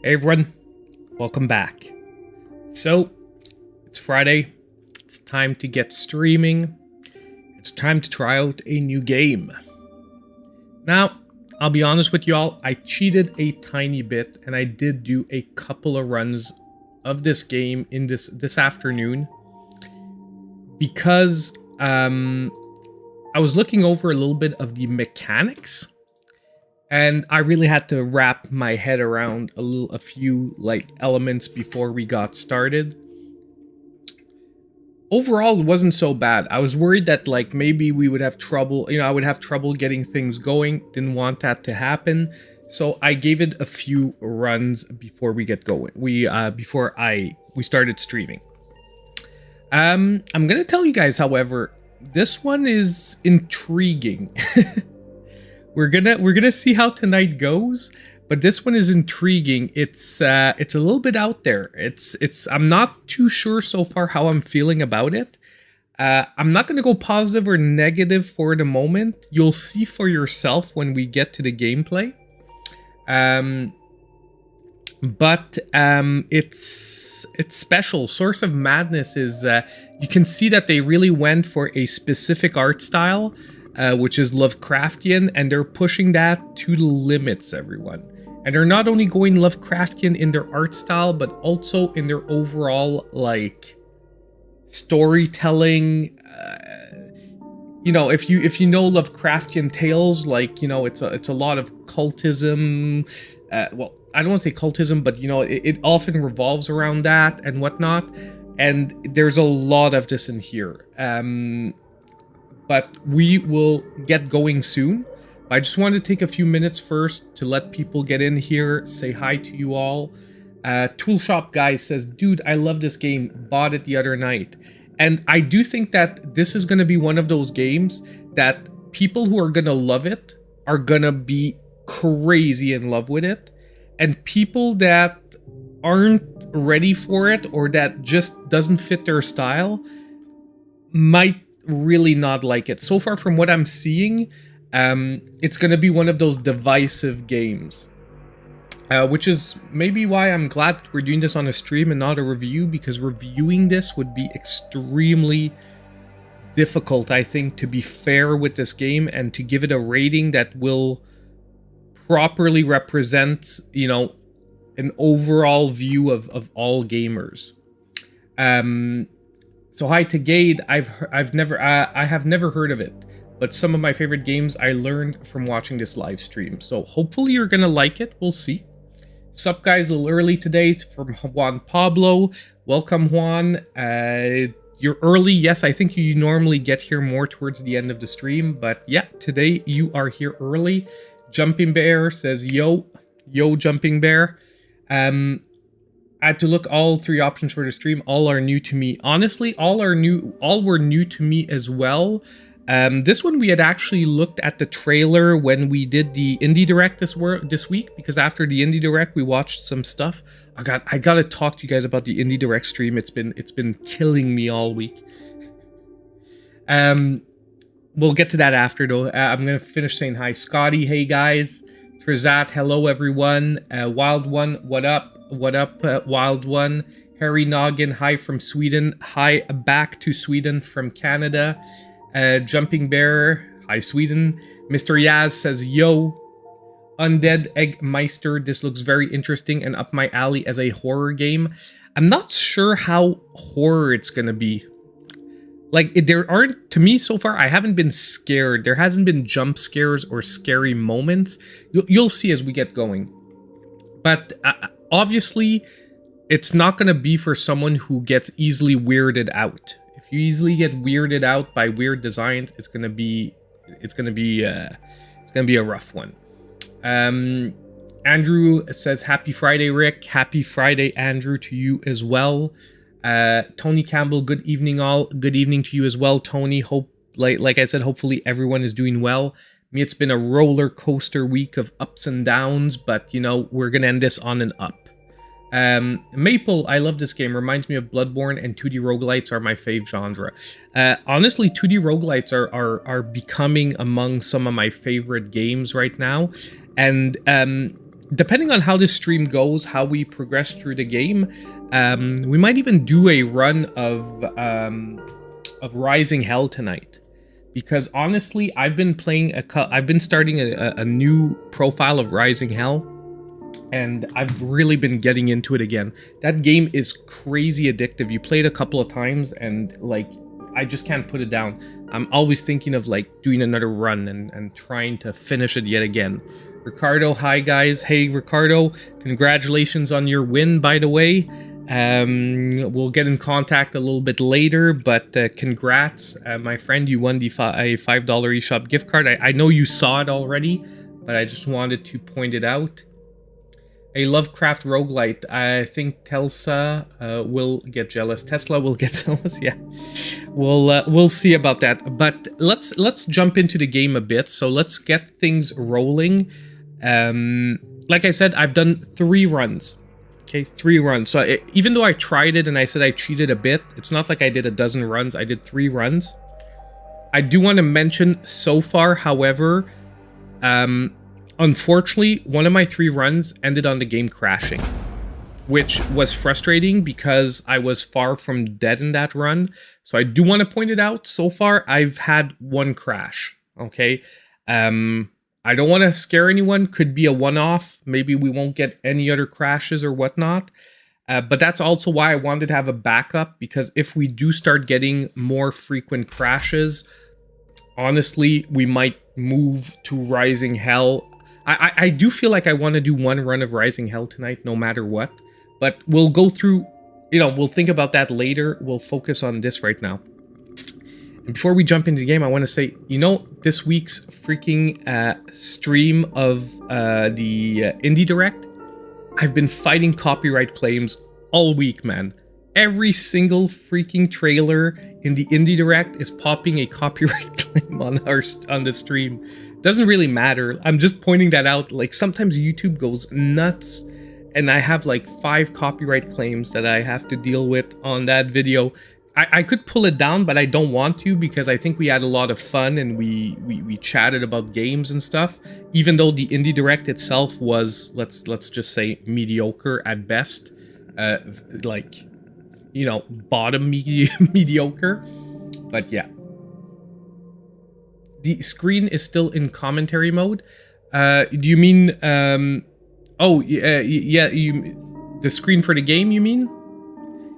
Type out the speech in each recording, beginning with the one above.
Hey everyone, welcome back. So, it's Friday, it's time to get streaming, it's time to try out a new game. Now, I'll be honest with y'all, I cheated a tiny bit and I did do a couple of runs of this game in this afternoon because I was looking over a little bit of the mechanics. And I really had to wrap my head around a few elements before we got started. Overall, it wasn't so bad. I was worried that maybe we would have trouble, I would have trouble getting things going. Didn't want that to happen. So I gave it a few runs before we get going. We started streaming. I'm gonna tell you guys, however, this one is intriguing. We're gonna see how tonight goes, but this one is intriguing. It's a little bit out there. I'm not too sure so far how I'm feeling about it. I'm not gonna go positive or negative for the moment. You'll see for yourself when we get to the gameplay. But it's special. Source of Madness is you can see that they really went for a specific art style. Which is Lovecraftian, and they're pushing that to the limits, everyone. And they're not only going Lovecraftian in their art style, but also in their overall, storytelling. If you know Lovecraftian tales, it's a lot of cultism. Well, I don't want to say cultism, but, it often revolves around that and whatnot. And there's a lot of this in here. But we will get going soon. I just wanted to take a few minutes first to let people get in here, say hi to you all. Toolshop Guy says, dude, I love this game. Bought it the other night. And I do think that this is going to be one of those games that people who are going to love it are going to be crazy in love with it. And people that aren't ready for it or that just doesn't fit their style might really not like it. So far from what I'm seeing, it's going to be one of those divisive games. Which is maybe why I'm glad we're doing this on a stream and not a review, because reviewing this would be extremely difficult, I think, to be fair with this game and to give it a rating that will properly represent, an overall view of all gamers. So hi to Gade. I have never heard of it, but some of my favorite games I learned from watching this live stream. So hopefully you're gonna like it. We'll see. Sup guys, a little early today from Juan Pablo. Welcome Juan. You're early. Yes, I think you normally get here more towards the end of the stream, but yeah, today you are here early. Jumping Bear says yo Jumping Bear. I had to look all three options for the stream. All are new to me. Honestly, all were new to me as well. This one we had actually looked at the trailer when we did the Indie Direct this week, because after the Indie Direct we watched some stuff. I gotta talk to you guys about the Indie Direct stream. It's been killing me all week. We'll get to that after though. I'm gonna finish saying hi. Scotty, hey guys. Trizat, hello everyone. Wild One, what up? What up, Wild One? Harry Noggin, hi from Sweden. Hi back to Sweden from Canada. Jumping Bear, hi Sweden. Mr. Yaz says, yo. Undead Eggmeister, this looks very interesting and up my alley as a horror game. I'm not sure how horror it's gonna be. There aren't, to me so far, I haven't been scared. There hasn't been jump scares or scary moments. You'll see as we get going. But obviously, it's not going to be for someone who gets easily weirded out. If you easily get weirded out by weird designs, it's going to be a rough one. Andrew says, happy Friday, Rick. Happy Friday, Andrew, to you as well. Tony Campbell, good evening all. Good evening to you as well, Tony. Hope, like I said, hopefully everyone is doing well. Me, it's been a roller coaster week of ups and downs, but we're gonna end this on an up. Maple, I love this game. Reminds me of Bloodborne, and 2D roguelites are my fave genre. Honestly, 2D roguelites are becoming among some of my favorite games right now. And depending on how this stream goes, how we progress through the game, we might even do a run of Rising Hell tonight. Because honestly, I've been starting a new profile of Rising Hell, and I've really been getting into it again. That game is crazy addictive. You play it a couple of times, and like, I just can't put it down. I'm always thinking of like doing another run and trying to finish it yet again. Ricardo, hi guys. Hey Ricardo, congratulations on your win, by the way. We'll get in contact a little bit later, but congrats, my friend. You won a $5 eShop gift card. I know you saw it already, but I just wanted to point it out. A Lovecraft roguelite. I think Telsa will get jealous. Tesla will get jealous. Yeah, we'll see about that. But let's jump into the game a bit. So let's get things rolling. Like I said, I've done 3 runs. Okay, 3 runs. So even though I tried it and I said I cheated a bit, it's not like I did a dozen runs. I did 3 runs. I do want to mention so far, however, unfortunately, one of my 3 runs ended on the game crashing, which was frustrating because I was far from dead in that run. So I do want to point it out. So far, I've had 1 crash. Okay. I don't want to scare anyone. Could be a one-off. Maybe we won't get any other crashes or whatnot. But that's also why I wanted to have a backup, because if we do start getting more frequent crashes, honestly, we might move to Rising Hell. I do feel like I want to do 1 run of Rising Hell tonight, no matter what. But we'll go through, we'll think about that later. We'll focus on this right now. And before we jump into the game, I want to say, this week's freaking stream of the Indie Direct, I've been fighting copyright claims all week, man. Every single freaking trailer in the Indie Direct is popping a copyright claim on the stream. Doesn't really matter. I'm just pointing that out. Like, sometimes YouTube goes nuts, and I have like 5 copyright claims that I have to deal with on that video. I could pull it down, but I don't want to, because I think we had a lot of fun and we chatted about games and stuff. Even though the Indie Direct itself was, let's just say, mediocre at best, bottom mediocre. But yeah, the screen is still in commentary mode. Do you mean the screen for the game? You mean?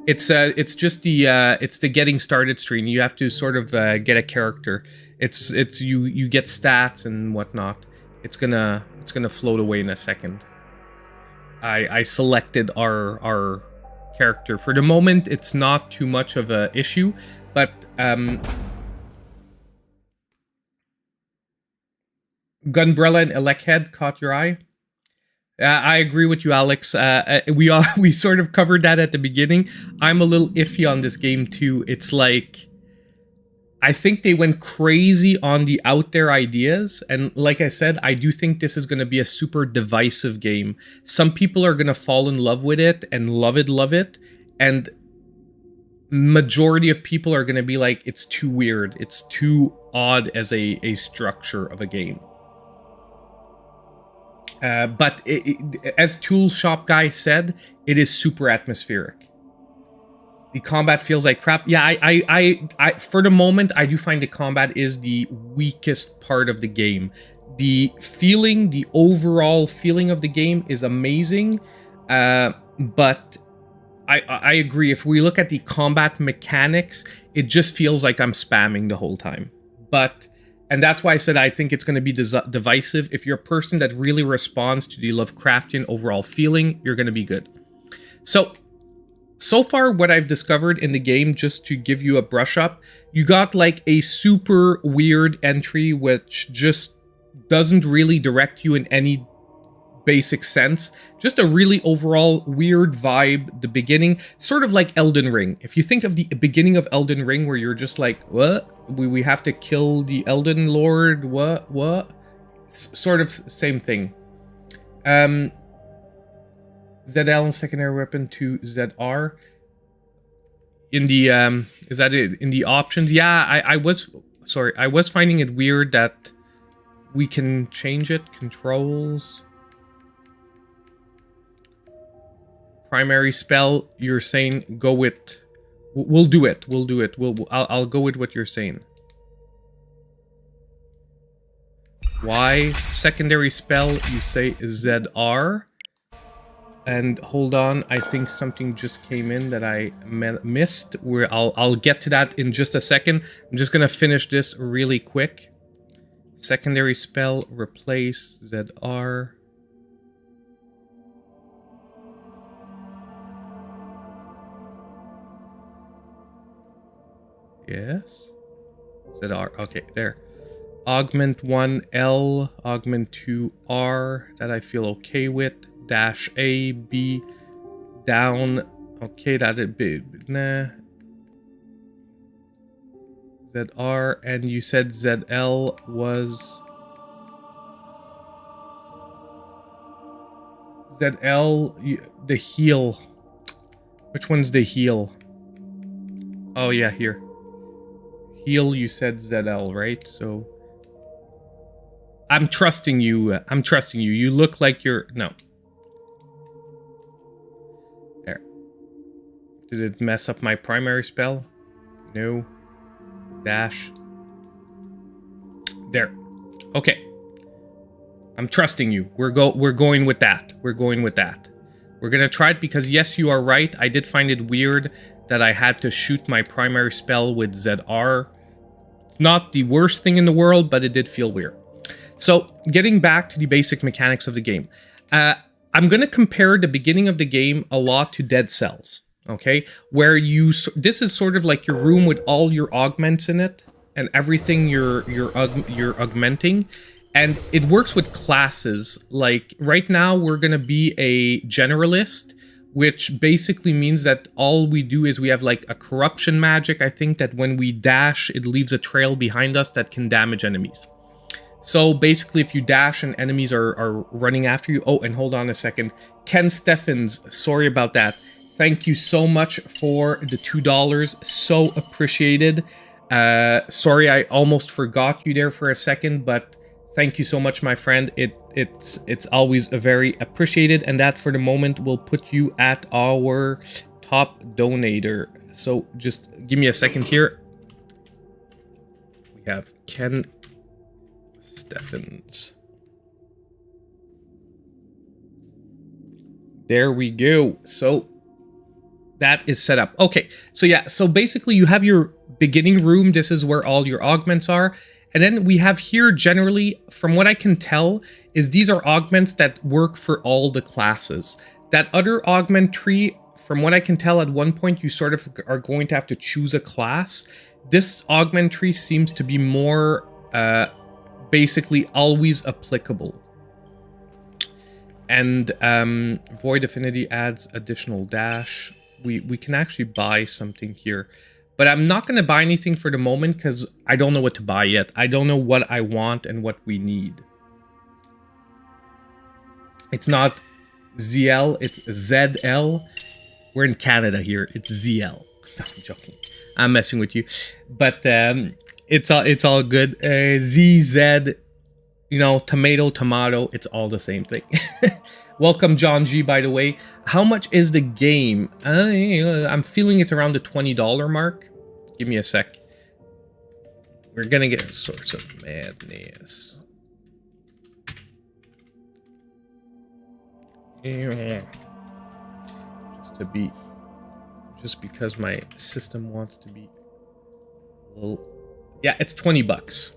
It's just the getting started screen. You have to sort of get a character. You get stats and whatnot. It's gonna float away in a second. I selected our character. For the moment, it's not too much of a issue, but Gunbrella and Electhead caught your eye. I agree with you, Alex. We sort of covered that at the beginning. I'm a little iffy on this game too. It's like, I think they went crazy on the out there ideas, and like I said, I do think this is going to be a super divisive game. Some people are going to fall in love with it and love it, and majority of people are going to be like, it's too weird, it's too odd as a structure of a game. But as Tool Shop Guy said, it is super atmospheric. The combat feels like crap. Yeah, I for the moment, I do find the combat is the weakest part of the game. The overall feeling of the game is amazing. But I agree. If we look at the combat mechanics, it just feels like I'm spamming the whole time. And that's why I said I think it's going to be divisive. If you're a person that really responds to the Lovecraftian overall feeling, you're going to be good. So far, what I've discovered in the game, just to give you a brush up, you got like a super weird entry which just doesn't really direct you in any basic sense. Just a really overall weird vibe, the beginning, sort of like Elden Ring. If you think of the beginning of Elden Ring where you're just like, what? We have to kill the Elden Lord? What? It's sort of same thing. ZL secondary weapon to ZR. In the, is that it? In the options? Yeah, I was finding it weird that we can change it. Controls. primary spell, you're saying go with... We'll do it. We'll do it. I'll go with what you're saying. Y. Secondary spell, you say ZR. And hold on, I think something just came in that I missed. I'll get to that in just a second. I'm just gonna finish this really quick. Secondary spell, replace ZR. Yes. ZR, okay, there. Augment 1L, augment 2R, that I feel okay with. Dash A, B, down, okay, that'd be, nah. ZR, and you said ZL was... ZL, the heal. Which one's the heal? Oh yeah, here. Heal, you said ZL, right? So... I'm trusting you. I'm trusting you. You look like you're... No. There. Did it mess up my primary spell? No. Dash. There. Okay. I'm trusting you. We're going with that. We're going with that. We're gonna try it because yes, you are right. I did find it weird that I had to shoot my primary spell with ZR. It's not the worst thing in the world, but it did feel weird. So, getting back to the basic mechanics of the game. I'm going to compare the beginning of the game a lot to Dead Cells, okay? Where this is sort of like your room with all your augments in it, and everything you're augmenting. And it works with classes. Like, right now, we're going to be a generalist, which basically means that all we do is we have, like, a corruption magic. I think that when we dash, it leaves a trail behind us that can damage enemies. So basically, if you dash and enemies are running after you... Oh, and hold on a second. Ken Steffens, sorry about that. Thank you so much for the $2. So appreciated. Sorry, I almost forgot you there for a second, but thank you so much, my friend. It's always very appreciated, and that for the moment will put you at our top donator. So just give me a second here. We have Ken Steffens. There we go. So that is set up. Okay, so yeah, so basically you have your beginning room. This is where all your augments are. And then we have here generally, from what I can tell, is these are augments that work for all the classes. That other augment tree, from what I can tell, at one point you sort of are going to have to choose a class. This augment tree seems to be more basically always applicable. And Void Affinity adds additional dash. We can actually buy something here. But I'm not going to buy anything for the moment because I don't know what to buy yet. I don't know what I want and what we need. It's not ZL, it's ZL. We're in Canada here. It's ZL. No, I'm joking. I'm messing with you. But it's all good. ZZ, you know, tomato, it's all the same thing. Welcome, John G, by the way. How much is the game? I'm feeling it's around the $20 mark. Give me a sec. We're gonna get sorts of madness. Just because my system wants to be a little... Yeah, it's 20 bucks.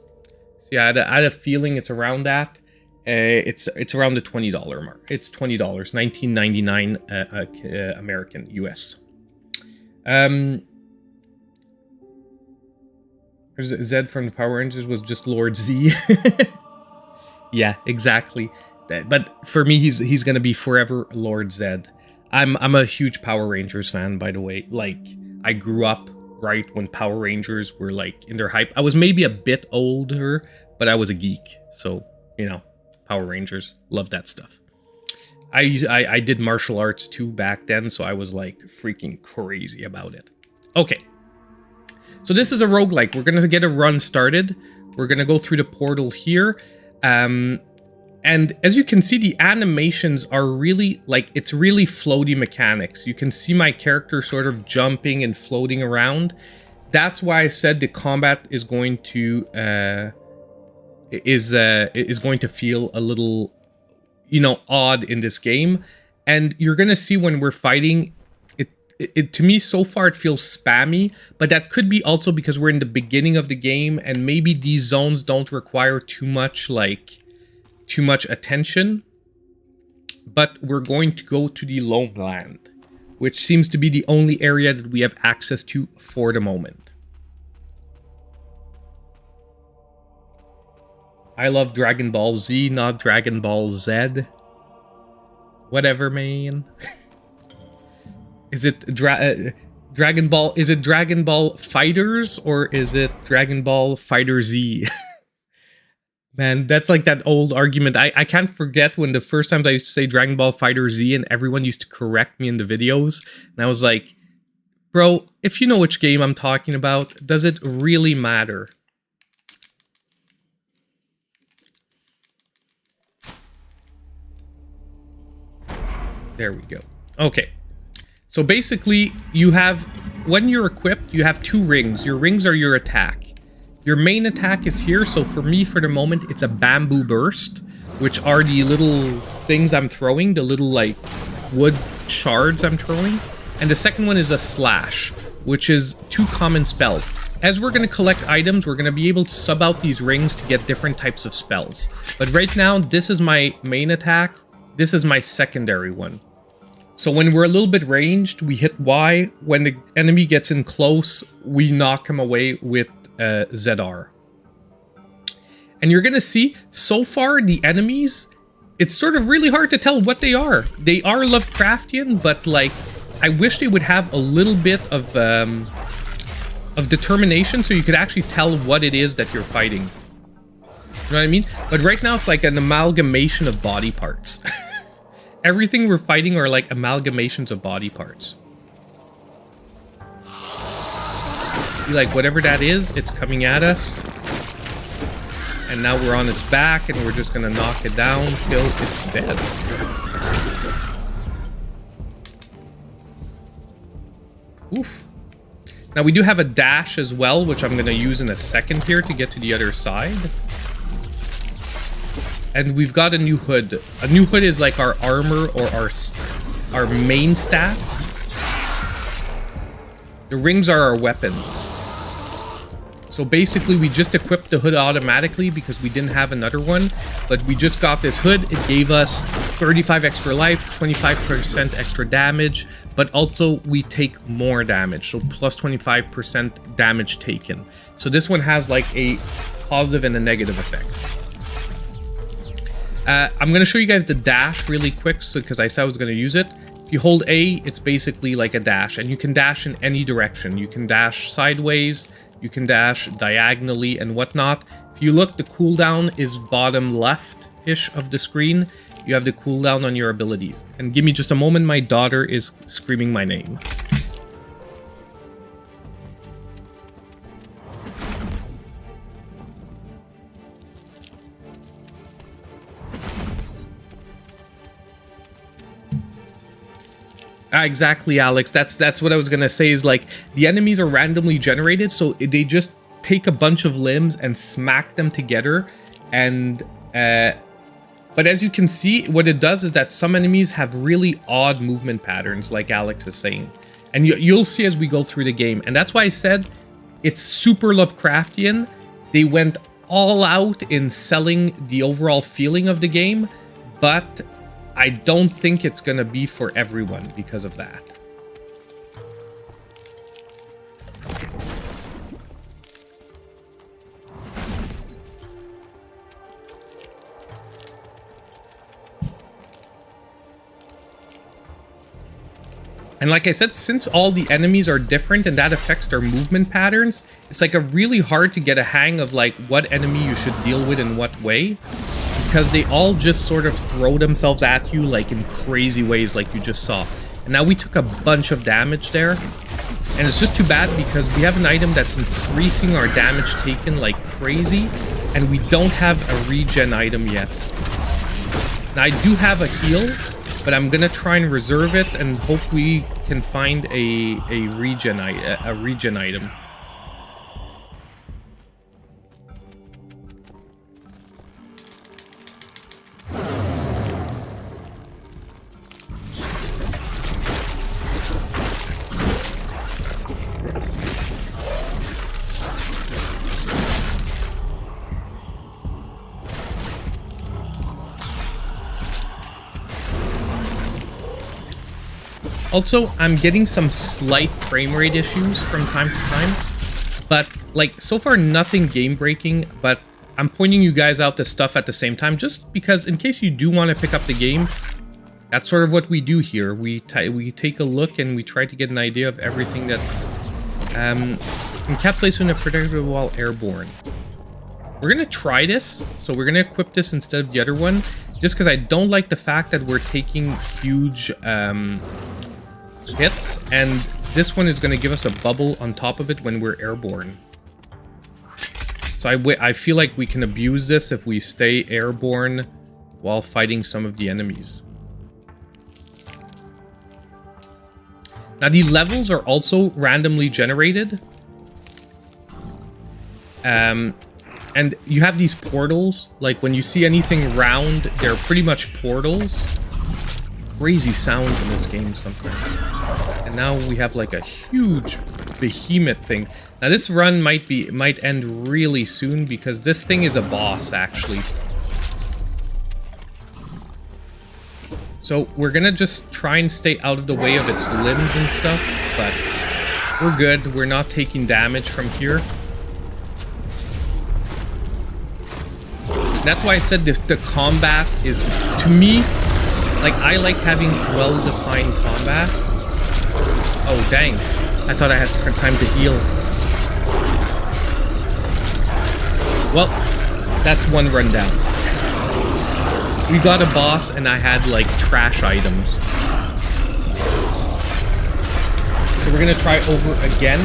See, I had a feeling it's around that. It's around the $20 mark. It's $20, $19.99 American, US. Zed from the Power Rangers was just Lord Z. Yeah, exactly. But for me, he's gonna be forever Lord Zed. I'm a huge Power Rangers fan, by the way. Like, I grew up right when Power Rangers were like in their hype. I was maybe a bit older, but I was a geek, so you know, Power Rangers, love that stuff. I did martial arts too back then, so I was like freaking crazy about it. Okay, so this is a roguelike. We're gonna get a run started. We're gonna go through the portal here. And as you can see, the animations are really, like, it's really floaty mechanics. You can see my character sort of jumping and floating around. That's why I said the combat is going to feel a little, you know, odd in this game. And you're gonna see when we're fighting, it to me so far it feels spammy, but that could be also because we're in the beginning of the game and maybe these zones don't require too much attention. But we're going to go to the Lone Land, which seems to be the only area that we have access to for the moment. I love Dragon Ball Z, not Dragon Ball Z. Whatever, man. Is it Dragon Ball? Is it Dragon Ball Fighters or is it Dragon Ball Fighter Z? Man, that's like that old argument. I can't forget when the first times I used to say Dragon Ball Fighter Z and everyone used to correct me in the videos. And I was like, bro, if you know which game I'm talking about, does it really matter? There we go. Okay. So basically, you have, when you're equipped, you have two rings. Your rings are your attack. Your main attack is here, so for me, for the moment, it's a bamboo burst, which are the little things I'm throwing, the little, like, wood shards I'm throwing. And the second one is a slash, which is two common spells. As we're going to collect items, we're going to be able to sub out these rings to get different types of spells. But right now, this is my main attack. This is my secondary one. So when we're a little bit ranged, we hit Y. When the enemy gets in close, we knock him away with ZR. And you're going to see, so far, the enemies, it's sort of really hard to tell what they are. They are Lovecraftian, but, like, I wish they would have a little bit of determination so you could actually tell what it is that you're fighting. You know what I mean? But right now, it's like an amalgamation of body parts. Everything we're fighting are like amalgamations of body parts. See, like, whatever that is, it's coming at us. And now we're on its back, and we're just gonna knock it down till it's dead. Oof. Now we do have a dash as well, which I'm gonna use in a second here to get to the other side. And we've got a new hood. A new hood is like our armor or our main stats. The rings are our weapons. So basically we just equipped the hood automatically because we didn't have another one. But we just got this hood. It gave us 35 extra life, 25% extra damage. But also we take more damage. So plus 25% damage taken. So this one has like a positive and a negative effect. I'm going to show you guys the dash really quick because I said I was going to use it. If you hold A, it's basically like a dash, and you can dash in any direction. You can dash sideways, you can dash diagonally and whatnot. If you look, the cooldown is bottom left-ish of the screen. You have the cooldown on your abilities. And give me just a moment, my daughter is screaming my name. Exactly, Alex. That's what I was gonna say, is like the enemies are randomly generated, so they just take a bunch of limbs and smack them together. And but as you can see, what it does is that some enemies have really odd movement patterns, like Alex is saying, and you'll see as we go through the game. And that's why I said it's super Lovecraftian. They went all out in selling the overall feeling of the game, but I don't think it's going to be for everyone because of that. And like I said, since all the enemies are different and that affects their movement patterns, it's like a really hard to get a hang of like what enemy you should deal with in what way. Because they all just sort of throw themselves at you like in crazy ways like you just saw. And now we took a bunch of damage there. And it's just too bad because we have an item that's increasing our damage taken like crazy. And we don't have a regen item yet. Now, I do have a heal, but I'm gonna try and reserve it and hope we can find a regen item. Also, I'm getting some slight frame rate issues from time to time, but like so far nothing game breaking, but I'm pointing you guys out to stuff at the same time just because in case you do want to pick up the game, that's sort of what we do here. We take a look and we try to get an idea of everything that's encapsulated in a predictor while airborne. We're gonna try this, so we're gonna equip this instead of the other one, just because I don't like the fact that we're taking huge hits, and this one is going to give us a bubble on top of it when we're airborne. So I feel like we can abuse this if we stay airborne while fighting some of the enemies. Now the levels are also randomly generated. And you have these portals, like when you see anything round, they're pretty much portals. Crazy sounds in this game sometimes. And now we have like a huge behemoth thing. Now this run might end really soon because this thing is a boss actually. So we're gonna just try and stay out of the way of its limbs and stuff, but we're good. We're not taking damage from here. That's why I said the combat is, to me, like, I like having well-defined combat. Oh, dang. I thought I had time to heal. Well, that's one rundown. We got a boss and I had, like, trash items. So we're gonna try over again.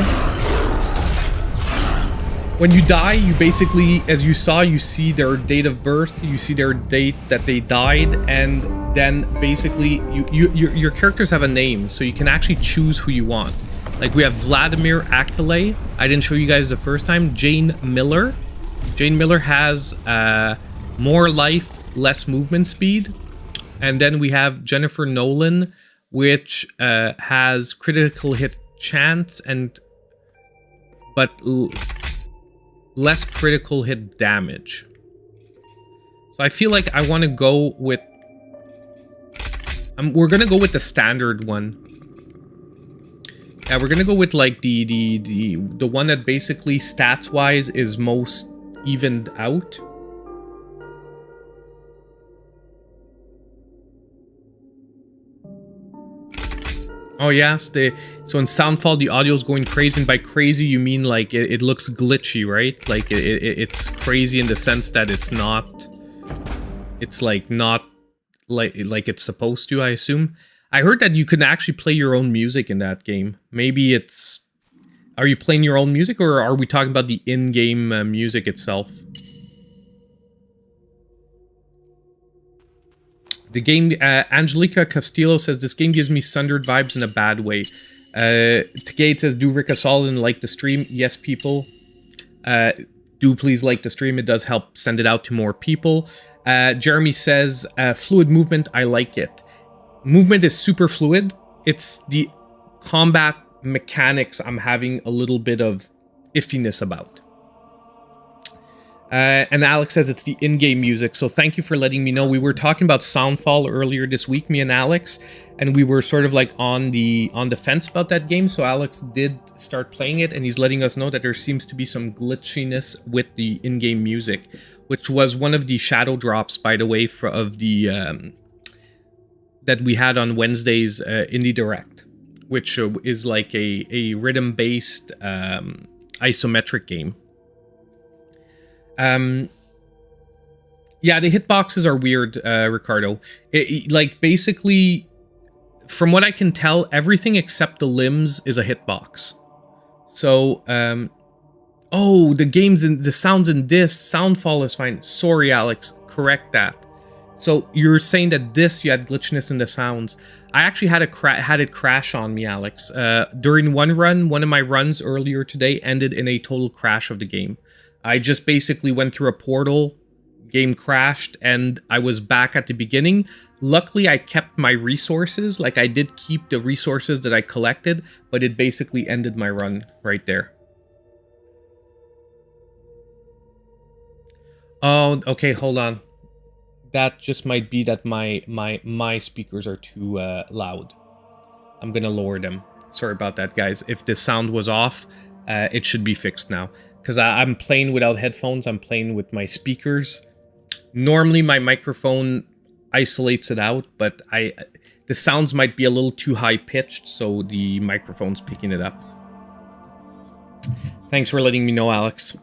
When you die, you basically, as you saw, you see their date of birth, you see their date that they died, and then basically your characters have a name, so you can actually choose who you want. Like we have Vladimir Akale. I didn't show you guys the first time. Jane Miller. Jane Miller has more life, less movement speed. And then we have Jennifer Nolan, which has critical hit chance but less critical hit damage. So I feel like I want to go with... we're gonna go with the standard one. Yeah, we're gonna go with like the one that basically stats-wise is most evened out. Oh yes, so in Soundfall the audio is going crazy, and by crazy you mean like it looks glitchy, right? Like it's crazy in the sense that it's not, it's like not like it's supposed to, I assume. I heard that you can actually play your own music in that game. Maybe it's, are you playing your own music, or are we talking about the in-game music itself? The game, Angelica Castillo says, this game gives me Sundered vibes in a bad way. Tagade says, do Rick a solid and like the stream. Yes, people. Do please like the stream. It does help send it out to more people. Jeremy says, fluid movement, I like it. Movement is super fluid. It's the combat mechanics I'm having a little bit of iffiness about. And Alex says it's the in-game music, so thank you for letting me know. We were talking about Soundfall earlier this week, me and Alex, and we were sort of like on the fence about that game, so Alex did start playing it, and he's letting us know that there seems to be some glitchiness with the in-game music, which was one of the shadow drops, by the way, of the that we had on Wednesday's Indie Direct, which is like a rhythm-based isometric game. Yeah, the hitboxes are weird, Ricardo. Like, basically, from what I can tell, everything except the limbs is a hitbox. So, oh, the sounds in this, Soundfall is fine. Sorry, Alex, correct that. So you're saying that you had glitchiness in the sounds. I actually had it crash on me, Alex. During one of my runs earlier today ended in a total crash of the game. I just basically went through a portal, game crashed, and I was back at the beginning. Luckily, I kept my resources. Like, I did keep the resources that I collected, but it basically ended my run right there. Oh, okay, hold on. That just might be that my speakers are too loud. I'm gonna lower them. Sorry about that, guys. If the sound was off, it should be fixed now. Because I'm playing without headphones. I'm playing with my speakers. Normally, my microphone isolates it out, but the sounds might be a little too high-pitched, so the microphone's picking it up. Thanks for letting me know, Alex.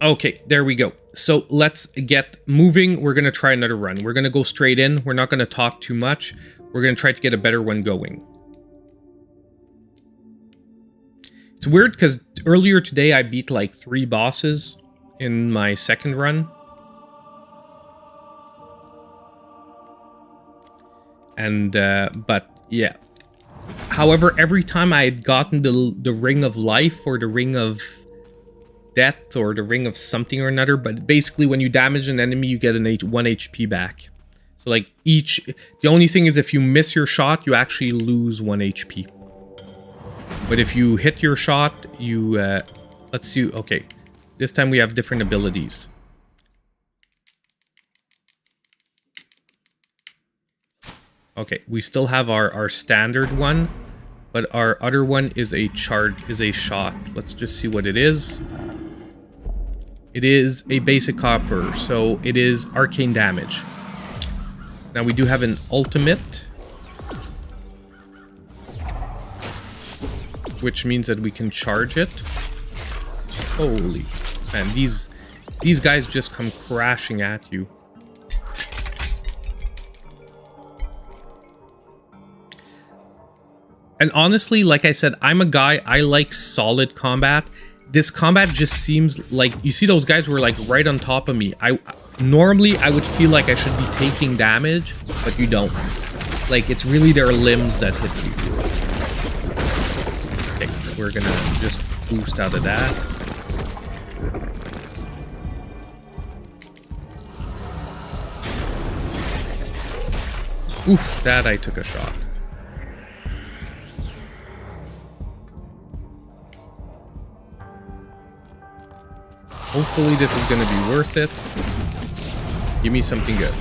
Okay, there we go. So let's get moving. We're going to try another run. We're going to go straight in. We're not going to talk too much. We're going to try to get a better one going. It's weird because earlier today I beat like 3 bosses in my second run. And, but yeah. However, every time I had gotten the Ring of Life or the Ring of Death or the Ring of something or another, but basically when you damage an enemy, you get 1 HP back. So like the only thing is if you miss your shot, you actually lose 1 HP. But if you hit your shot, you, let's see, okay. This time we have different abilities. Okay, we still have our standard one, but our other one is a shot. Let's just see what it is. It is a basic copper, so it is arcane damage. Now we do have an ultimate, which means that we can charge it. Holy man, these guys just come crashing at you. And honestly, like I said, I'm a guy, I like solid combat. This combat just seems like, you see those guys were like right on top of me. Normally I would feel like I should be taking damage, but you don't. Like, it's really their limbs that hit you. Okay, we're gonna just boost out of that. Oof, that I took a shot. Hopefully this is going to be worth it. Give me something good.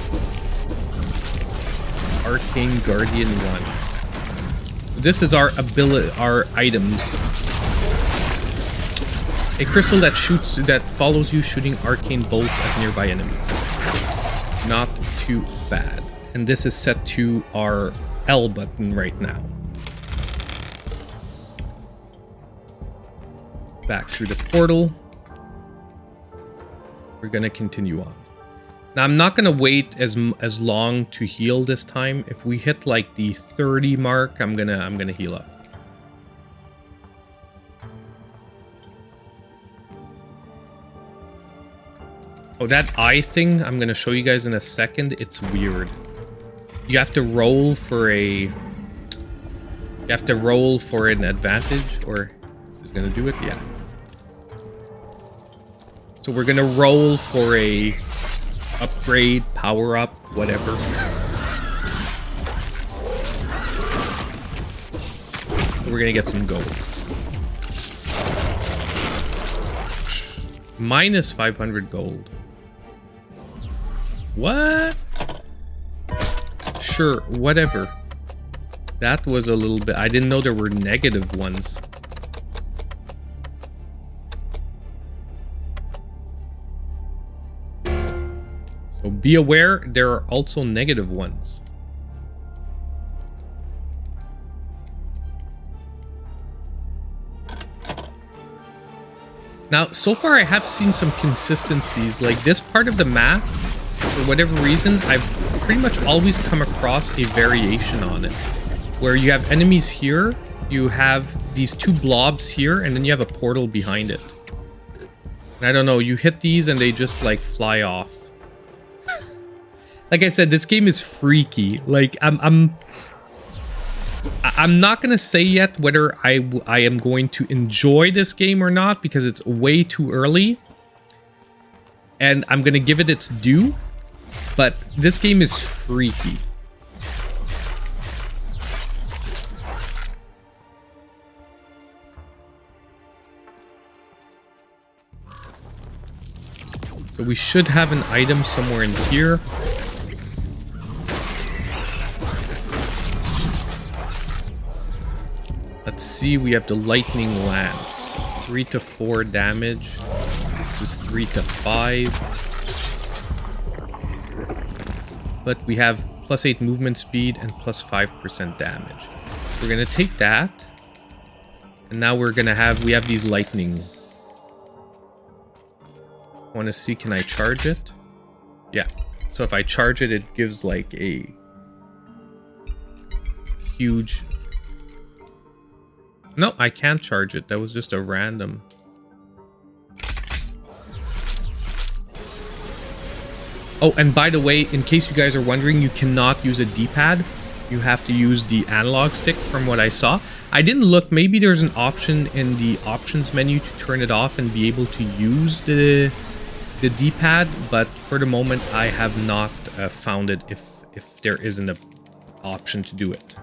Arcane Guardian 1. This is our items. A crystal that follows you, shooting arcane bolts at nearby enemies. Not too bad. And this is set to our L button right now. Back through the portal. We're gonna continue on. Now I'm not gonna wait as long to heal this time. If we hit like the 30 mark, I'm gonna heal up. Oh, that eye thing I'm gonna show you guys in a second. It's weird. You have to roll for an advantage, or is it gonna do it? Yeah. So we're gonna roll for a upgrade, power up, whatever. So we're gonna get some gold. Minus 500 gold. What? Sure, whatever. That was a little bit... I didn't know there were negative ones. So be aware, there are also negative ones. Now, so far I have seen some consistencies. Like this part of the map, for whatever reason, I've pretty much always come across a variation on it. Where you have enemies here, you have these 2 blobs here, and then you have a portal behind it. I don't know, you hit these and they just like fly off. Like I said, this game is freaky. Like I'm not gonna say yet whether I am going to enjoy this game or not, because it's way too early. And I'm gonna give it its due, but this game is freaky. So we should have an item somewhere in here. Let's see, we have the lightning lance. 3 to 4 damage. This is 3 to 5. But we have plus 8 movement speed and plus 5% damage. We're gonna take that. And now we're gonna have, we have these lightning. Wanna see, can I charge it? Yeah. So if I charge it, it gives like a huge... No, I can't charge it. That was just a random. Oh, and by the way, in case you guys are wondering, you cannot use a D-pad. You have to use the analog stick from what I saw. I didn't look. Maybe there's an option in the options menu to turn it off and be able to use the D-pad, but for the moment, I have not found it if there isn't an option to do it.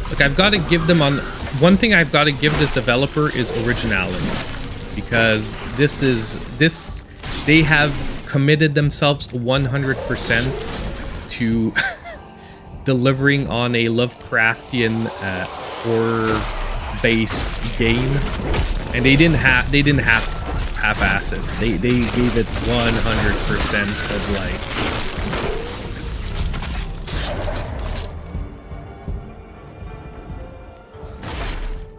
Look, I've got to give them on... One thing I've got to give this developer is originality. Because this they have committed themselves 100% to delivering on a Lovecraftian horror-based game. And they didn't half-ass it. They gave it 100% of like...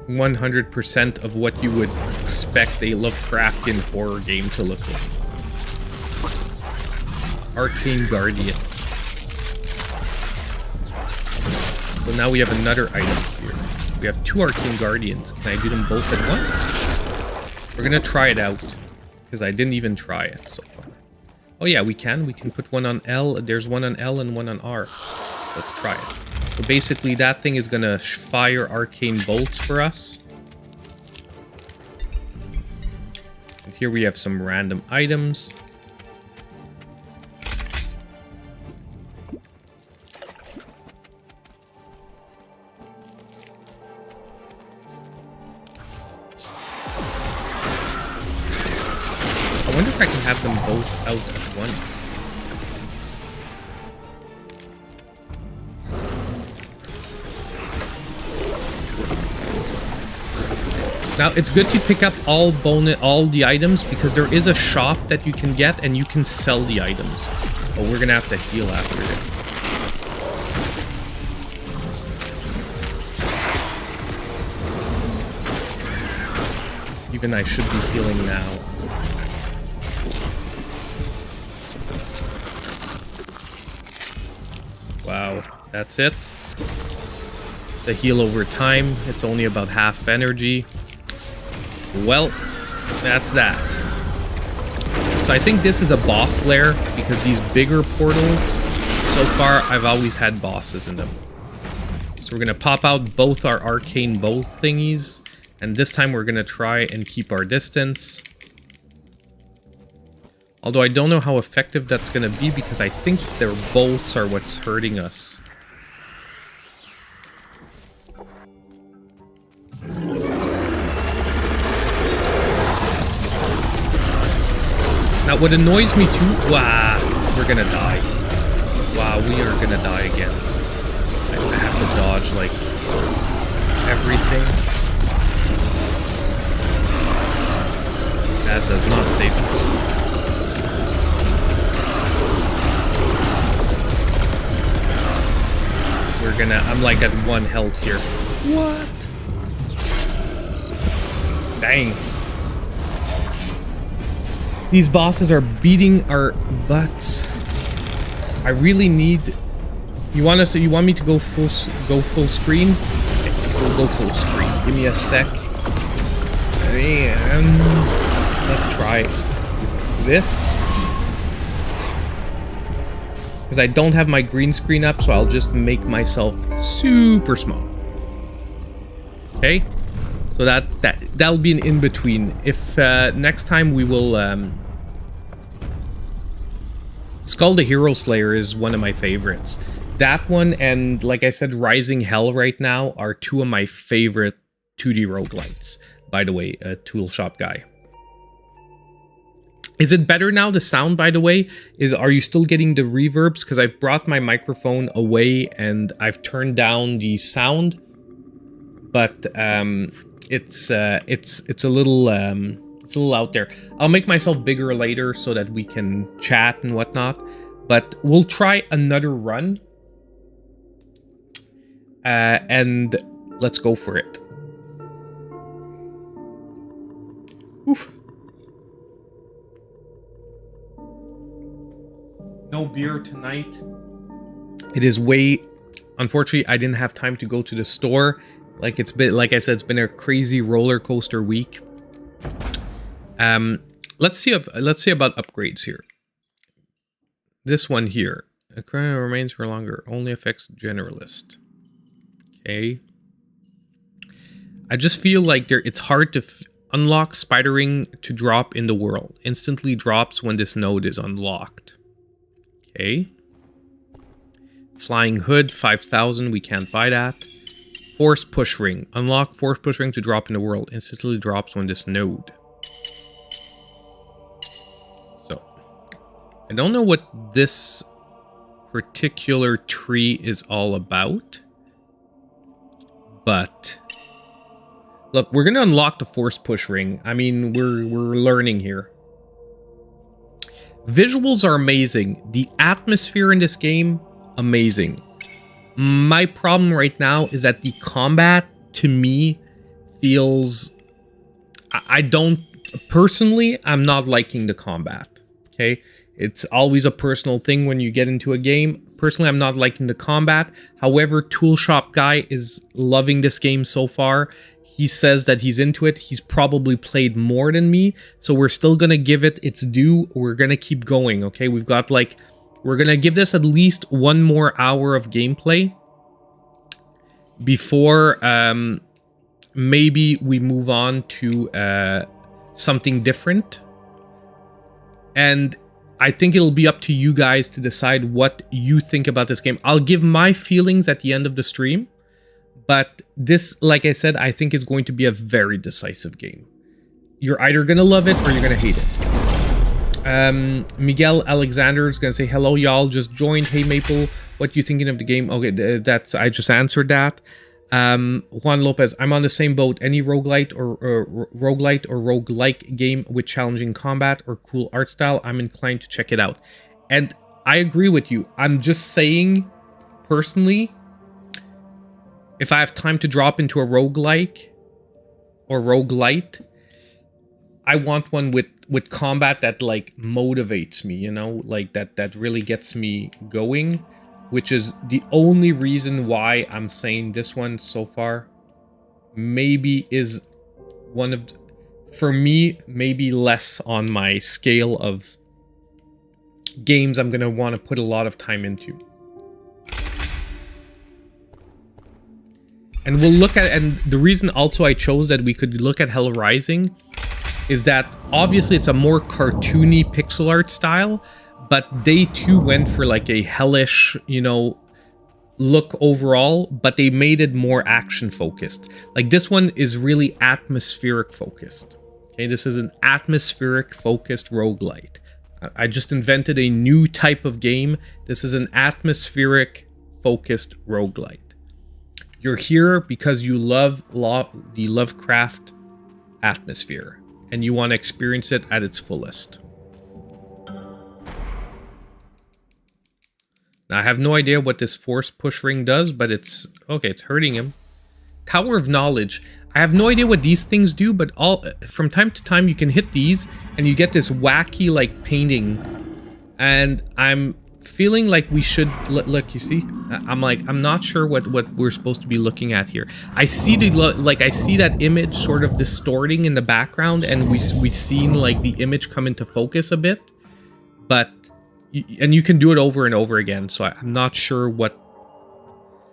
100% of what you would expect a Lovecraftian horror game to look like. Arcane Guardian. So now we have another item here. We have 2 Arcane Guardians. Can I do them both at once? We're gonna try it out, because I didn't even try it so far. Oh yeah, we can. We can put one on L. There's one on L and one on R. Let's try it. So basically that thing is gonna fire arcane bolts for us. And here we have some random items. I wonder if I can have them both out at once. Now, it's good to pick up all the items, because there is a shop that you can get and you can sell the items. But we're gonna have to heal after this. Even I should be healing now. Wow, that's it. The heal over time, it's only about half energy. Well, that's that. So I think this is a boss lair, because these bigger portals, so far I've always had bosses in them. So we're gonna pop out both our arcane bolt thingies, and this time we're gonna try and keep our distance. Although I don't know how effective that's gonna be, because I think their bolts are what's hurting us. Now, what annoys me too... Wow, we're gonna die. Wow, we are gonna die again. I have to dodge, like, everything. That does not save us. We're gonna... I'm like at 1 health here. What? Dang. These bosses are beating our butts. I really need... You want me to go full screen? Okay, we'll go full screen. Give me a sec. And let's try this. Because I don't have my green screen up, so I'll just make myself super small. Okay? So that'll be an in-between. If next time we will... Skull the Hero Slayer is one of my favorites. That one and, like I said, Rising Hell right now are two of my favorite 2D roguelites. By the way, a tool shop guy. Is it better now, the sound, by the way? Are you still getting the reverbs? Because I've brought my microphone away and I've turned down the sound. But it's a little out there. I'll make myself bigger later so that we can chat and whatnot. But we'll try another run. And let's go for it. Oof. No beer tonight. It is way... Unfortunately, I didn't have time to go to the store. Like I said, it's been a crazy roller coaster week. Let's see about upgrades here. This one here. A crime remains for longer. Only affects generalist. Okay. I just feel like it's hard to unlock spidering to drop in the world. Instantly drops when this node is unlocked. Okay. Flying hood, 5,000. We can't buy that. Force push ring. Unlock force push ring to drop in the world. Instantly drops when this node. So, I don't know what this particular tree is all about. But look, we're gonna unlock the force push ring. I mean, we're learning here. Visuals are amazing. The atmosphere in this game, amazing. My problem right now is that the combat, to me, feels... I don't... Personally, I'm not liking the combat. Okay? It's always a personal thing when you get into a game. Personally, I'm not liking the combat. However, Tool Shop Guy is loving this game so far. He says that he's into it. He's probably played more than me. So we're still going to give it its due. We're going to keep going, okay? We've got like... We're going to give this at least one more hour of gameplay. Before maybe we move on to something different. And... I think it'll be up to you guys to decide what you think about this game. I'll give my feelings at the end of the stream. But this, like I said, I think is going to be a very decisive game. You're either going to love it or you're going to hate it. Miguel Alexander is going to say, hello, y'all. Just joined. Hey, Maple. What you thinking of the game? Okay, I just answered that. Juan Lopez, I'm on the same boat. Any roguelite or roguelike game with challenging combat or cool art style, I'm inclined to check it out. And I agree with you. I'm just saying, personally, if I have time to drop into a roguelike or roguelite, I want one with combat that like motivates me, you know, like that really gets me going. Which is the only reason why I'm saying this one so far maybe is one of, for me, maybe less on my scale of games I'm going to want to put a lot of time into. And we'll look at, and the reason also I chose that we could look at Hell Rising is that obviously it's a more cartoony pixel art style. But they too went for like a hellish, you know, look overall, but they made it more action focused. Like this one is really atmospheric focused. Okay, this is an atmospheric focused roguelite. I just invented a new type of game. This is an atmospheric focused roguelite. You're here because you love the Lovecraft atmosphere and you want to experience it at its fullest. Now, I have no idea what this force push ring does, but it's... Okay, it's hurting him. Tower of Knowledge. I have no idea what these things do, but from time to time you can hit these and you get this wacky like painting, and I'm feeling like we should look. You see, I'm not sure what we're supposed to be looking at here. I see I see that image sort of distorting in the background, and we've seen like the image come into focus a bit, but you can do it over and over again. So I'm not sure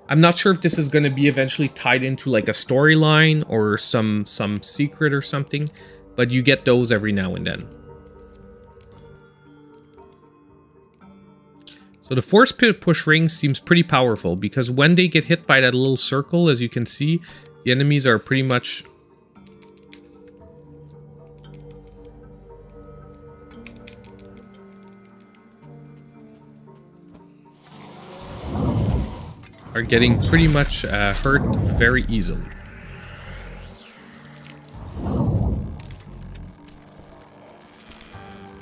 if this is going to be eventually tied into like a storyline or some secret or something, but you get those every now and then. So the force push ring seems pretty powerful because when they get hit by that little circle, as you can see, the enemies are pretty much... are getting pretty much hurt very easily.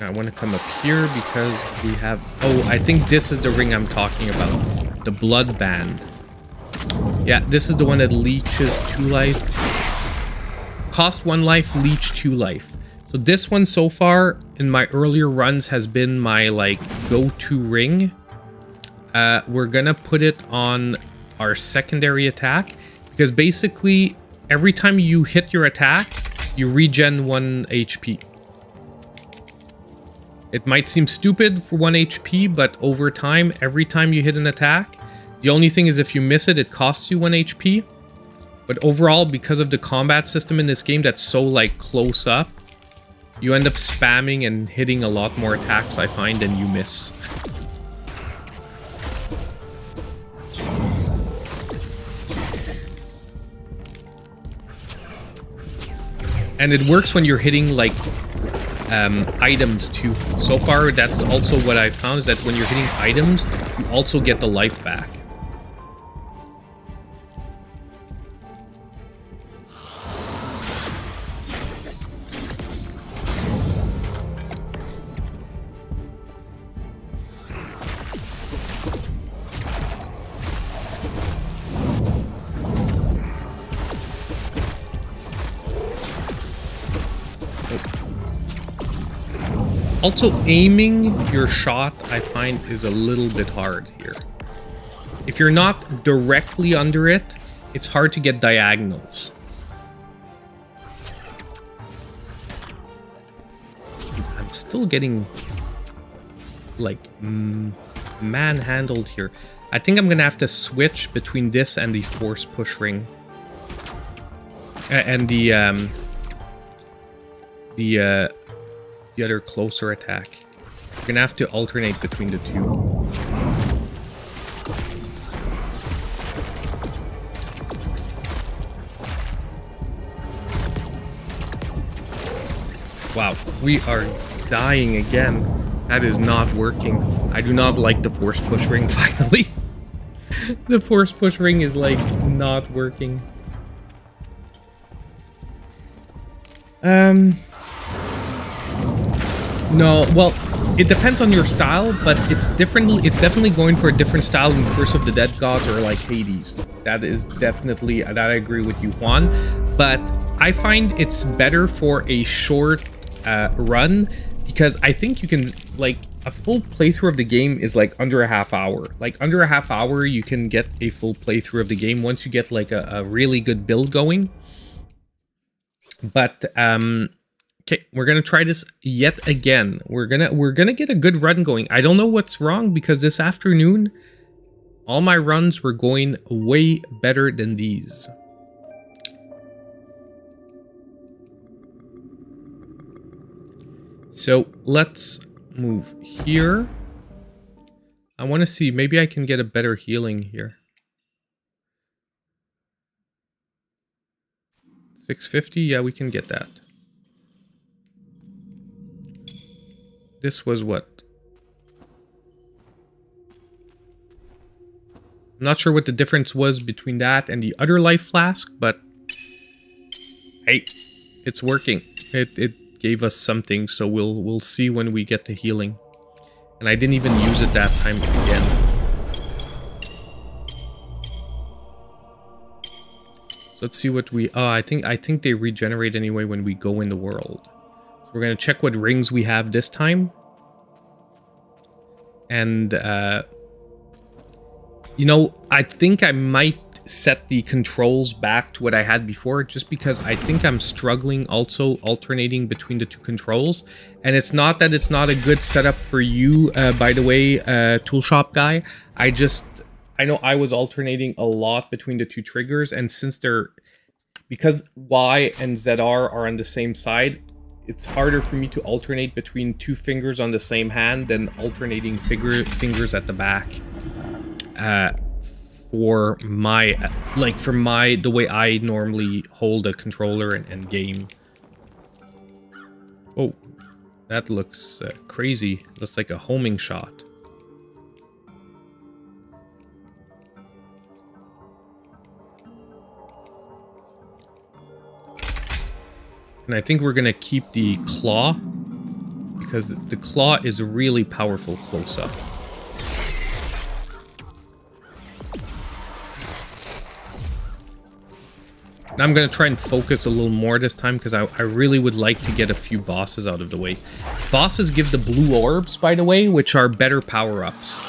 I want to come up here because we have... Oh, I think this is the ring I'm talking about. The blood band. Yeah, this is the one that leeches 2 life. Cost 1 life, leech 2 life. So this one so far in my earlier runs has been my like go-to ring. We're gonna put it on our secondary attack because basically every time you hit your attack, you regen 1 HP. It might seem stupid for 1 HP, but over time, every time you hit an attack, the only thing is if you miss it, it costs you 1 HP. But overall, because of the combat system in this game that's so like close up, you end up spamming and hitting a lot more attacks, I find, than you miss. And it works when you're hitting like items too. So far, that's also what I found, is that when you're hitting items, you also get the life back. Also, aiming your shot, I find, is a little bit hard here. If you're not directly under it, it's hard to get diagonals. I'm still getting, like, manhandled here. I think I'm gonna have to switch between this and the force push ring. And the other closer attack. You're gonna have to alternate between the two. Wow, we are dying again. That is not working. I do not like the force push ring, finally. The force push ring is like not working. No, well, it depends on your style, but it's definitely going for a different style than Curse of the Dead Gods or like Hades. That is definitely, that I agree with you, Juan. But I find it's better for a short run, because I think you can, like, a full playthrough of the game is like under a half hour. Like under a half hour, you can get a full playthrough of the game once you get like a really good build going. But okay, we're gonna try this yet again. We're gonna get a good run going. I don't know what's wrong, because this afternoon, all my runs were going way better than these. So let's move here. I want to see, maybe I can get a better healing here. 650, yeah, we can get that. This was what? I'm not sure what the difference was between that and the other life flask, but hey, it's working. It gave us something, so we'll see when we get to healing. And I didn't even use it that time again. So let's see what we... Oh, I think they regenerate anyway when we go in the world. So we're going to check what rings we have this time. And, you know, I think I might set the controls back to what I had before, just because I think I'm struggling also alternating between the two controls. And it's not that it's not a good setup for you, by the way, tool shop guy. I know I was alternating a lot between the two triggers, and since because Y and ZR are on the same side, it's harder for me to alternate between two fingers on the same hand than alternating fingers at the back. For the way I normally hold a controller and game. Oh, that looks crazy. Looks like a homing shot. And I think we're gonna keep the claw, because the claw is really powerful close up. Now I'm going to try and focus a little more this time, because I really would like to get a few bosses out of the way. Bosses give the blue orbs, by the way, which are better power-ups.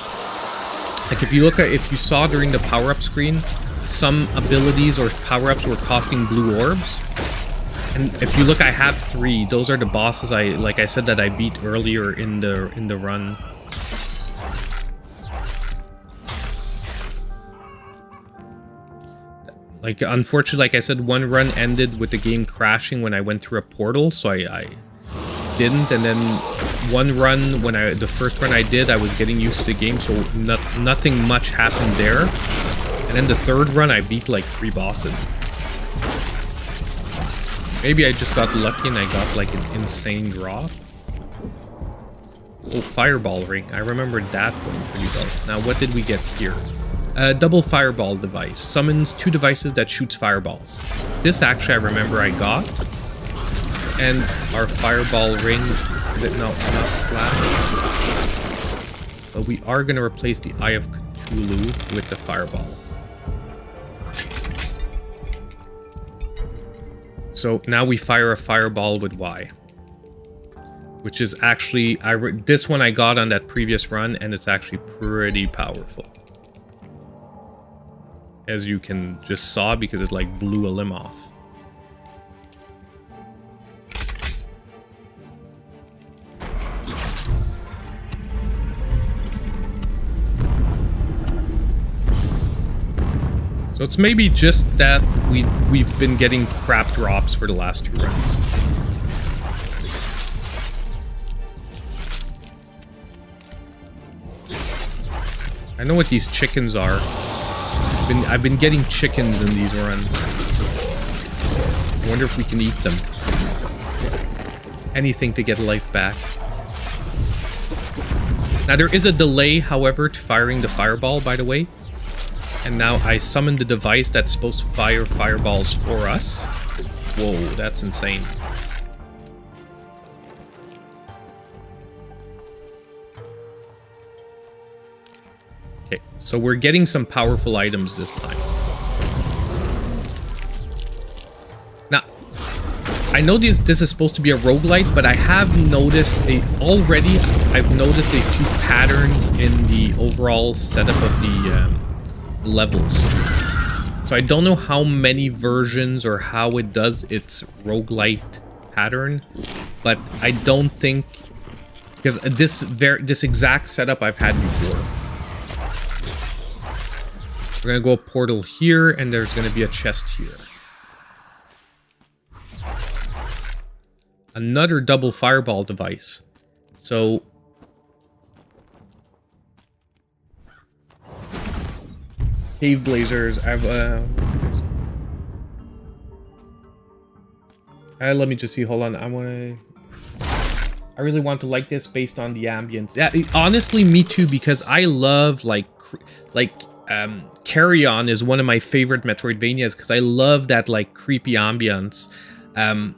Like if you saw during the power-up screen, some abilities or power-ups were costing blue orbs. And if you look, I have 3. Those are the bosses like I said that I beat earlier in the run. Like, unfortunately, like I said, one run ended with the game crashing when I went through a portal, so I didn't. And then one run, the first run I did, I was getting used to the game, so nothing much happened there. And then the third run, I beat like 3 bosses. Maybe I just got lucky and I got like an insane drop. Oh, fireball ring. I remember that one pretty well. Now, what did we get here? Double fireball device. Summons 2 devices that shoots fireballs. This actually I remember I got. And our fireball ring... No, not slap. But we are going to replace the Eye of Cthulhu with the fireball. So now we fire a fireball with Y. Which is actually... this one I got on that previous run, and it's actually pretty powerful. As you can just saw, because it like blew a limb off. So it's maybe just that we've been getting crap drops for the last 2 runs. I know what these chickens are. I've been getting chickens in these runs. I wonder if we can eat them. Anything to get life back. Now there is a delay, however, to firing the fireball, by the way. And now I summoned the device that's supposed to fire fireballs for us. Whoa, that's insane. Okay, so we're getting some powerful items this time. Now, I know this is supposed to be a roguelite, but I have noticed I've noticed a few patterns in the overall setup of the levels. So I don't know how many versions or how it does its roguelite pattern, but I don't think, because this exact setup I've had before. We're gonna go a portal here, and there's gonna be a chest here. Another double fireball device. So cave blazers. Let me just see. Hold on. I really want to like this based on the ambience. Yeah, honestly, me too, because I love Carry On is one of my favorite Metroidvanias, because I love that like creepy ambience. And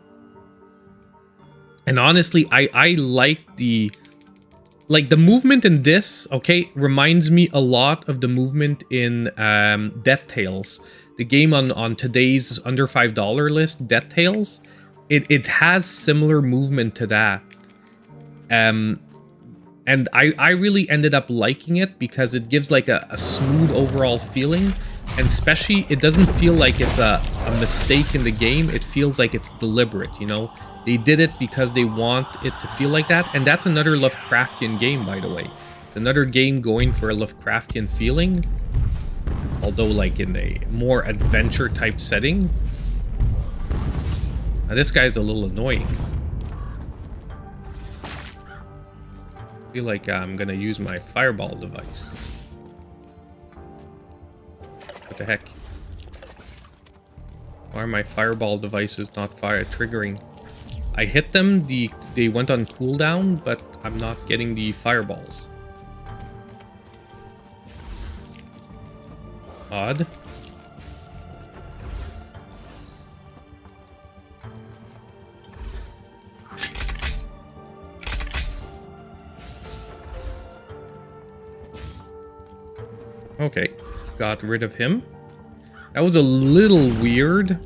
honestly, I like the movement in this, okay, reminds me a lot of the movement in Death Tales. the game on today's under $5 list, Death Tales, it has similar movement to that. And I really ended up liking it because it gives like a smooth overall feeling, and especially it doesn't feel like it's a mistake in the game. It feels like it's deliberate, you know? They did it because they want it to feel like that, and that's another Lovecraftian game, by the way. It's another game going for a Lovecraftian feeling, although like in a more adventure type setting. Now this guy's a little annoying. I feel like I'm gonna use my fireball device. What the heck? Why are my fireball devices not triggering? I hit them, they went on cooldown, but I'm not getting the fireballs. Odd. Okay, got rid of him. That was a little weird.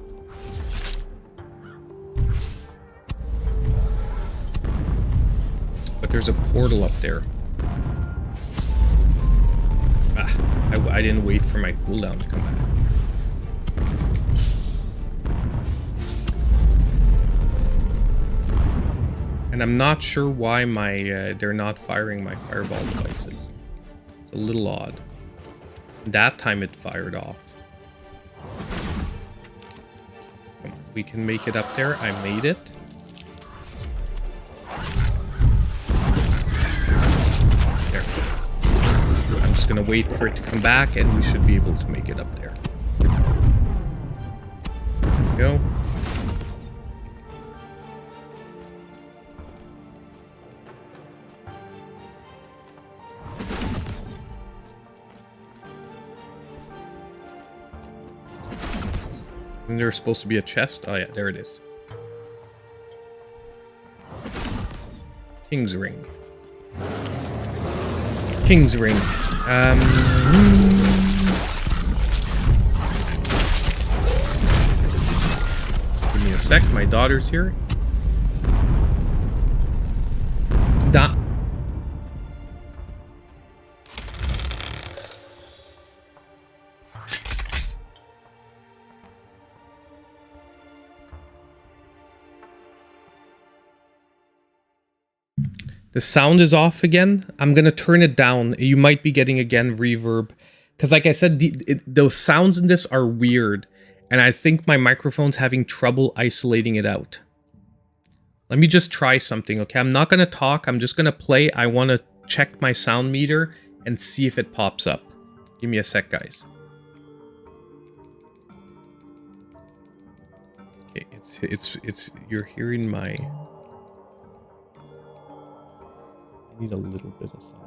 But there's a portal up there. Ah, I didn't wait for my cooldown to come back. And I'm not sure why they're not firing my fireball devices. It's a little odd. That time it fired off. Come on, we can make it up there. I made it. There. I'm just gonna wait for it to come back and we should be able to make it up there. There we go. Isn't there supposed to be a chest? Oh yeah, there it is. King's Ring. King's Ring. Give me a sec, my daughter's here. The sound is off again. I'm going to turn it down. You might be getting, again, reverb. Because like I said, those sounds in this are weird. And I think my microphone's having trouble isolating it out. Let me just try something, okay? I'm not going to talk. I'm just going to play. I want to check my sound meter and see if it pops up. Give me a sec, guys. Okay, it's you're hearing my... Need a little bit of sound.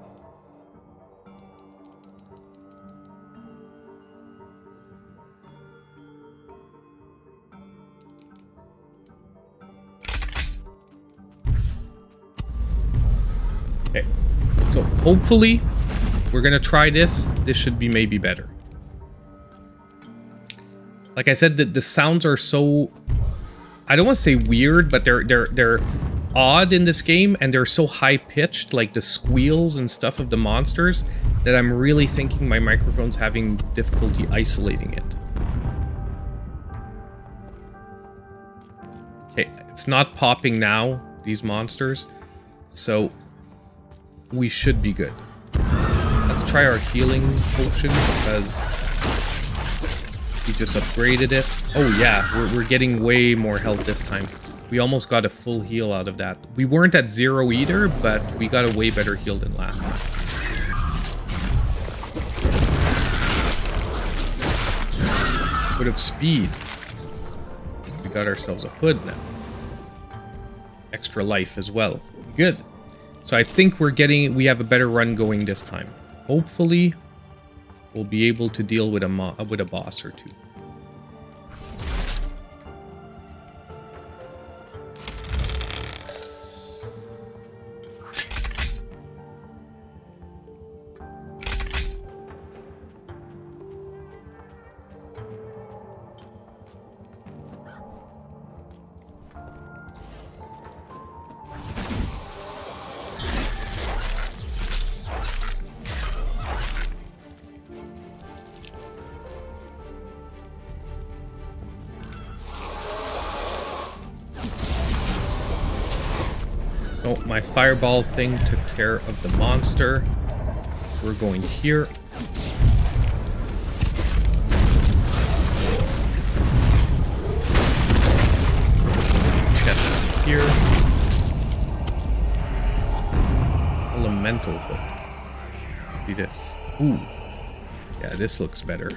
Okay, so hopefully we're gonna try this. This should be maybe better. Like I said, the sounds are so, I don't want to say weird, but they're odd in this game, and they're so high-pitched, like the squeals and stuff of the monsters, that I'm really thinking my microphone's having difficulty isolating it. Okay, it's not popping now, these monsters, so we should be good. Let's try our healing potion, because we just upgraded it. Oh yeah, we're getting way more health this time. We almost got a full heal out of that. We weren't at 0 either, but we got a way better heal than last time. Hood of speed. We got ourselves a hood now. Extra life as well. Good. So I think we have a better run going this time. Hopefully, we'll be able to deal with a boss or two. now my fireball thing took care of the monster. We're going here. Chest here. Elemental hook. See this? Ooh. Yeah, this looks better.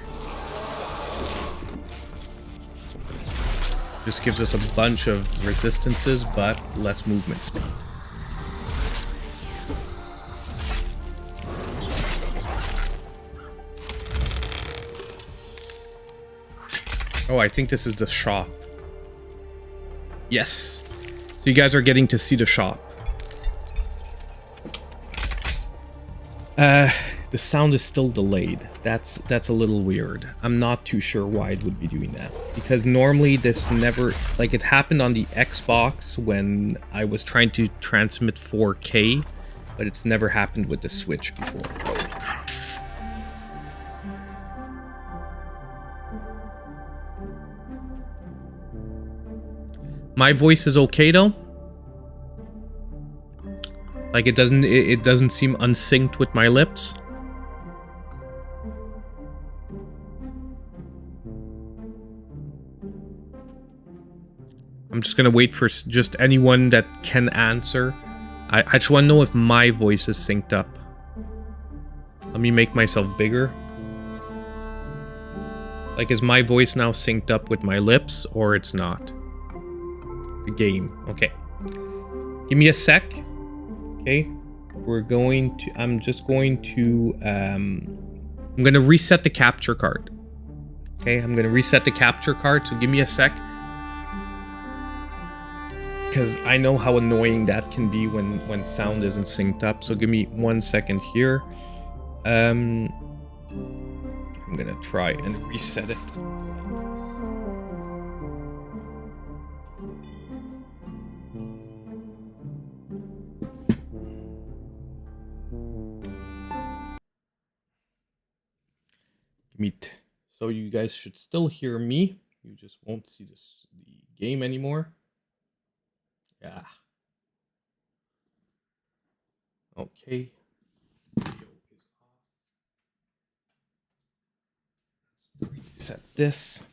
Just gives us a bunch of resistances, but less movement speed. Oh, I think this is the shop. Yes. So you guys are getting to see the shop. The sound is still delayed. That's a little weird. I'm not too sure why it would be doing that. Because normally this never... Like, it happened on the Xbox when I was trying to transmit 4K, but it's never happened with the Switch before. My voice is okay though. Like it doesn't seem unsynced with my lips. I'm just gonna wait for just anyone that can answer. I just want to know if my voice is synced up. Let me make myself bigger. Like, is my voice now synced up with my lips, or it's not? The game. Okay. Give me a sec. Okay. We're going to... I'm just going to... I'm going to reset the capture card. Okay, I'm going to reset the capture card, so give me a sec. Because I know how annoying that can be when sound isn't synced up. So give me 1 second here. I'm gonna try and reset it. So you guys should still hear me. You just won't see the game anymore. Yeah. Okay. Reset this.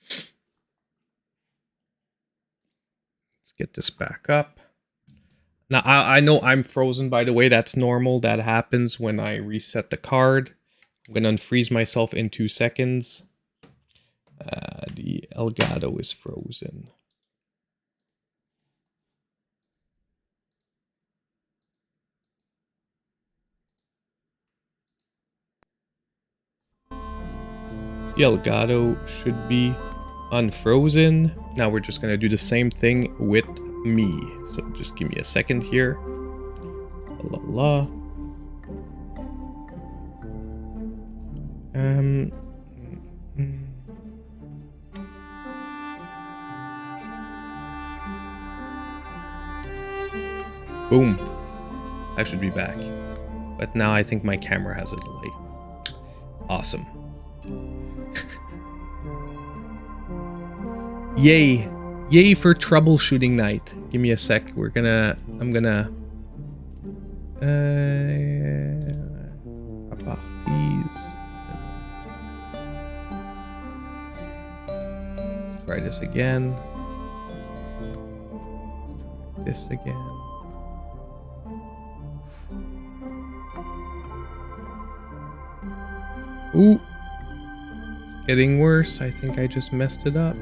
Let's get this back up. Now, I know I'm frozen, by the way. That's normal. That happens when I reset the card. I'm going to unfreeze myself in 2 seconds. The Elgato is frozen. The Elgato should be unfrozen. Now we're just going to do the same thing with me. So just give me a second here. La la. Boom. I should be back. But now I think my camera has a delay. Awesome. Yay. Yay for troubleshooting night. Give me a sec. I'm gonna let's try this again. This again. Ooh. It's getting worse. I think I just messed it up.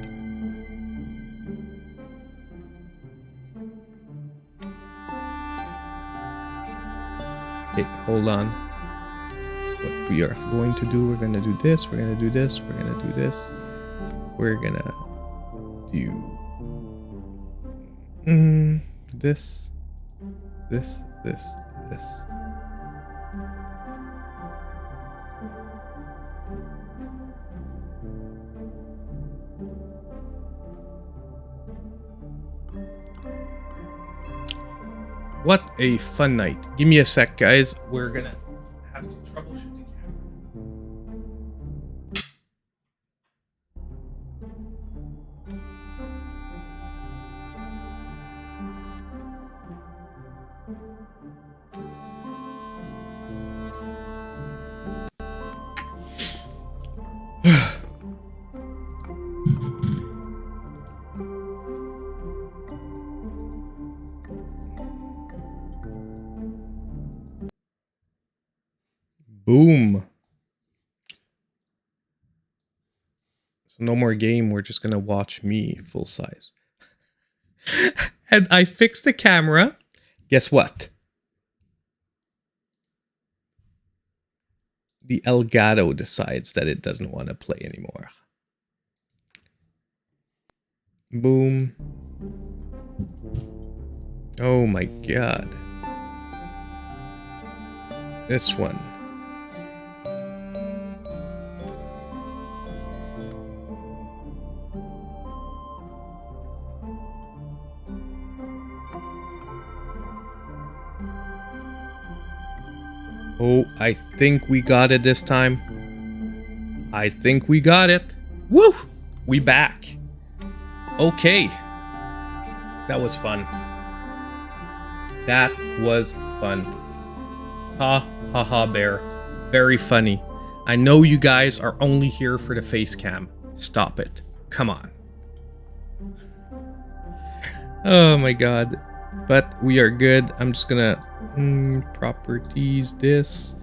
Okay, hold on. What we are going to do, we're gonna do this, we're gonna do this, we're gonna do this. We're gonna do this, this, this, this. What a fun night. Give me a sec, guys. We're gonna have to troubleshoot the camera. Boom. So no more game. We're just gonna watch me full size. And I fixed the camera. Guess what? The Elgato decides that it doesn't want to play anymore. Boom. Oh my god. This one. Oh, I think we got it this time. I think we got it. Woo! We back. Okay. That was fun. That was fun. Ha ha ha bear. Very funny. I know you guys are only here for the face cam. Stop it. Come on. Oh my god. But we are good. I'm just gonna properties this.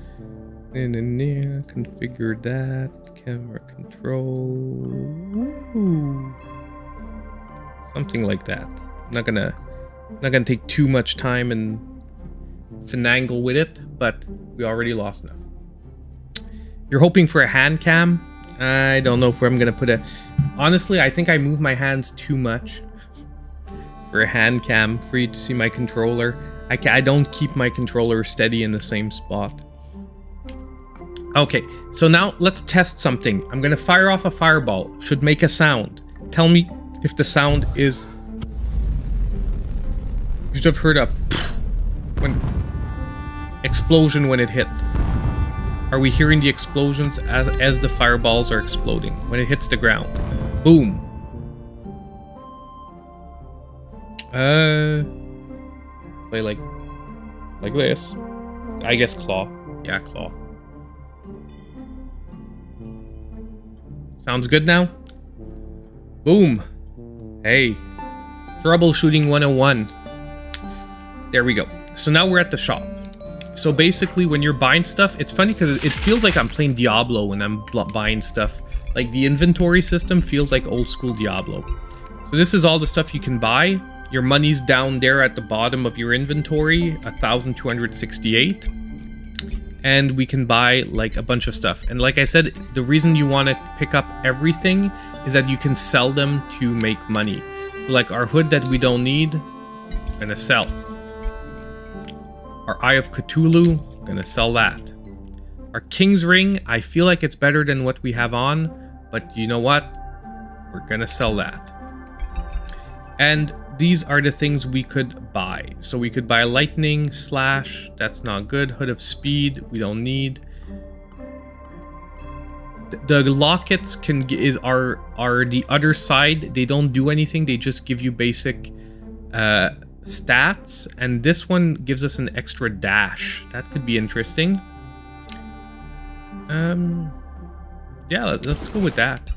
And then configure that. Camera control. Woo. Something like that. I'm not gonna take too much time and finagle with it, but we already lost enough. You're hoping for a hand cam? I don't know if I'm gonna put a... Honestly, I think I move my hands too much for a hand cam for you to see my controller. I don't keep my controller steady in the same spot. Okay, so now let's test something. I'm gonna fire off a fireball. Should make a sound. Tell me if the sound is... You should have heard a explosion when it hit. Are we hearing the explosions as the fireballs are exploding when it hits the ground? Boom. Play like this. I guess claw. Yeah, claw. Sounds good now? Boom. Hey. Troubleshooting 101. There we go. So now we're at the shop. So basically when you're buying stuff, it's funny because it feels like I'm playing Diablo when I'm buying stuff. Like the inventory system feels like old school Diablo. So this is all the stuff you can buy. Your money's down there at the bottom of your inventory, 1,268. And we can buy like a bunch of stuff. And like I said, the reason you want to pick up everything is that you can sell them to make money. Like our hood that we don't need, gonna sell. Our Eye of Cthulhu, gonna sell that. Our King's Ring, I feel like it's better than what we have on, but you know what? We're gonna sell that. And these are the things we could buy. So we could buy Lightning, Slash, that's not good. Hood of Speed, we don't need. The lockets are the other side. They don't do anything, they just give you basic stats, and this one gives us an extra dash. That could be interesting. Yeah, let's go with that.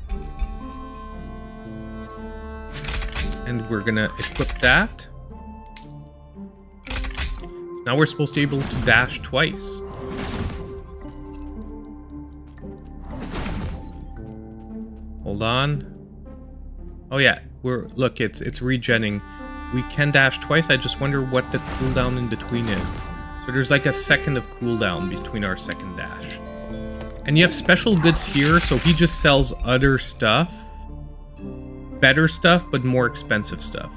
And we're gonna equip that. So now we're supposed to be able to dash twice. Hold on. Oh yeah, look, it's regenning. We can dash twice. I just wonder what the cooldown in between is. So there's like a second of cooldown between our second dash. And you have special goods here, so he just sells other stuff. Better stuff, but more expensive stuff.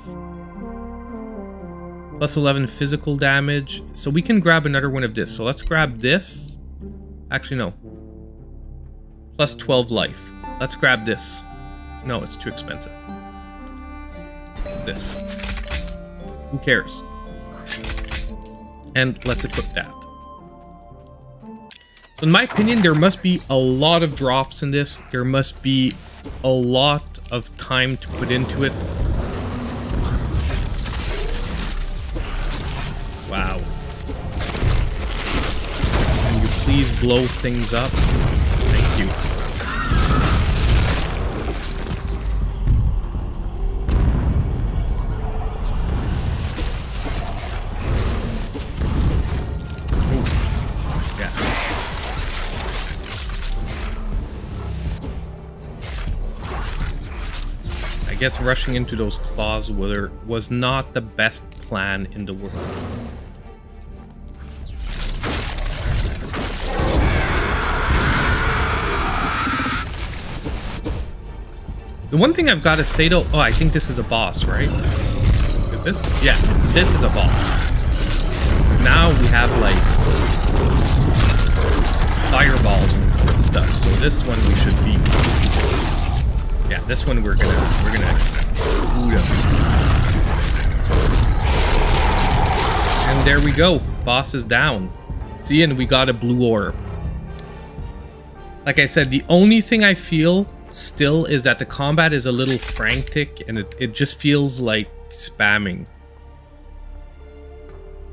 Plus 11 physical damage. So we can grab another one of this. So let's grab this. Actually, no. Plus 12 life. Let's grab this. No, it's too expensive. This. Who cares? And let's equip that. So in my opinion, there must be a lot of drops in this. There must be a lot of time to put into it. Wow. Can you please blow things up? Thank you. guess rushing into those claws was not the best plan in the world. The one thing I've got to say though, oh, I think this is a boss, right? Is this? Yeah, this is a boss. Now we have like fireballs and stuff, so this one we should beat. Yeah, this one we're gonna boot him. And there we go. Boss is down. See, and we got a blue orb. Like I said, the only thing I feel still is that the combat is a little frantic and it just feels like spamming.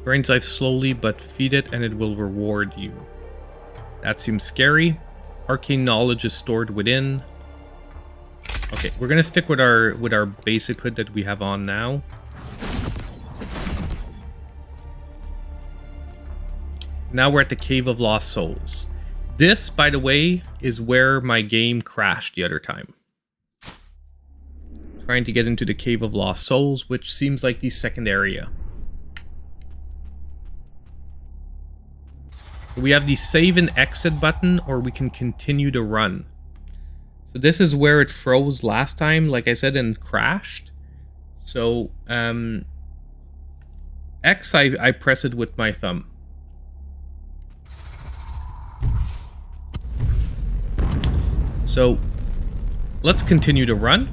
Drains life slowly, but feed it and it will reward you. That seems scary. Arcane knowledge is stored within. Okay, we're gonna stick with our basic hood that we have on now. Now we're at the Cave of Lost Souls. This, by the way, is where my game crashed the other time. Trying to get into the Cave of Lost Souls, which seems like the second area. So we have the save and exit button, or we can continue to run. So this is where it froze last time, like I said, and crashed. So, X, I press it with my thumb. So, let's continue to run.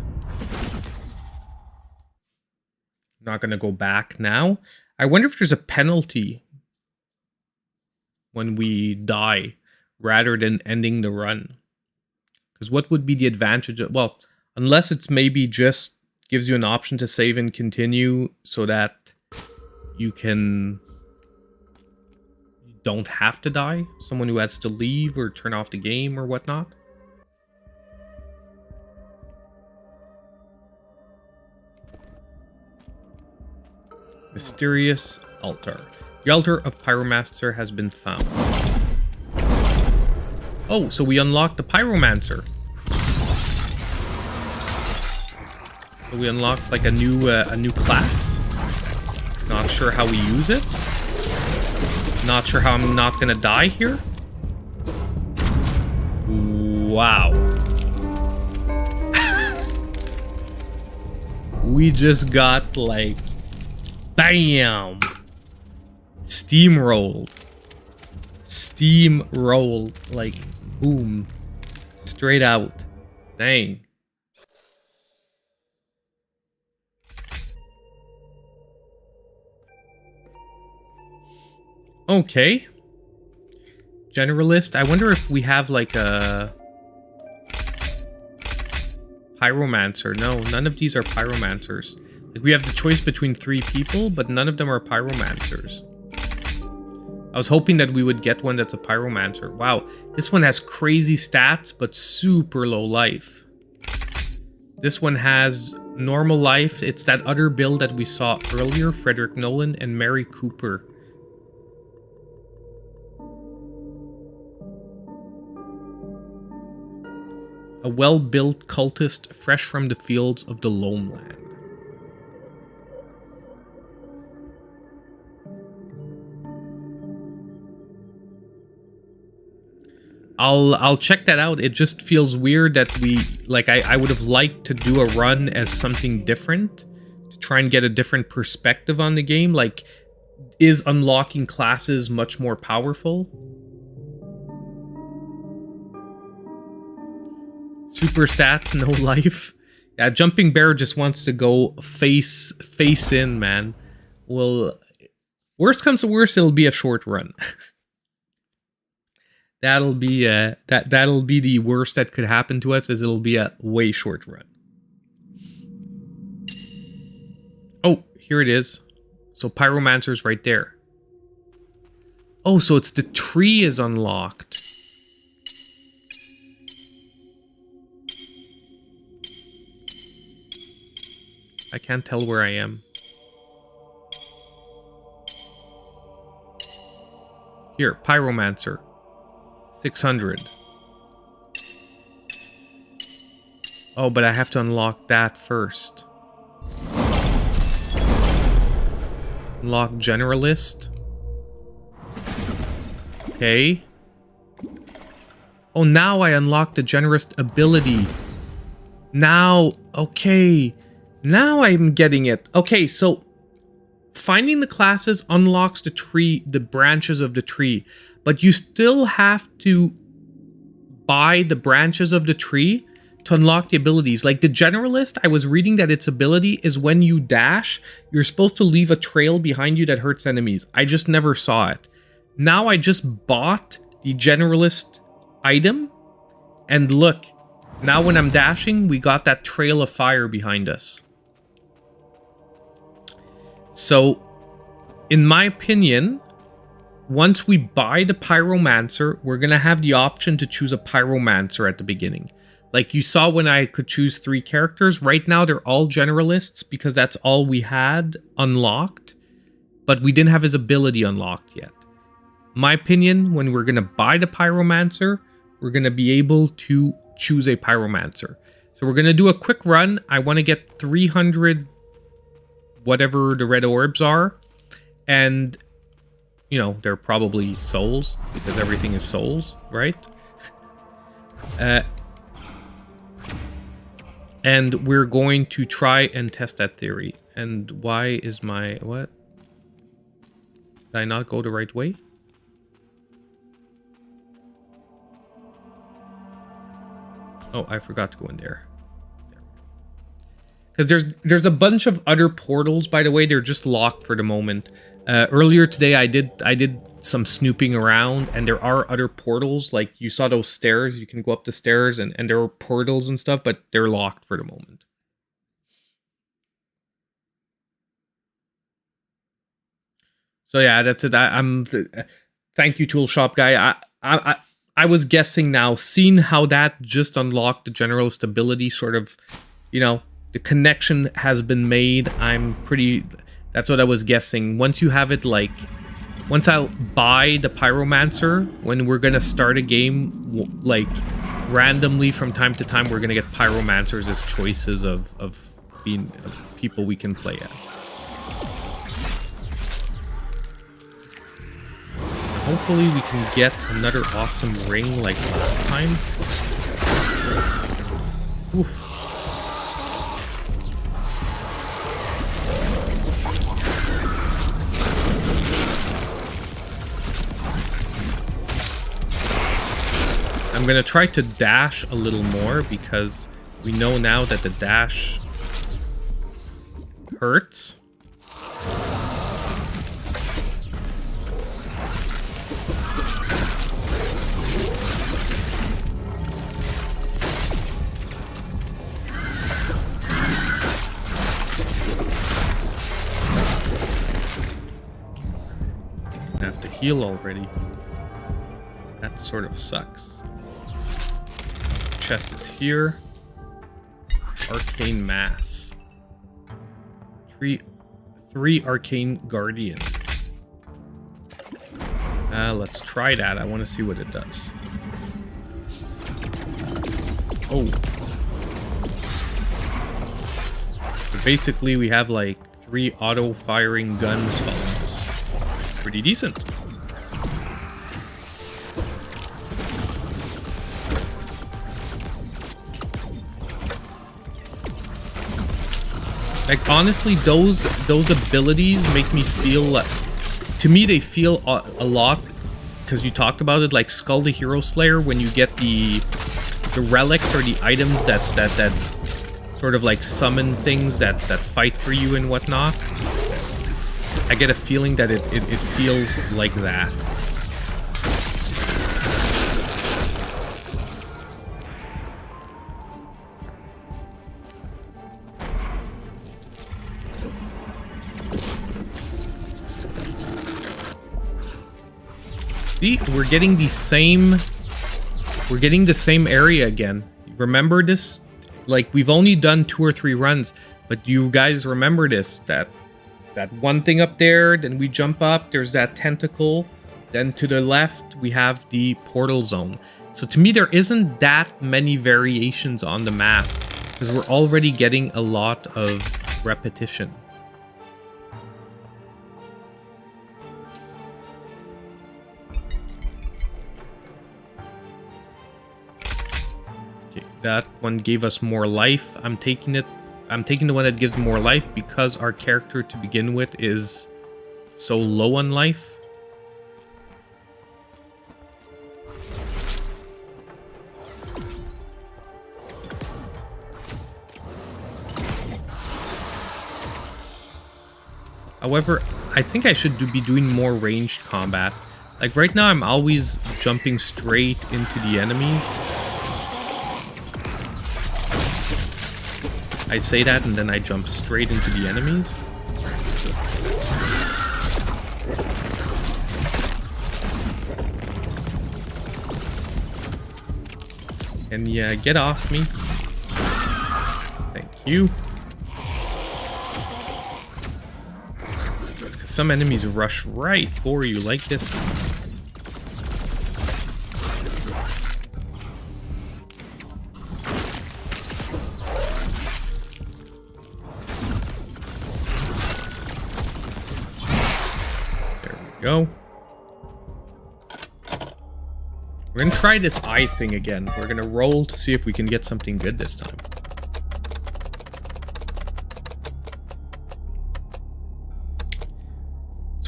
Not going to go back now. I wonder if there's a penalty when we die rather than ending the run. Because what would be the advantage of... Well, unless it's maybe just gives you an option to save and continue so that you don't have to die. Someone who has to leave or turn off the game or whatnot. Mysterious altar. The altar of pyromancer has been found. Oh, so we unlocked the pyromancer. So we unlocked like a new class. Not sure how we use it. Not sure how I'm not gonna die here. Wow. We just got like, bam, steamrolled, like boom, straight out. Dang. Okay. Generalist. I wonder if we have like a pyromancer. No, none of these are pyromancers. Like we have the choice between 3 people, but none of them are pyromancers. I was hoping that we would get one that's a pyromancer. Wow, this one has crazy stats, but super low life. This one has normal life. It's that other build that we saw earlier, Frederick Nolan and Mary Cooper. A well-built cultist fresh from the fields of the Loamland. I'll check that out. It just feels weird that we, like, I would have liked to do a run as something different. To try and get a different perspective on the game. Like, is unlocking classes much more powerful? Super stats, no life. Yeah, Jumping Bear just wants to go face in, man. Well, worst comes to worst, it'll be a short run. That'll be the worst that could happen to us, is it'll be a way short run. Oh, here it is. So Pyromancer's right there. Oh, so it's the tree is unlocked. I can't tell where I am. Here, Pyromancer. 600. Oh, but I have to unlock that first. Unlock generalist. Okay. Oh, now I unlock the generalist ability. Now, okay. Now I'm getting it. Okay, so finding the classes unlocks the tree, the branches of the tree, but you still have to buy the branches of the tree to unlock the abilities. Like the generalist, I was reading that its ability is when you dash, you're supposed to leave a trail behind you that hurts enemies. I just never saw it. Now I just bought the generalist item, and look, now when I'm dashing, we got that trail of fire behind us. So, in my opinion, once we buy the pyromancer, we're going to have the option to choose a pyromancer at the beginning. Like you saw when I could choose 3 characters, right now they're all generalists because that's all we had unlocked, but we didn't have his ability unlocked yet. My opinion, when we're going to buy the pyromancer, we're going to be able to choose a pyromancer. So we're going to do a quick run. I want to get 300, whatever the red orbs are, and you know, they're probably souls because everything is souls, right? And we're going to try and test that theory. And why is my... what? Did I not go the right way? Oh, I forgot to go in there. Because there's a bunch of other portals, by the way. They're just locked for the moment. Earlier today, I did some snooping around, and there are other portals. Like, you saw those stairs. You can go up the stairs, and there are portals and stuff, but they're locked for the moment. So yeah, that's it. Thank you, Tool Shop guy. I was guessing now, seeing how that just unlocked the generalist ability, sort of, you know, the connection has been made. That's what I was guessing. Once you have it, like, once I buy the pyromancer, when we're gonna start a game, like, randomly from time to time, we're gonna get pyromancers as choices of people we can play as. Hopefully we can get another awesome ring like last time. Oof. I'm gonna try to dash a little more because we know now that the dash hurts. I have to heal already. That sort of sucks. Chest is here. Arcane mass. Three arcane guardians. Let's try that. I want to see what it does. Oh. So basically, we have like 3 auto-firing guns following us. Pretty decent. Like, honestly, those abilities make me feel like, to me they feel a lot, because you talked about it, like Skull the Hero Slayer, when you get the relics or the items that sort of like summon things that fight for you and whatnot. I get a feeling that it feels like that. See, we're getting the same area again. Remember this? Like, we've only done 2 or 3 runs, but you guys remember this, that one thing up there, then we jump up, there's that tentacle, then to the left we have the portal zone. So to me there isn't that many variations on the map because we're already getting a lot of repetition. Okay, that one gave us more life. I'm taking the one that gives more life because our character to begin with is so low on life. However, I think I should be doing more ranged combat. Like right now, I'm always jumping straight into the enemies. I say that and then I jump straight into the enemies. And yeah, get off me. Thank you. Some enemies rush right for you like this. There we go. We're gonna try this eye thing again. We're gonna roll to see if we can get something good this time.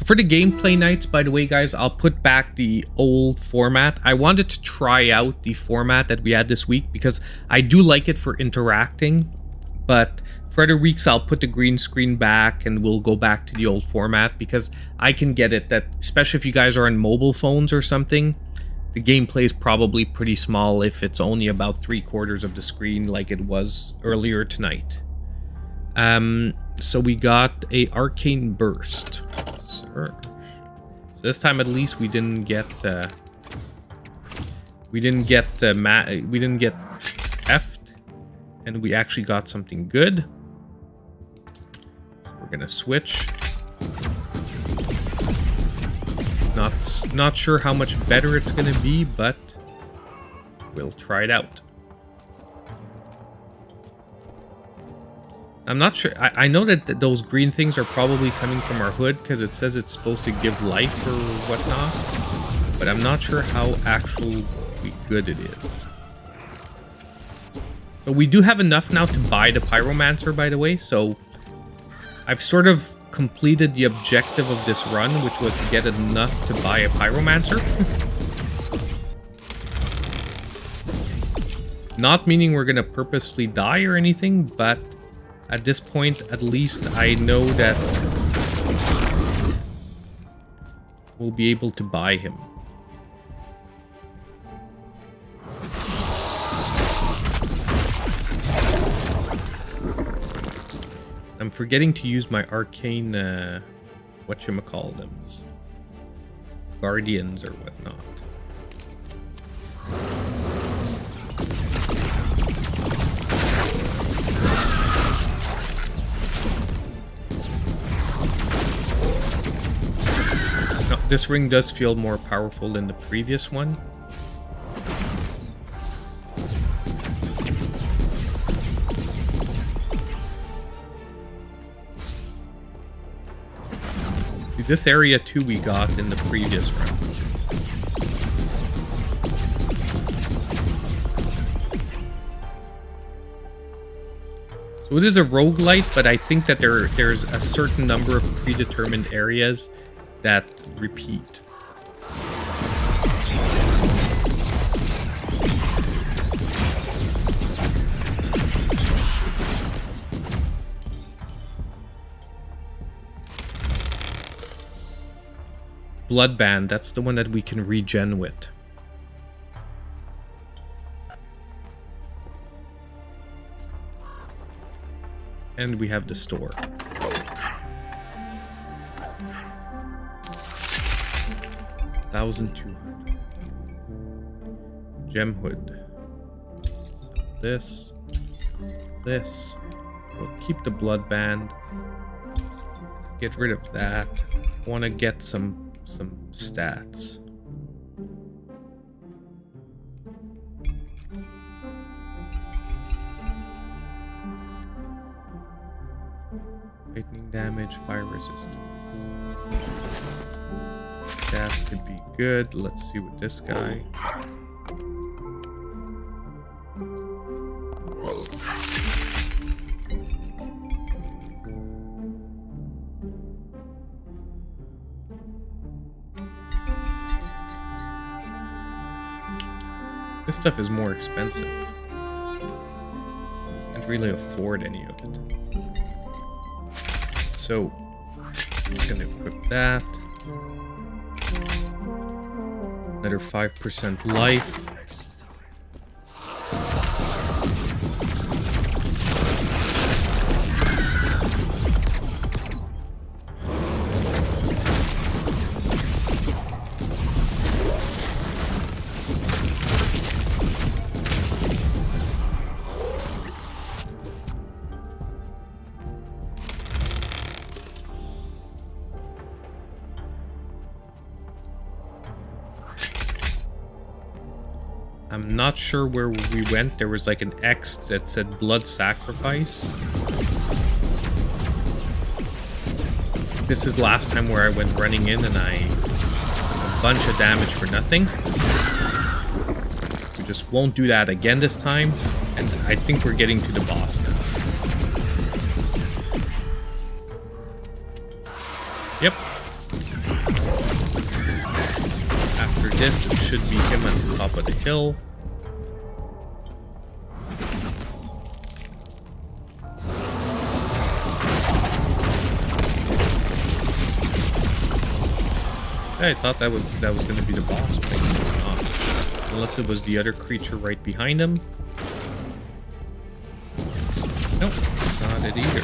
For the gameplay nights, by the way, guys, I'll put back the old format. I wanted to try out the format that we had this week because I do like it for interacting. But for other weeks, I'll put the green screen back and we'll go back to the old format because I can get it that, especially if you guys are on mobile phones or something, the gameplay is probably pretty small if it's only about 3/4 of the screen like it was earlier tonight. So we got a arcane burst. So this time at least we didn't get effed, and we actually got something good. So we're gonna switch. Not sure how much better it's gonna be, but we'll try it out. I'm not sure. I know that those green things are probably coming from our hood because it says it's supposed to give life or whatnot. But I'm not sure how actually good it is. So we do have enough now to buy the pyromancer, by the way. So I've sort of completed the objective of this run, which was to get enough to buy a pyromancer. Not meaning we're going to purposefully die or anything, but at this point, at least I know that we'll be able to buy him. I'm forgetting to use my arcane, whatchamacallitems. Guardians or whatnot. This ring does feel more powerful than the previous one. This area too we got in the previous round. So it is a roguelite, but I think that there's a certain number of predetermined areas that repeat. Bloodband, that's the one that we can regen with. And we have the store. $1,200. Gem hood. This. This. We'll keep the bloodband. Get rid of that. I want to get some stats. Lightning damage, fire resistance. That could be good. Let's see with this guy. This stuff is more expensive. Can't really afford any of it. So, I'm gonna equip that. Another 5% life. I'm not sure where we went. There was like an X that said blood sacrifice. This is last time where I went running in and I took a bunch of damage for nothing. We just won't do that again this time. And I think we're getting to the boss now. Yep. After this, it should be him at the top of the hill. I thought that was going to be the boss, but I guess it's not. Unless it was the other creature right behind him. Nope, not it either.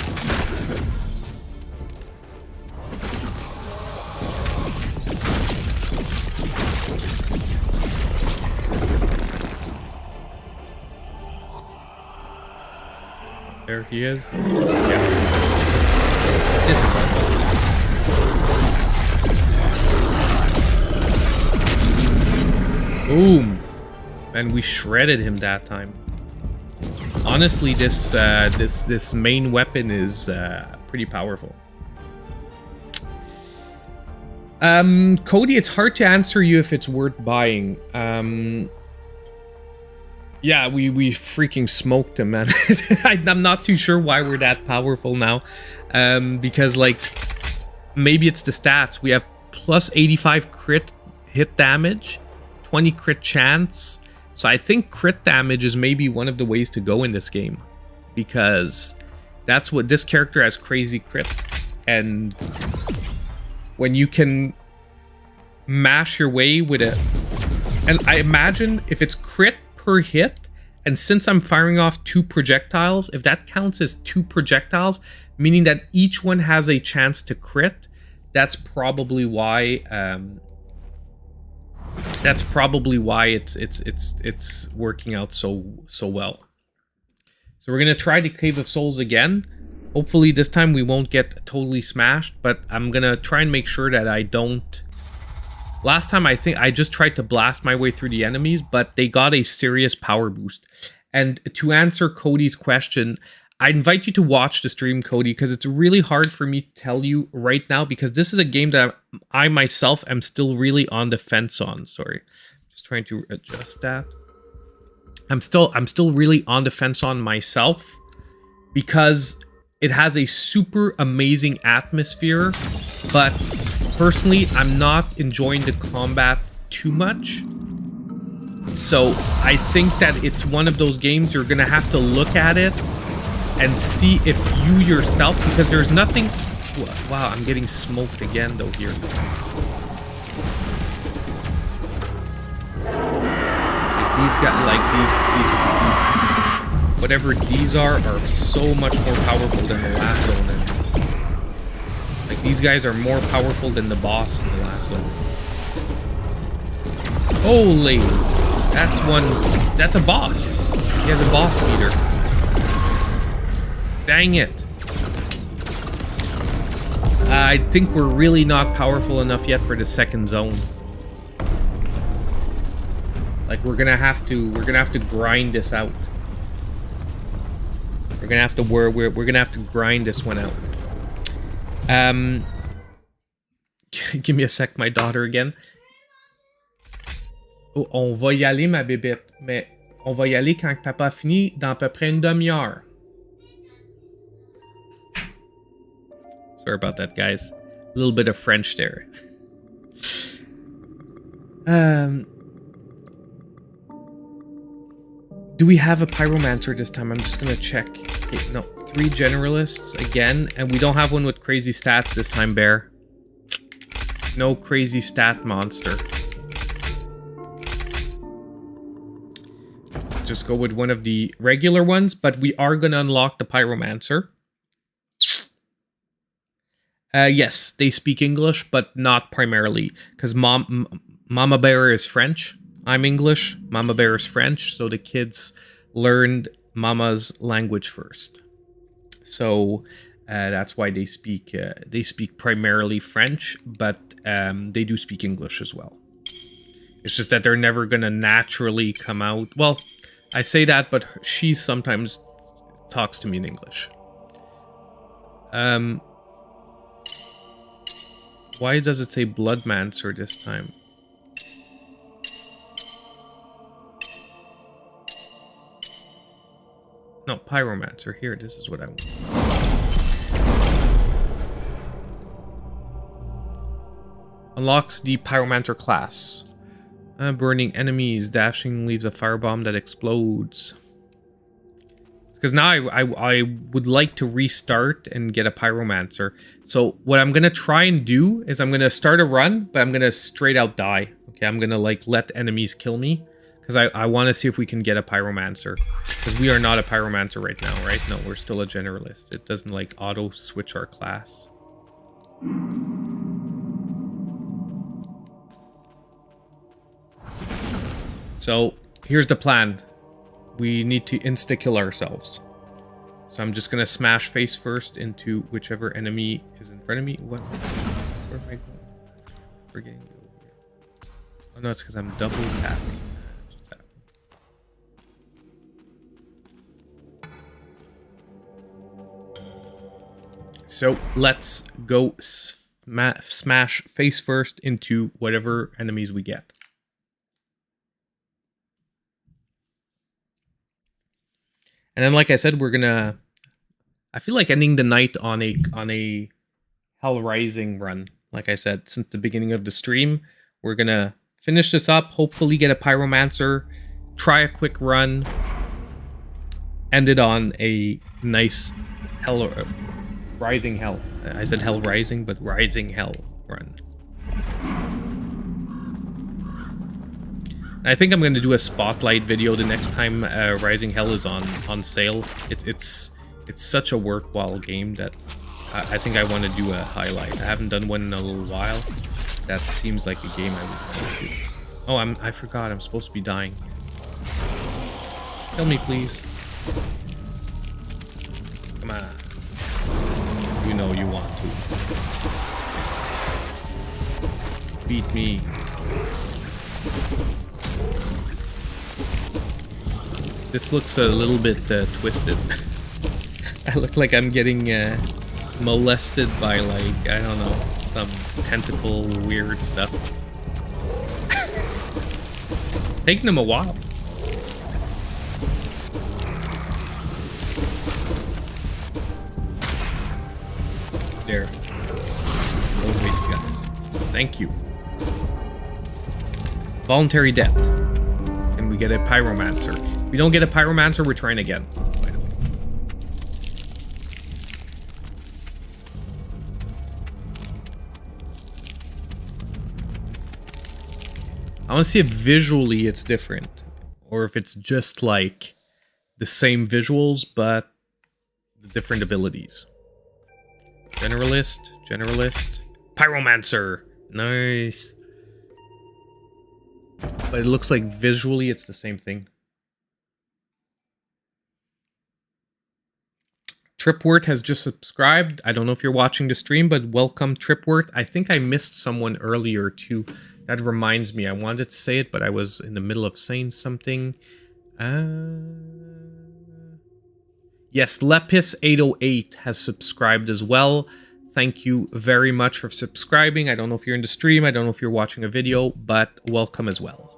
There he is. Yeah. This is our boss. Boom! And we shredded him that time. Honestly, this main weapon is pretty powerful. Cody, it's hard to answer you if it's worth buying. Yeah, we freaking smoked him, man. I'm not too sure why we're that powerful now. Because, like, maybe it's the stats. We have plus 85 crit hit damage, 20 crit chance. So I think crit damage is maybe one of the ways to go in this game. Because that's what this character has, crazy crit. And when you can mash your way with it. And I imagine if it's crit per hit, and since I'm firing off 2 projectiles, if that counts as 2 projectiles, meaning that each one has a chance to crit, that's probably why it's working out so well. So we're gonna try the Cave of Souls again. Hopefully this time we won't get totally smashed, but I'm gonna try and make sure that I don't. Last time, I think I just tried to blast my way through the enemies, but they got a serious power boost. And to answer Cody's question, I invite you to watch the stream, Cody, because it's really hard for me to tell you right now, because this is a game that I myself am still really on the fence on. Sorry, just trying to adjust that. I'm still really on the fence on myself, because it has a super amazing atmosphere, but personally, I'm not enjoying the combat too much. So I think that it's one of those games you're gonna have to look at it and see if you yourself, because there's nothing. Wow, I'm getting smoked again though here. These guys, like these whatever these are so much more powerful than the last zone enemies. Like, these guys are more powerful than the boss in the last zone. Holy! That's a boss. He has a boss meter. Dang it. I think we're really not powerful enough yet for the second zone. Like, we're gonna have to grind this out. We're gonna have to grind this one out. Give me a sec, my daughter again. Oh, on va y aller, ma bébête. Mais on va y aller quand papa a fini, dans à peu près une demi-heure. Sorry about that, guys. A little bit of French there. Do we have a pyromancer this time? I'm just gonna check. Okay, no, 3 generalists again, and we don't have one with crazy stats this time, Bear. No crazy stat monster. Let's just go with one of the regular ones, but we are gonna unlock the pyromancer. Yes, they speak English, but not primarily, because Mama Bear is French. I'm English, Mama Bear is French, so the kids learned Mama's language first. So that's why they speak primarily French, but they do speak English as well. It's just that they're never gonna naturally come out. Well, I say that, but she sometimes talks to me in English. Why does it say Bloodmancer this time? No, Pyromancer. Here, this is what I want. Unlocks the Pyromancer class. Burning enemies. Dashing leaves a firebomb that explodes. Because now I would like to restart and get a Pyromancer. So what I'm going to try and do is I'm going to start a run, but I'm going to straight out die. Okay, I'm going to like let enemies kill me. Because I want to see if we can get a Pyromancer. Because we are not a Pyromancer right now, right? No, we're still a Generalist. It doesn't like auto switch our class. So here's the plan. We need to insta-kill ourselves. So I'm just gonna smash face first into whichever enemy is in front of me. What? Where am I going? We're getting over here. Oh no, it's because I'm double tapping. So let's go smash face first into whatever enemies we get. And then, like I said, we're gonna. I feel like ending the night on a Hell Rising run. Like I said, since the beginning of the stream, we're gonna finish this up. Hopefully, get a Pyromancer, try a quick run, end it on a nice Rising Hell. I said Hell Rising, but Rising Hell run. I think I'm going to do a spotlight video the next time Rising Hell is on sale. It's such a worthwhile game that I think I want to do a highlight. I haven't done one in a little while. That seems like a game I would want to do. Oh, I forgot. I'm supposed to be dying. Kill me, please. Come on. You know you want to. Beat me. This looks a little bit twisted. I look like I'm getting molested by, like, I don't know, some tentacle weird stuff. Taking them a while. There. Oh, wait, guys. Thank you. Voluntary death. And we get a Pyromancer. If we don't get a Pyromancer, we're trying again. By the way. I want to see if visually it's different. Or if it's just like the same visuals, but the different abilities. Generalist. Pyromancer. Nice. But it looks like visually it's the same thing. Tripwort has just subscribed. I don't know if you're watching the stream, but welcome, Tripwort. I think I missed someone earlier too. That reminds me. I wanted to say it, but I was in the middle of saying something. Yes, Lepis808 has subscribed as well. thank you very much for subscribing. I don't know if you're in the stream, I don't know if you're watching a video, but welcome as well.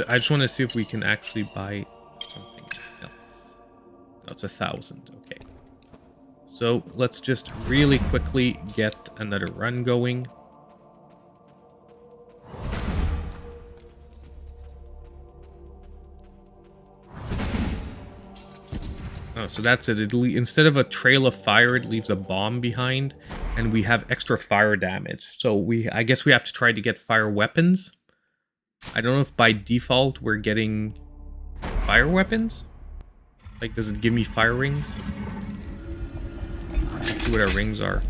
I just want to see if we can actually buy something else. No, it's 1,000. Okay. So let's just really quickly get another run going. Oh, so that's it. Instead of a trail of fire, it leaves a bomb behind, and we have extra fire damage. So I guess we have to try to get fire weapons. I don't know if by default we're getting fire weapons. Like, does it give me fire rings? Let's see what our rings are.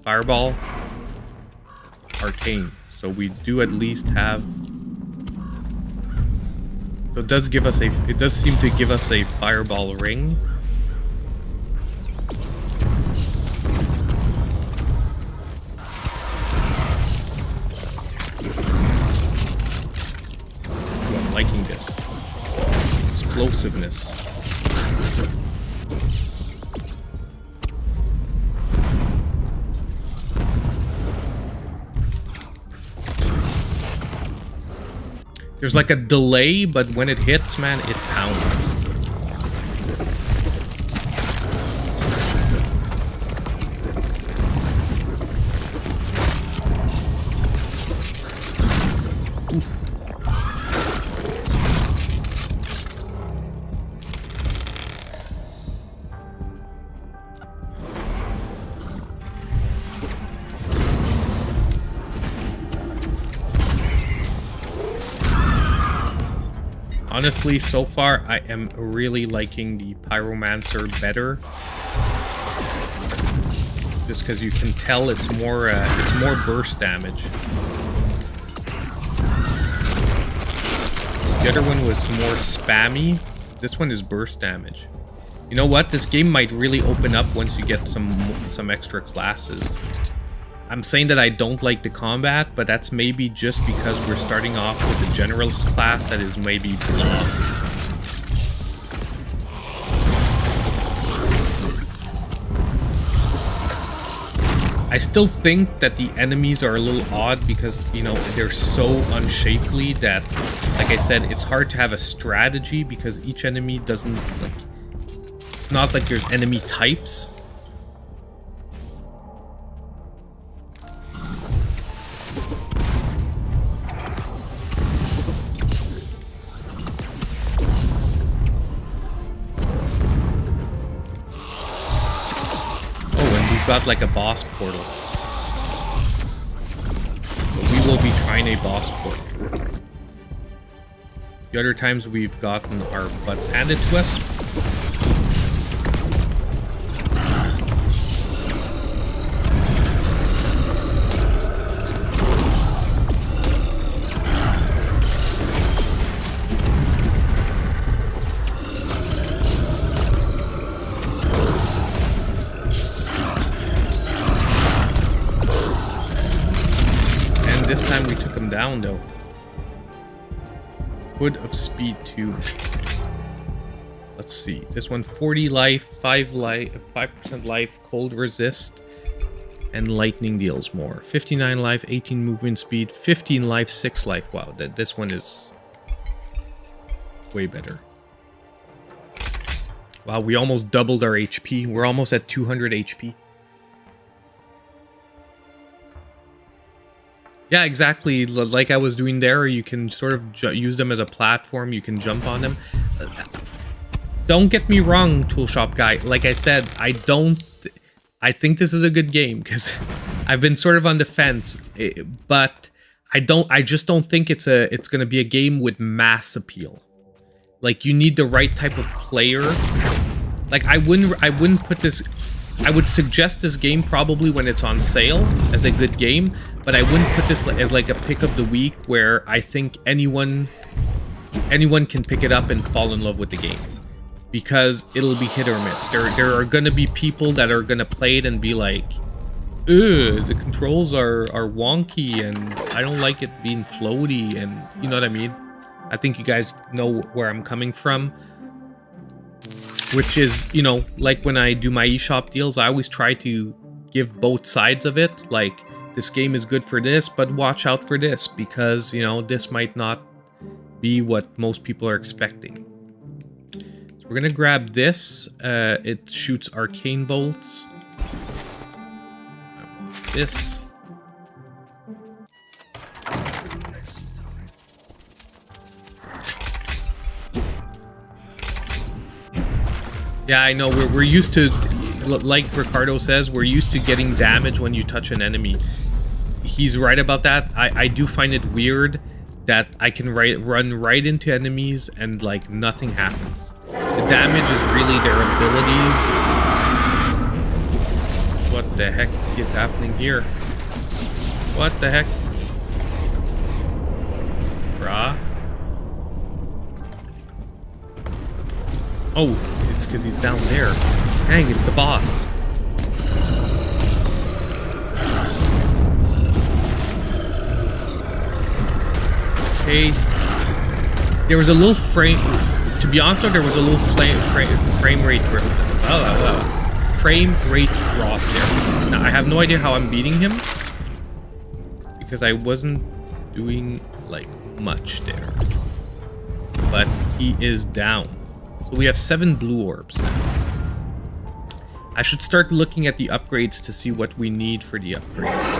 Fireball, arcane. So we do at least have. So it does give us a. It does seem to give us a fireball ring. Ooh, I'm liking this. Explosiveness. There's like a delay, but when it hits, man, it pounds. Honestly, so far, I am really liking the pyromancer better. Just because you can tell it's more burst damage. The other one was more spammy. This one is burst damage. You know what? This game might really open up once you get some extra classes. I'm saying that I don't like the combat, but that's maybe just because we're starting off with a general's class that is maybe blob. I still think that the enemies are a little odd because, you know, they're so unshapely that, like I said, it's hard to have a strategy because each enemy doesn't, like, it's not like there's enemy types. Got like a boss portal. So we will be trying a boss portal. The other times we've gotten our butts handed to us. This time we took him down though. Hood of Speed 2. Let's see. This one 40 life, 5% life, cold resist, and lightning deals more. 59 life, 18 movement speed, 15 life, 6 life. Wow, this one is way better. Wow, we almost doubled our HP. We're almost at 200 HP. Yeah, exactly. Like I was doing there, you can sort of use them as a platform. You can jump on them. Don't get me wrong, Toolshop guy. Like I said, I think this is a good game because I've been sort of on the fence, but I just don't think it's going to be a game with mass appeal. Like, you need the right type of player. Like, I wouldn't put this. I would suggest this game probably when it's on sale as a good game, but I wouldn't put this as like a pick of the week where I think anyone can pick it up and fall in love with the game, because it'll be hit or miss. There are going to be people that are going to play it and be like, "Ugh, the controls are wonky and I don't like it being floaty," and you know what I mean? I think you guys know where I'm coming from. which is, you know, like when I do my eShop deals, I always try to give both sides of it. Like, this game is good for this, but watch out for this, because, you know, this might not be what most people are expecting. So we're gonna grab this. It shoots arcane bolts. This. Yeah, I know, we're used to, like Ricardo says, we're used to getting damage when you touch an enemy. He's right about that. I do find it weird that I can run right into enemies and, like, nothing happens. The damage is really their abilities. What the heck is happening here? What the heck? Bruh. Oh, it's because he's down there. Dang, it's the boss. Okay. There was a little frame... To be honest, there was a little frame rate drop. Frame rate drop there. Now, I have no idea how I'm beating him, because I wasn't doing, like, much there. But he is down. So we have 7 blue orbs now. I should start looking at the upgrades to see what we need for the upgrades.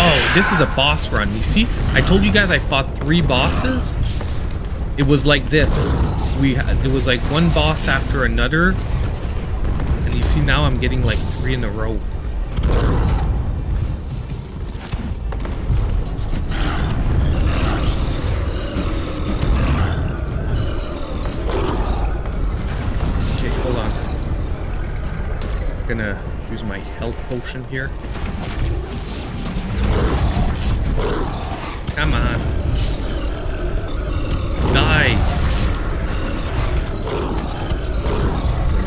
Oh, this is a boss run. You see, I told you guys I fought 3 bosses. It was like this. It was like one boss after another. And you see now I'm getting like 3 in a row. Gonna use my health potion here. Come on. Die.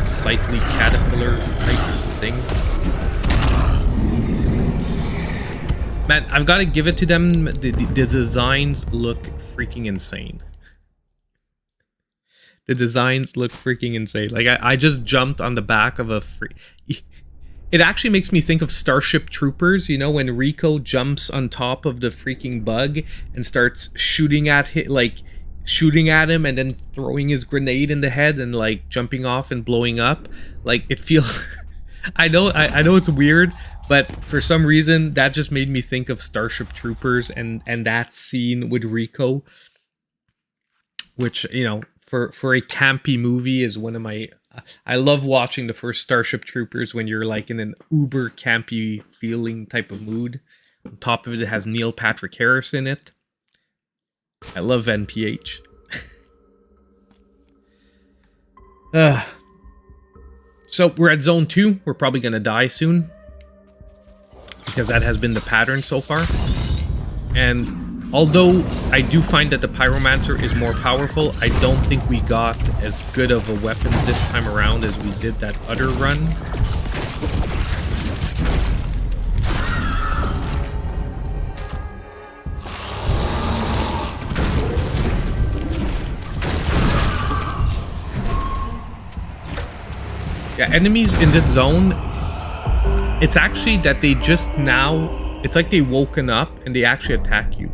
Sightly caterpillar type thing. Man, I've got to give it to them. The designs look freaking insane. The designs look freaking insane. Like, I just jumped on the back of a It actually makes me think of Starship Troopers, you know, when Rico jumps on top of the freaking bug and starts shooting at him and then throwing his grenade in the head and, like, jumping off and blowing up. Like, it feels... I know it's weird, but for some reason, that just made me think of Starship Troopers and that scene with Rico, which, you know, for a campy movie is one of my... I love watching the first Starship Troopers when you're like in an uber campy feeling type of mood. On top of it, it has Neil Patrick Harris in it. I love NPH. So we're at zone 2. We're probably going to die soon, because that has been the pattern so far. And although I do find that the pyromancer is more powerful, I don't think we got as good of a weapon this time around as we did that other run. Yeah, enemies in this zone, it's actually that they just now, it's like they woken up and they actually attack you.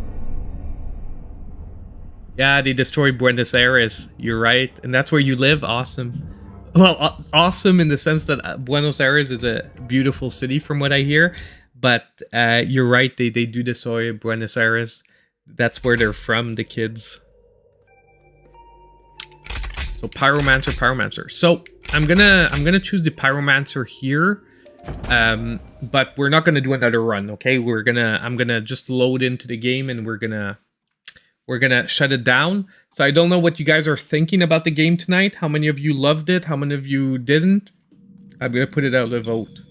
Yeah, they destroyed Buenos Aires. You're right. And that's where you live? Awesome. Well, awesome in the sense that Buenos Aires is a beautiful city from what I hear. But you're right. They do destroy Buenos Aires. That's where they're from, the kids. So pyromancer. So I'm gonna choose the pyromancer here. But we're not gonna do another run, okay? I'm gonna just load into the game and we're gonna shut it down. So I don't know what you guys are thinking about the game tonight. How many of you loved it? How many of you didn't? I'm gonna put it out to vote.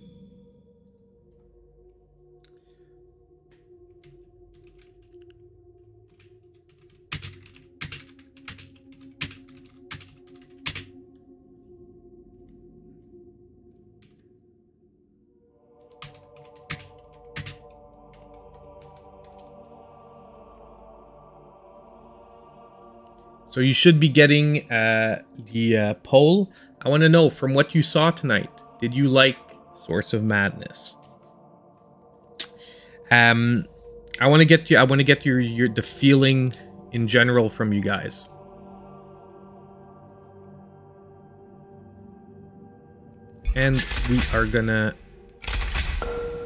So you should be getting the poll. I want to know, from what you saw tonight, did you like Swords of Madness? I want to get you. I want to get the feeling in general from you guys. And we are gonna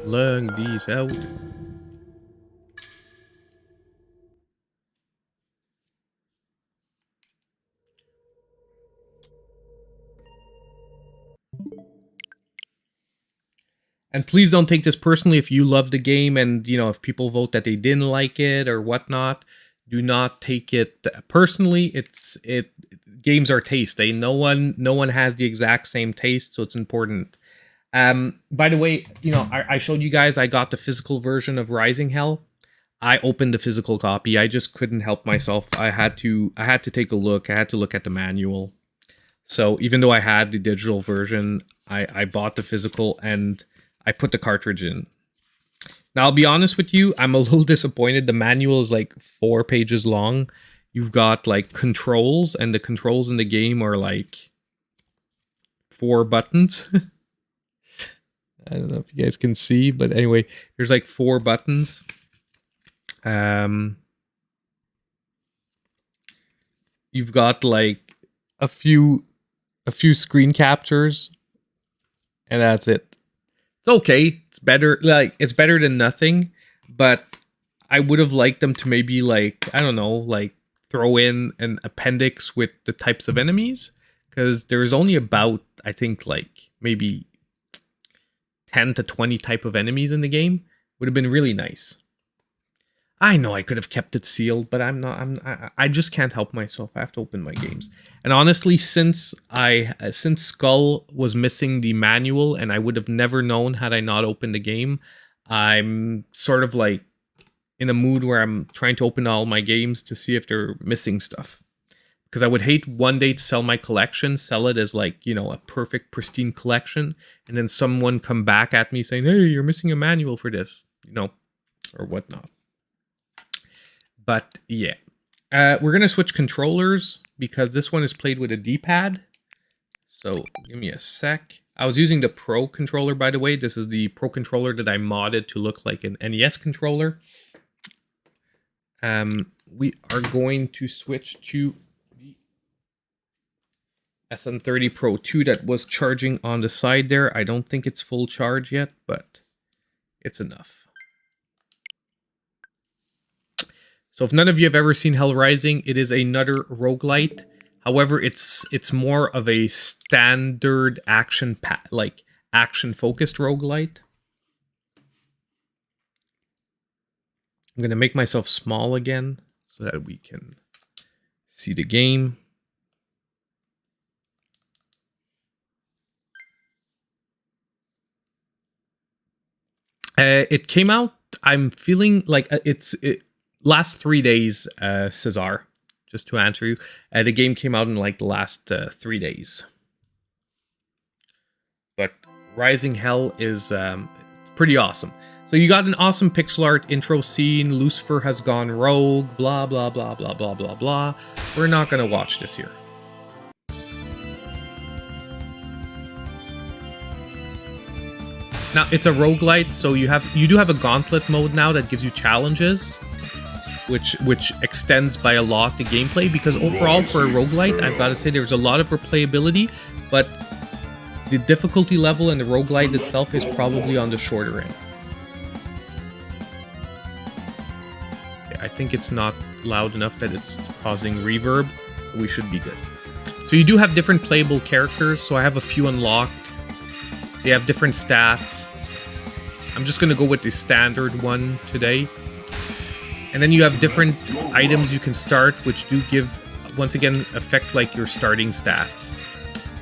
lug these out. And please don't take this personally if you love the game and, you know, if people vote that they didn't like it or whatnot. Do not take it personally. Games are taste. No one has the exact same taste, so it's important. By the way, you know, I showed you guys I got the physical version of Rising Hell. I opened the physical copy. I just couldn't help myself. I had to take a look. I had to look at the manual. So even though I had the digital version, I bought the physical and I put the cartridge in. Now, I'll be honest with you, I'm a little disappointed. The manual is like 4 pages long. You've got like controls, and the controls in the game are like 4 buttons. I don't know if you guys can see, but anyway, there's like 4 buttons. You've got like a few screen captures, and that's it. It's okay. It's better. Like, it's better than nothing, but I would have liked them to maybe, like, I don't know, like throw in an appendix with the types of enemies, because there's only about, I think, like maybe 10 to 20 type of enemies in the game. Would have been really nice. I know I could have kept it sealed, but I just can't help myself. I have to open my games. And honestly, since Skull was missing the manual, and I would have never known had I not opened the game, I'm sort of like in a mood where I'm trying to open all my games to see if they're missing stuff. Because I would hate one day to sell my collection, sell it as like, you know, a perfect, pristine collection, and then someone come back at me saying, hey, you're missing a manual for this, you know, or whatnot. But yeah, we're going to switch controllers because this one is played with a D-pad. So give me a sec. I was using the Pro controller, by the way. This is the Pro controller that I modded to look like an NES controller. We are going to switch to the SN30 Pro 2 that was charging on the side there. I don't think it's full charge yet, but it's enough. So if none of you have ever seen Hell Rising, it is another roguelite. However, it's more of a standard action-focused roguelite. I'm going to make myself small again so that we can see the game. It came out, I'm feeling like last 3 days, Cesar, just to answer you. The game came out in like the last 3 days. But Rising Hell is it's pretty awesome. So you got an awesome pixel art intro scene. Lucifer has gone rogue, blah, blah, blah, blah, blah, blah, blah. We're not going to watch this here. Now, it's a roguelite, so you do have a gauntlet mode now that gives you challenges, which extends by a lot the gameplay, because overall for a roguelite, I've got to say there's a lot of replayability, but the difficulty level in the roguelite itself is probably on the shorter end. Okay, I think it's not loud enough that it's causing reverb. We should be good. So you do have different playable characters, so I have a few unlocked. They have different stats. I'm just going to go with the standard one today. And then you have different items you can start, which do give, once again, affect like your starting stats.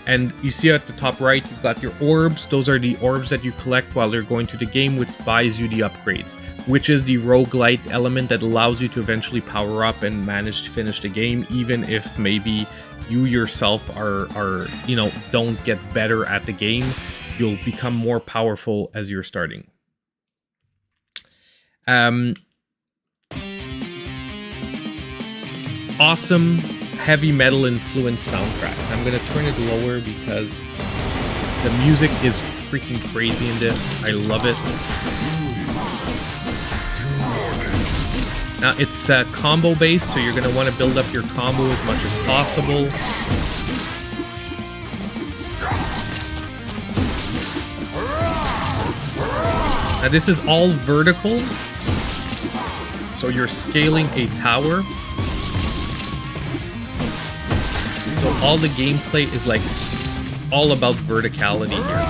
And you see at the top right, you've got your orbs. Those are the orbs that you collect while you're going to the game, which buys you the upgrades, which is the roguelite element that allows you to eventually power up and manage to finish the game, even if maybe you yourself are you know, don't get better at the game. You'll become more powerful as you're starting. Awesome heavy metal influenced soundtrack. I'm gonna turn it lower because the music is freaking crazy in this. I love it. Now it's combo based, so you're gonna want to build up your combo as much as possible. Now this is all vertical, so you're scaling a tower. So all the gameplay is like all about verticality here.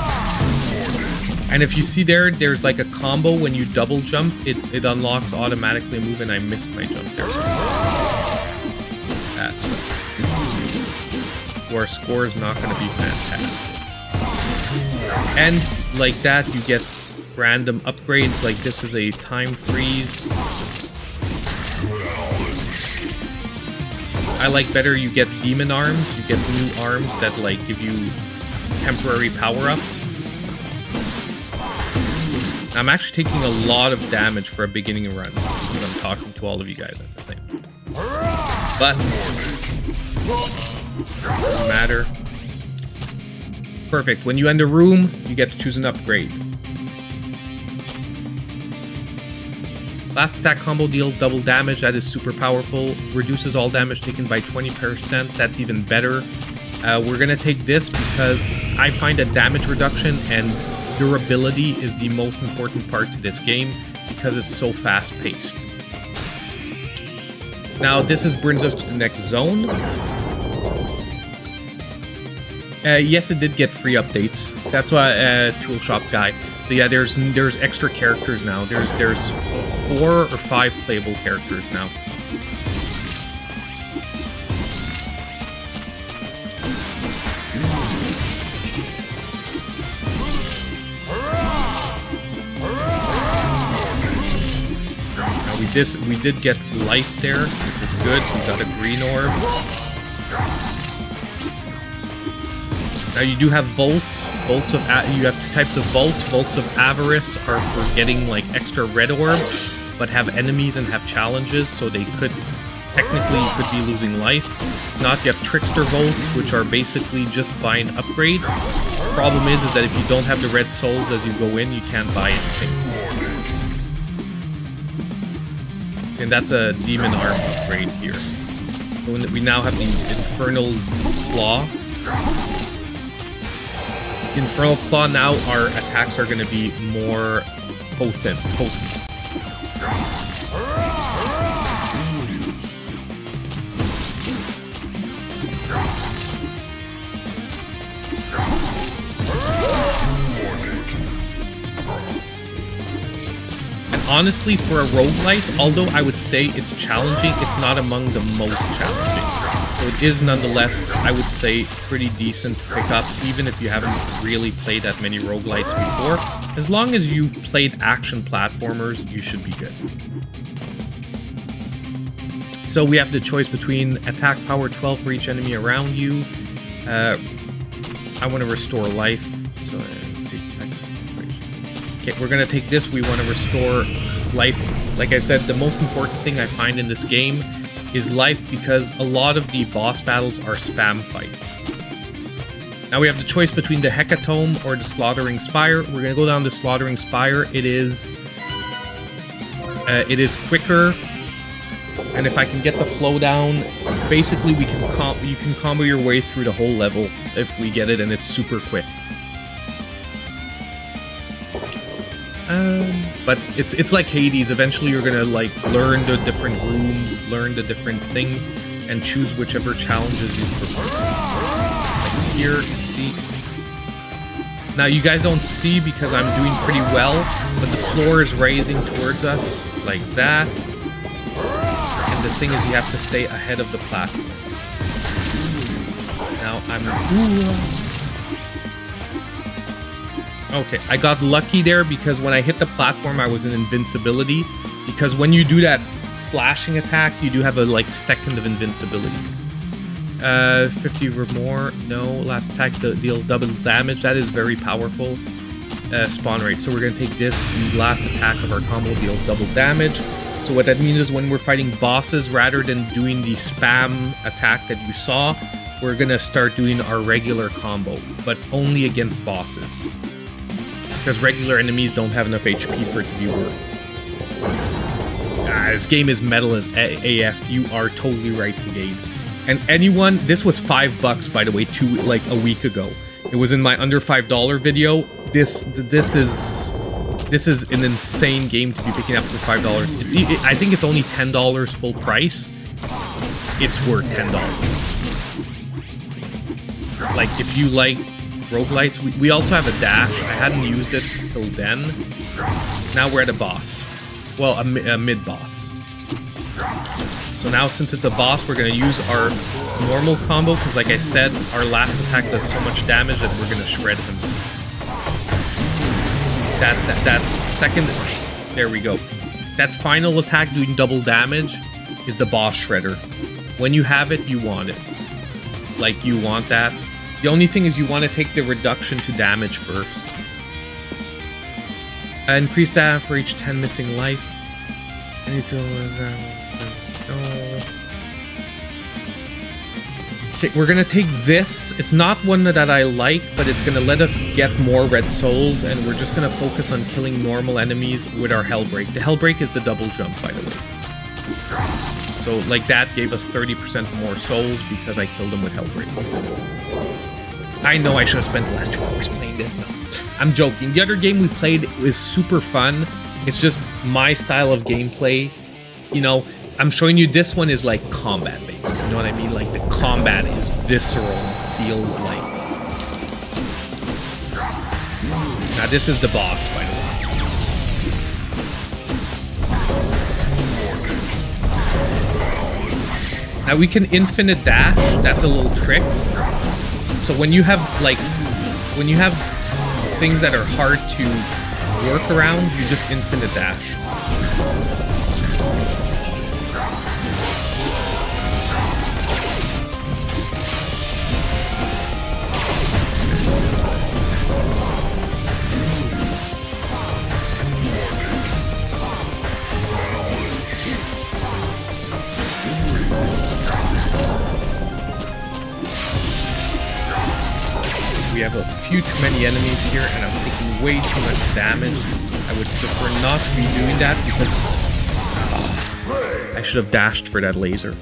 And if you see there's like a combo when you double jump, it unlocks automatically a move, and I missed my jump there. That sucks. Our score is not going to be fantastic. And like that, you get random upgrades. Like this is a time freeze. I like better you get demon arms. You get new arms that like give you temporary power-ups. I'm actually taking a lot of damage for a beginning run because I'm talking to all of you guys at the same time. But doesn't matter. Perfect. When you end a room, you get to choose an upgrade. Last attack combo deals double damage. That is super powerful. Reduces all damage taken by 20%. That's even better. We're going to take this because I find that damage reduction and durability is the most important part to this game because it's so fast-paced. Now, this brings us to the next zone. Yes, it did get free updates. That's why Tool Shop guy. So yeah, there's extra characters now. There's 4 or 5 playable characters now. Now we did get life there, which is good. We got a green orb. Now you do have volts. You have 2 types of volts. Volts of avarice are for getting like extra red orbs, but have enemies and have challenges, so they could be losing life. Not you have trickster volts, which are basically just buying upgrades. Problem is that if you don't have the red souls as you go in, you can't buy anything. And that's a demon arm upgrade here. So we now have the infernal claw. Infernal Claw now, our attacks are going to be more potent. And honestly, for a roguelite, although I would say it's challenging, it's not among the most challenging. So it is nonetheless, I would say, pretty decent to pick up, even if you haven't really played that many roguelites before. As long as you've played action platformers, you should be good. So we have the choice between attack power 12 for each enemy around you. I want to restore life. So okay, we're going to take this. We want to restore life. Like I said, the most important thing I find in this game is life, because a lot of the boss battles are spam fights. Now we have the choice between the Hecatomb or the Slaughtering Spire. We're going to go down the Slaughtering Spire. It is quicker, and if I can get the flow down, basically you can combo your way through the whole level if we get it, and it's super quick. But it's like Hades. Eventually you're gonna like learn the different rooms, learn the different things, and choose whichever challenges you prefer. Like here, you see. Now you guys don't see because I'm doing pretty well, but the floor is raising towards us like that. And the thing is, you have to stay ahead of the platform. Now okay, I got lucky there because when I hit the platform, I was in invincibility. Because when you do that slashing attack, you do have a like second of invincibility. 50 or more. No, last attack deals double damage. That is very powerful. Spawn rate. So we're going to take this. The last attack of our combo deals double damage. So So what that means is when we're fighting bosses, rather than doing the spam attack that you saw, we're gonna start doing our regular combo, but only against bosses. Because regular enemies don't have enough HP for it to be worth. This game is metal as AF. You are totally right, Brigade. And anyone, this was $5 by the way, like a week ago. It was in my under $5 video. This is an insane game to be picking up for $5. I think it's only $10 full price. It's worth $10. Like if you like roguelites, we also have a dash. I hadn't used it till then. Now we're at a boss. Well, a mid-boss. So now since it's a boss, we're going to use our normal combo, because like I said, our last attack does so much damage that we're going to shred him. That second... There we go. That final attack doing double damage is the boss shredder. When you have it, you want it. Like, you want that. The only thing is you want to take the reduction to damage first. Increase that for each 10 missing life. And it's okay, we're gonna take this. It's not one that I like, but it's gonna let us get more red souls, and we're just gonna focus on killing normal enemies with our Hellbreak. The Hellbreak is the double jump, by the way. So, like, that gave us 30% more souls because I killed them with Hellbreak. I know I should have spent the last 2 hours playing this. No, I'm joking. The other game we played is super fun. It's just my style of gameplay. You know, I'm showing you this one is like combat based. You know what I mean? Like the combat is visceral, feels like. Now this is the boss, by the way. Now we can infinite dash. That's a little trick. So when you have things that are hard to work around, you just infinite dash. We have a few too many enemies here, and I'm taking way too much damage. I would prefer not to be doing that because I should have dashed for that laser.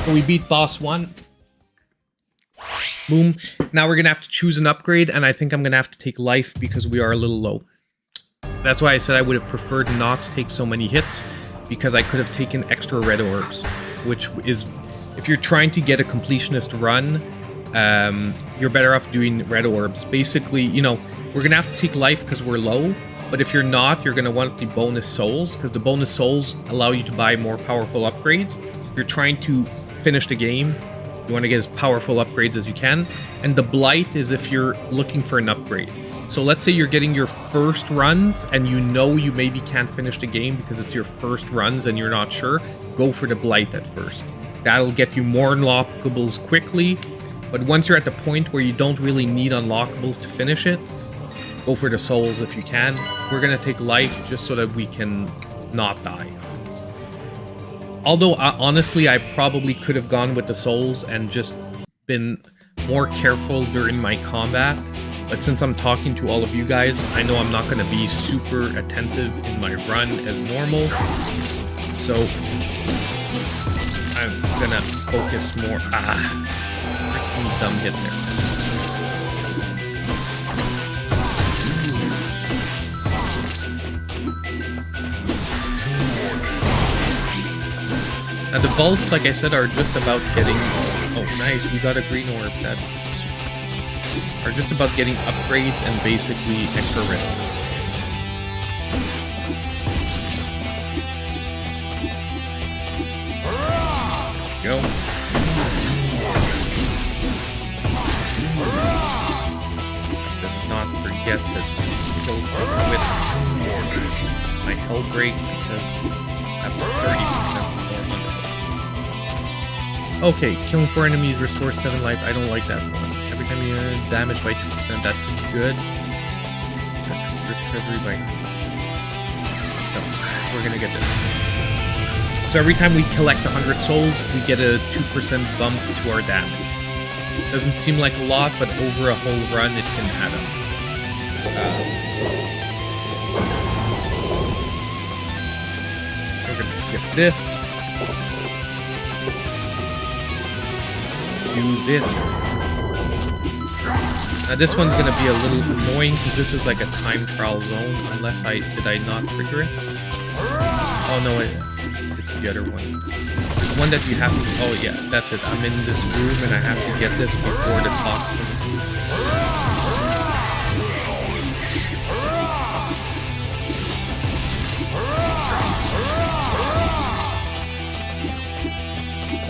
So we beat boss 1. Boom. Now we're gonna have to choose an upgrade, and I think I'm gonna have to take life because we are a little low. That's why I said I would have preferred not to take so many hits, because I could have taken extra red orbs, which is, if you're trying to get a completionist run, you're better off doing red orbs. Basically, you know, we're gonna have to take life because we're low, but if you're not, you're gonna want the bonus souls, because the bonus souls allow you to buy more powerful upgrades. So if you're trying to finish the game, you want to get as powerful upgrades as you can. And the blight is if you're looking for an upgrade. So let's say you're getting your first runs and you know you maybe can't finish the game because it's your first runs and you're not sure, go for the blight at first. That'll get you more unlockables quickly, but once you're at the point where you don't really need unlockables to finish it, go for the souls if you can. We're gonna take life just so that we can not die. Although, honestly, I probably could have gone with the souls and just been more careful during my combat. But since I'm talking to all of you guys, I know I'm not going to be super attentive in my run as normal. So, I'm going to focus more... freaking dumb hit there. Now the vaults, like I said, are just about getting... Oh, nice, we got a green orb. That are just about getting upgrades and basically extra red. Go. Did not forget to kill stuff with my Hellbreak because that was 30% more. Okay, killing 4 enemies restores 7 life. I don't like that one. Every time you damage by 2%, that's good. treasury by... No, we're gonna get this. So every time we collect 100 souls, we get a 2% bump to our damage. Doesn't seem like a lot, but over a whole run, it can add up. We're gonna skip this. Let's do this. Now this one's gonna be a little annoying because this is like a time trial zone, unless did I not trigger it? Oh no, it's the other one. There's one that you have to, oh yeah, that's it. I'm in this room and I have to get this before the toxin.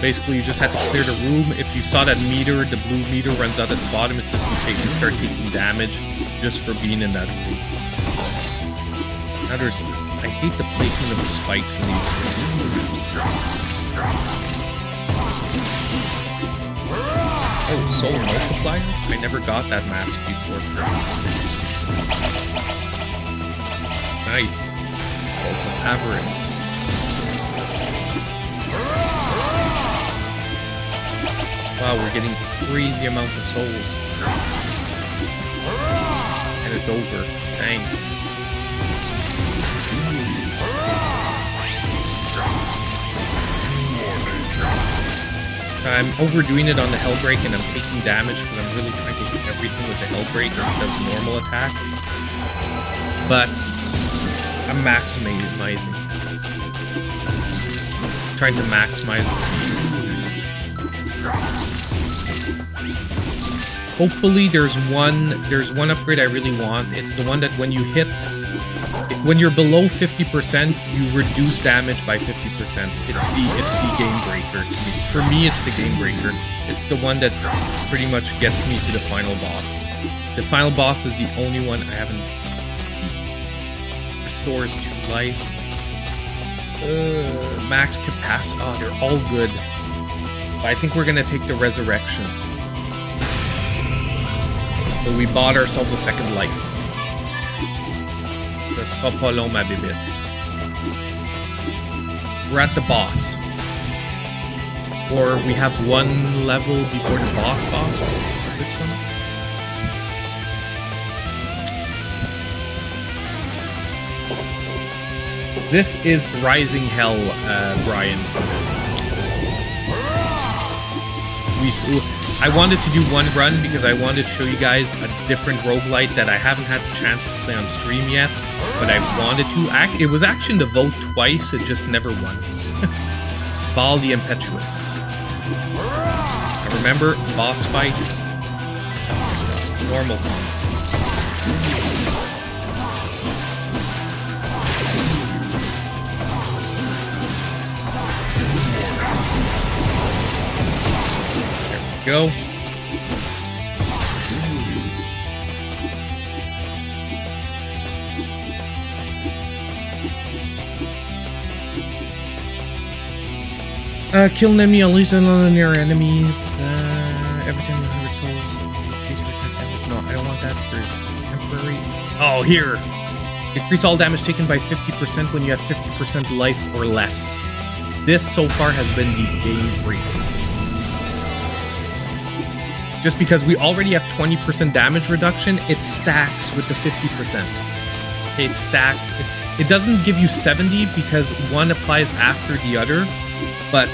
Basically, you just have to clear the room. If you saw that meter, the blue meter runs out at the bottom. It's just you start taking damage just for being in that room. Now I hate the placement of the spikes in these rooms. Oh, soul multiplier? I never got that mask before. Nice. Cult of Avarice. Wow, we're getting crazy amounts of souls. And it's over. Dang. I'm overdoing it on the Hellbreak and I'm taking damage because I'm really trying to hit everything with the Hellbreak instead of normal attacks. But I'm maximizing. Trying to maximize Hopefully there's one upgrade I really want. It's the one that when you're below 50%, you reduce damage by 50%. It's the game breaker. For me, it's the game breaker. It's the one that pretty much gets me to the final boss. The final boss is the only one I haven't beat. Restores 2 life. Max capacity. Oh, they're all good. But I think we're gonna take the resurrection. So we bought ourselves a second life. Ce sera pas long, ma bébite. We're at the boss. Or we have one level before the boss. This one. This is Rising Hell, Brian. I wanted to do one run because I wanted to show you guys a different roguelite that I haven't had the chance to play on stream yet, but I wanted to. It was actually in the vote twice, it just never won. Baal the Impetuous. Now remember, boss fight, normal. Go. Kill an enemy, unleash on your enemies. Every time you 100 souls, increase your attack damage. No, I don't want that. It's temporary. Oh, here. Increase all damage taken by 50% when you have 50% life or less. This so far has been the game breaker. Just because we already have 20% damage reduction, it stacks with the 50%. Okay, it stacks. It doesn't give you 70 because one applies after the other, but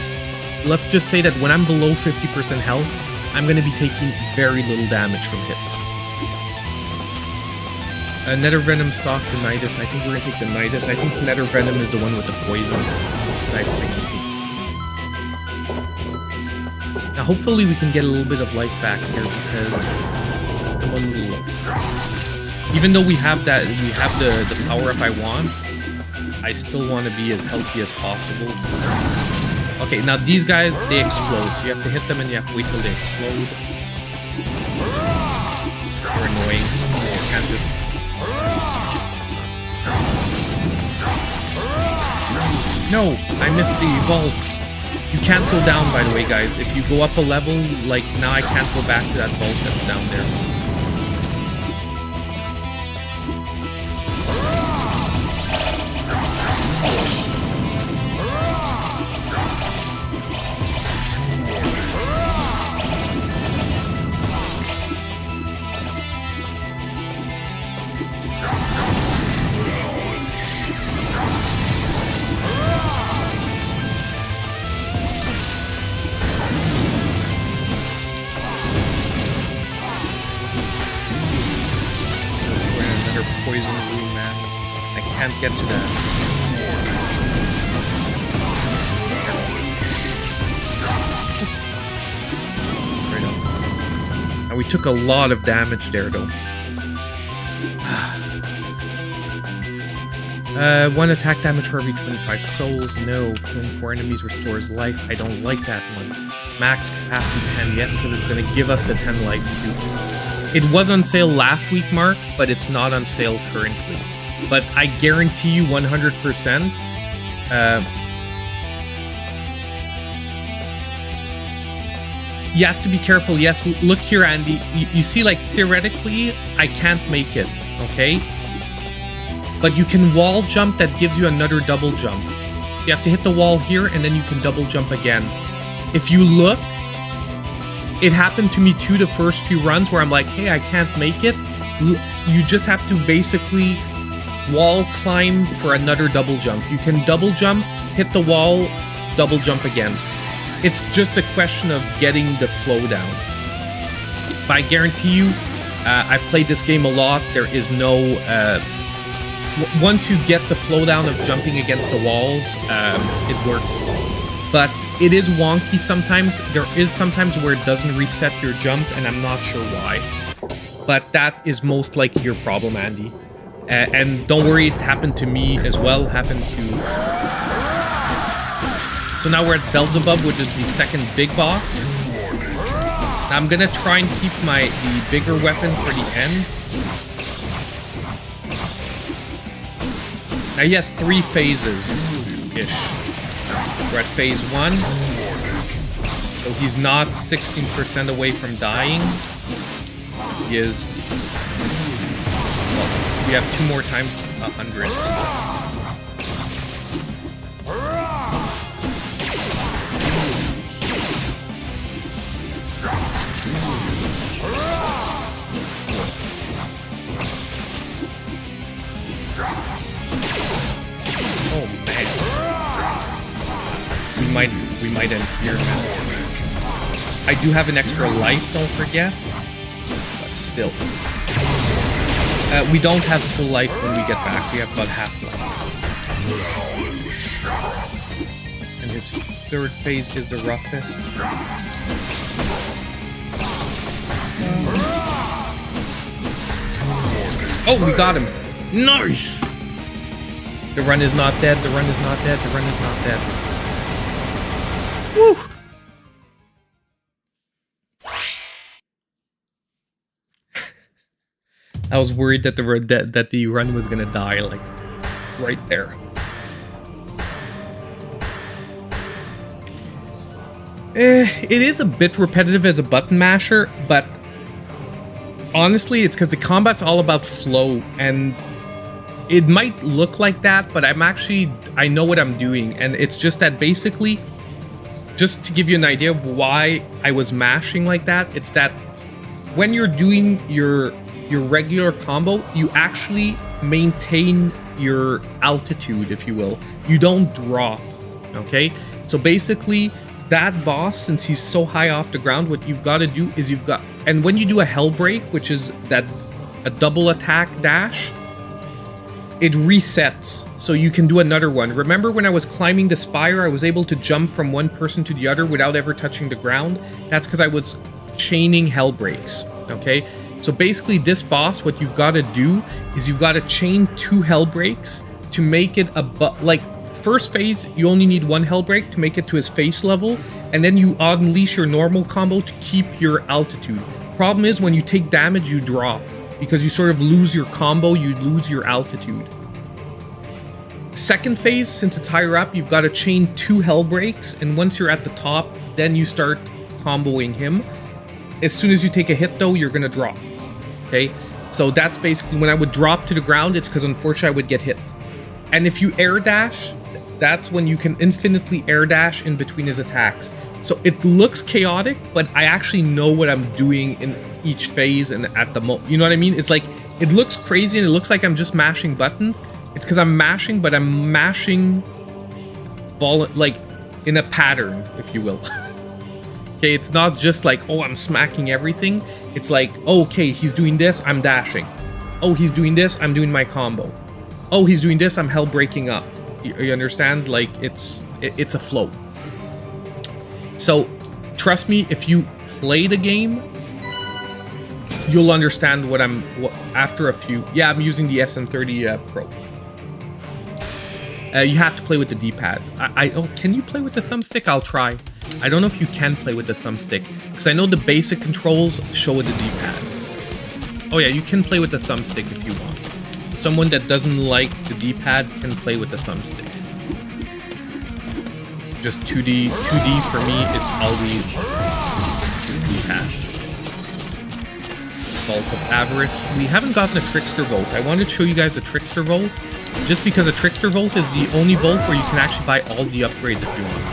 let's just say that when I'm below 50% health, I'm going to be taking very little damage from hits. Nether Venom stock, the Nidus. I think we're going to take the Nidus. I think Nether Venom is the one with the poison. I think. Now, hopefully, we can get a little bit of life back here because I'm a little low. Even though we have the power up I want, I still want to be as healthy as possible. Okay, now these guys, they explode, so you have to hit them and you have to wait till they explode. They're annoying. You can't just... No, I missed the vault. You can't go down, by the way, guys. If you go up a level, like now I can't go back to that vault that's down there. poison room, man. I can't get to that. Right on. And we took a lot of damage there, though. One attack damage for every 25 souls. No. Killing 4 enemies restores life. I don't like that one. Max capacity 10. Yes, because it's going to give us the 10 life too. It was on sale last week, Mark, but it's not on sale currently. But I guarantee you 100%. You have to be careful. Yes, look here, Andy. You see, like, theoretically, I can't make it, okay? But you can wall jump that gives you another double jump. You have to hit the wall here, and then you can double jump again. If you look, it happened to me too the first few runs where I'm like, hey, I can't make it. You just have to basically wall climb for another double jump. You can double jump, hit the wall, double jump again. It's just a question of getting the flow down. But I guarantee you, I've played this game a lot. There is no... once you get the flow down of jumping against the walls, it works. But it is wonky sometimes. There is sometimes where it doesn't reset your jump, and I'm not sure why. But that is most likely your problem, Andy. And don't worry, it happened to me as well. Happened to... So now we're at Beelzebub, which is the second big boss. Now I'm gonna try and keep the bigger weapon for the end. Now he has 3 phases-ish. We're at phase 1. So he's not 16% away from dying. He is... Well, we have 2 more times 100. Oh man. We might end here now. I do have an extra life, don't forget. But still. We don't have full life when we get back. We have about half life. And his 3rd phase is the roughest. Oh, we got him. Nice! The run is not dead, the run is not dead, the run is not dead. Woo! I was worried that the run was gonna die, like, right there. It is a bit repetitive as a button masher, but honestly, it's because the combat's all about flow, and it might look like that, but I know what I'm doing, and it's just that basically, just to give you an idea of why I was mashing like that, it's that when you're doing your regular combo, you actually maintain your altitude, if you will. You don't drop, okay? So basically, that boss, since he's so high off the ground, what you've got to do is and when you do a hell break, which is a double attack dash, it resets, so you can do another one. Remember when I was climbing the spire, I was able to jump from one person to the other without ever touching the ground? That's because I was chaining hell breaks, okay? So basically, this boss, what you've got to do is you've got to chain 2 hell breaks to make it like, first phase, you only need 1 hell break to make it to his face level, and then you unleash your normal combo to keep your altitude. Problem is, when you take damage, you drop, because you sort of lose your combo, you lose your altitude. Second phase, since it's higher up, you've got to chain 2 hell breaks, and once you're at the top, then you start comboing him. As soon as you take a hit, though, you're going to drop. Okay? So that's basically, when I would drop to the ground, it's because unfortunately I would get hit. And if you air dash, that's when you can infinitely air dash in between his attacks. So it looks chaotic, but I actually know what I'm doing in each phase and at the moment. You know what I mean? It's like, it looks crazy and it looks like I'm just mashing buttons. It's because I'm mashing, but I'm mashing like in a pattern, if you will. Okay, it's not just like, oh, I'm smacking everything. It's like, oh, okay, he's doing this, I'm dashing. oh, he's doing this, I'm doing my combo. Oh, he's doing this, I'm hell breaking up. You understand? Like, it's a flow. So, trust me, if you play the game, you'll understand what after a few... Yeah, I'm using the SN30 Pro. You have to play with the D-pad. Oh, can you play with the thumbstick? I'll try. I don't know if you can play with the thumbstick, because I know the basic controls show with the D-pad. Oh yeah, you can play with the thumbstick if you want. Someone that doesn't like the D-pad can play with the thumbstick. Just 2D for me is always D-pad. Vault of Avarice. We haven't gotten a Trickster Vault. I wanted to show you guys a Trickster Vault, just because a Trickster Vault is the only vault where you can actually buy all the upgrades if you want.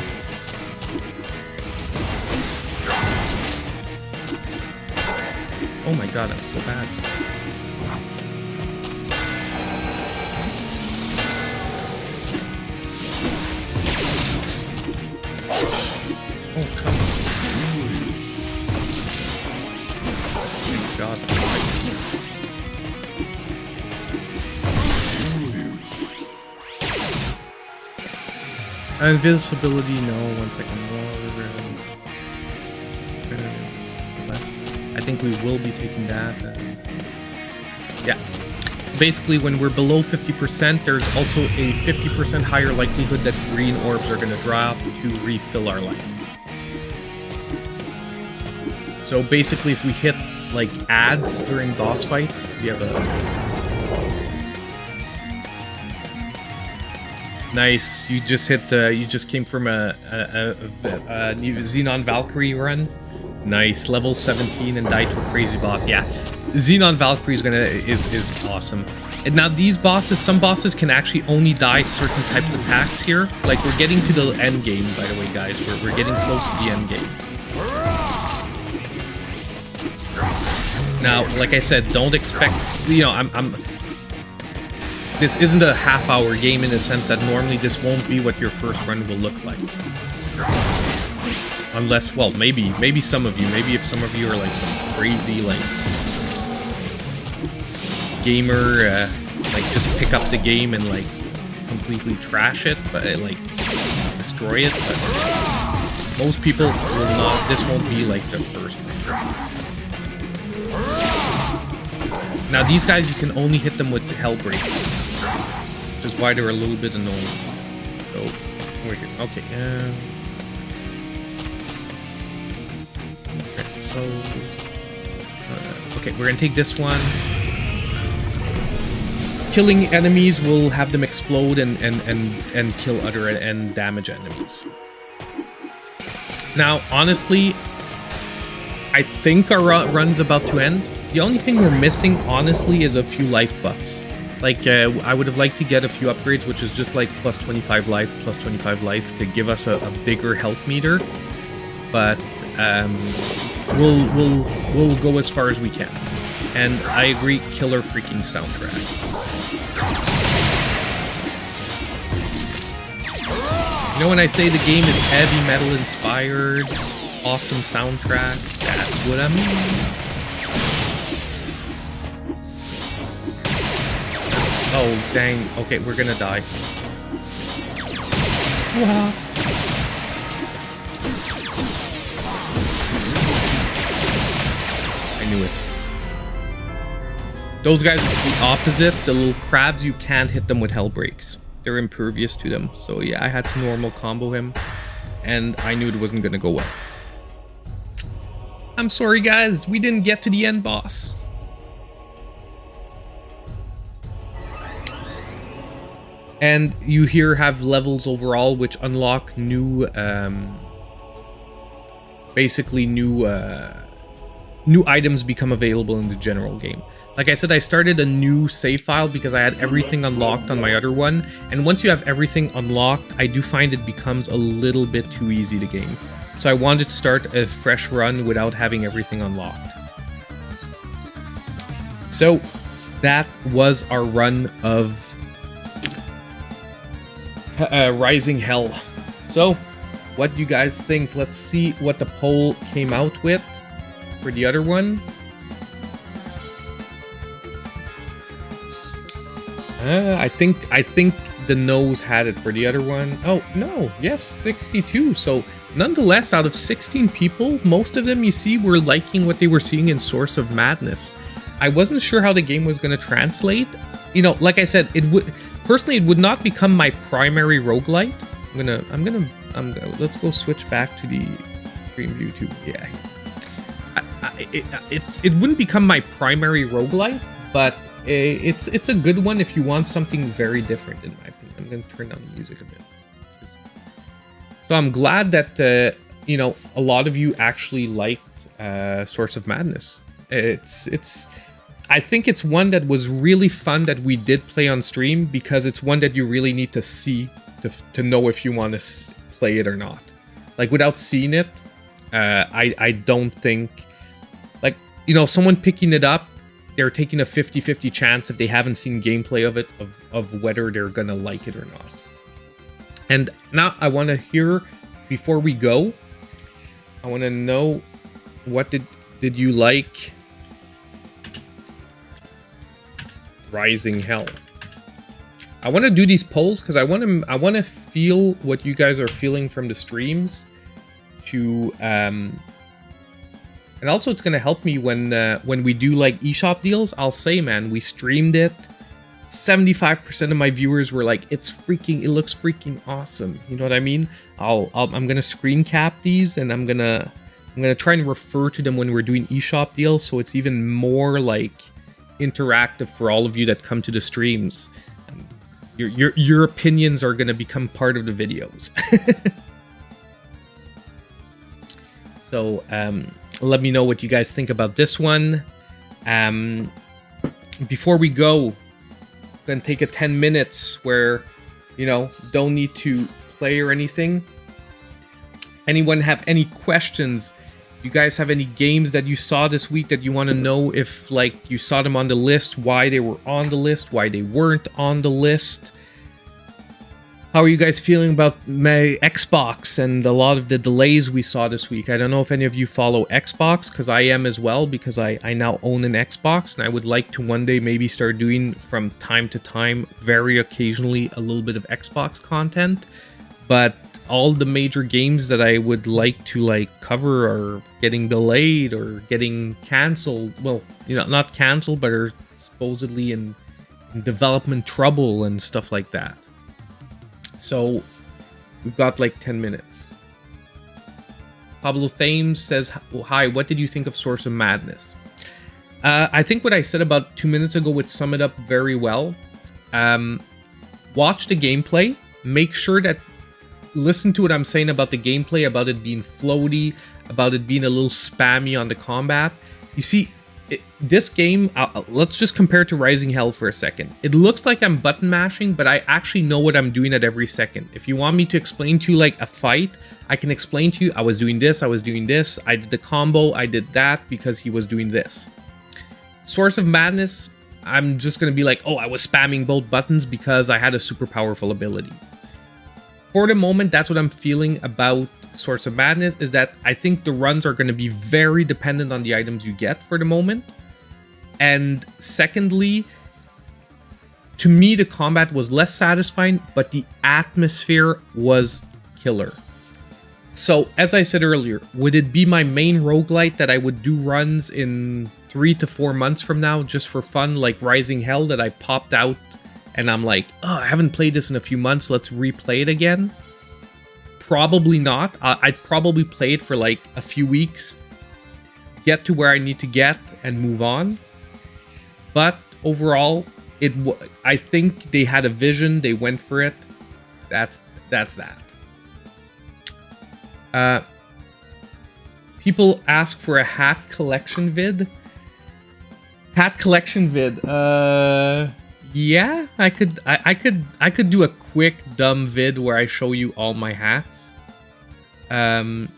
Oh my god, I'm so bad. Oh, come on. Thank god. Invisibility, no. 1 second more. Less. I think we will be taking that. Yeah. Basically, when we're below 50%, there's also a 50% higher likelihood that green orbs are going to drop to refill our life. So basically, if we hit like ads during boss fights, we have a... Nice. You just hit. You just came from a new Xenon Valkyrie run. Nice. Level 17 and died to a crazy boss. Yeah, Xenon Valkyrie is awesome. And now these bosses, some bosses can actually only die to certain types of attacks here. Like, we're getting to the end game, by the way, guys. We're getting close to the end game. Now, like I said, don't expect. You know, this isn't a half-hour game in the sense that normally this won't be what your first run will look like. Unless, well, maybe some of you, maybe if some of you are like some crazy, like, gamer, like, just pick up the game and, like, completely trash it, but, like, destroy it, but most people will not, this won't be, like, the first one. Now, these guys, you can only hit them with the hell breaks, which is why they're a little bit annoying. So, we're here. Okay, okay, we're gonna take this one. Killing enemies will have them explode and kill other and damage enemies. Now, honestly, I think our run's about to end. The only thing we're missing, honestly, is a few life buffs. Like, I would have liked to get a few upgrades, which is just like plus 25 life to give us a bigger health meter. But we'll go as far as we can. And I agree, killer freaking soundtrack. You know, when I say the game is heavy metal inspired, awesome soundtrack, that's what I mean. Oh, dang. Okay, we're gonna die. Wow. I knew it. Those guys are the opposite. The little crabs, you can't hit them with hell breaks. They're impervious to them. So yeah, I had to normal combo him. And I knew it wasn't gonna go well. I'm sorry, guys. We didn't get to the end boss. And you here have levels overall, which unlock new, basically new items become available in the general game. Like I said, I started a new save file because I had everything unlocked on my other one. And once you have everything unlocked, I do find it becomes a little bit too easy to game. So I wanted to start a fresh run without having everything unlocked. So that was our run of Rising Hell. So, what do you guys think? Let's see what the poll came out with for the other one. I think the nose had it for the other one. Oh no, yes, 62. So nonetheless, out of 16 people, most of them you see were liking what they were seeing in Source of Madness. I wasn't sure how the game was going to translate. You know, like I said, it would personally it would not become my primary roguelite. Let's go switch back to the stream view too. Yeah, it wouldn't become my primary roguelite, but it's a good one if you want something very different, in my opinion. I'm going to turn down the music a bit. So I'm glad that you know, a lot of you actually liked Source of Madness. I think it's one that was really fun that we did play on stream, because it's one that you really need to see to know if you want to play it or not. Like, without seeing it, I don't think, like, you know, someone picking it up, they're taking a 50-50 chance if they haven't seen gameplay of it, of whether they're gonna like it or not. And now I want to hear, before we go, I want to know, what did you like Rising Hell? I want to do these polls because I want to feel what you guys are feeling from the streams, to and also it's going to help me when we do like eShop deals. I'll say, man, we streamed it. 75% of my viewers were like, it looks freaking awesome. You know what I mean? I'm going to screen cap these, and I'm going to try and refer to them when we're doing eShop deals, so it's even more like interactive for all of you that come to the streams. Your opinions are going to become part of the videos. So let me know what you guys think about this one. Before we go, I'm going to take a 10 minutes where, you know, don't need to play or anything. Anyone have any questions? You guys have any games that you saw this week that you want to know if, like, you saw them on the list, why they were on the list, why they weren't on the list? How are you guys feeling about my Xbox and a lot of the delays we saw this week? I don't know if any of you follow Xbox, because I am as well, because I now own an Xbox, and I would like to one day maybe start doing, from time to time, very occasionally, a little bit of Xbox content. But all the major games that I would like to, like, cover are getting delayed or getting canceled. Well, you know, not canceled, but are supposedly in development trouble and stuff like that. So we've got like 10 minutes. Pablo Thames says, oh, hi, what did you think of Source of Madness? I think what I said about 2 minutes ago would sum it up very well. Watch the gameplay. Make sure that, listen to what I'm saying about the gameplay, about it being floaty, about it being a little spammy on the combat. You see, this game, let's just compare it to Rising Hell for a second. It looks like I'm button mashing, but I actually know what I'm doing at every second. If you want me to explain to you like a fight, I can explain to you, I was doing this, I did the combo, I did that because he was doing this. Source of Madness, I'm just going to be like, oh, I was spamming both buttons because I had a super powerful ability. For the moment, that's what I'm feeling about Source of Madness, is that I think the runs are going to be very dependent on the items you get for the moment. And secondly, to me, the combat was less satisfying, but the atmosphere was killer. So, as I said earlier, would it be my main roguelite that I would do runs in 3 to 4 months from now just for fun, like Rising Hell, that I popped out and I'm like, oh, I haven't played this in a few months, let's replay it again? Probably not. I'd probably play it for like a few weeks, get to where I need to get, and move on. But overall, I think they had a vision, they went for it. That's that. People ask for a hat collection vid. Yeah, I could do a quick dumb vid where I show you all my hats. I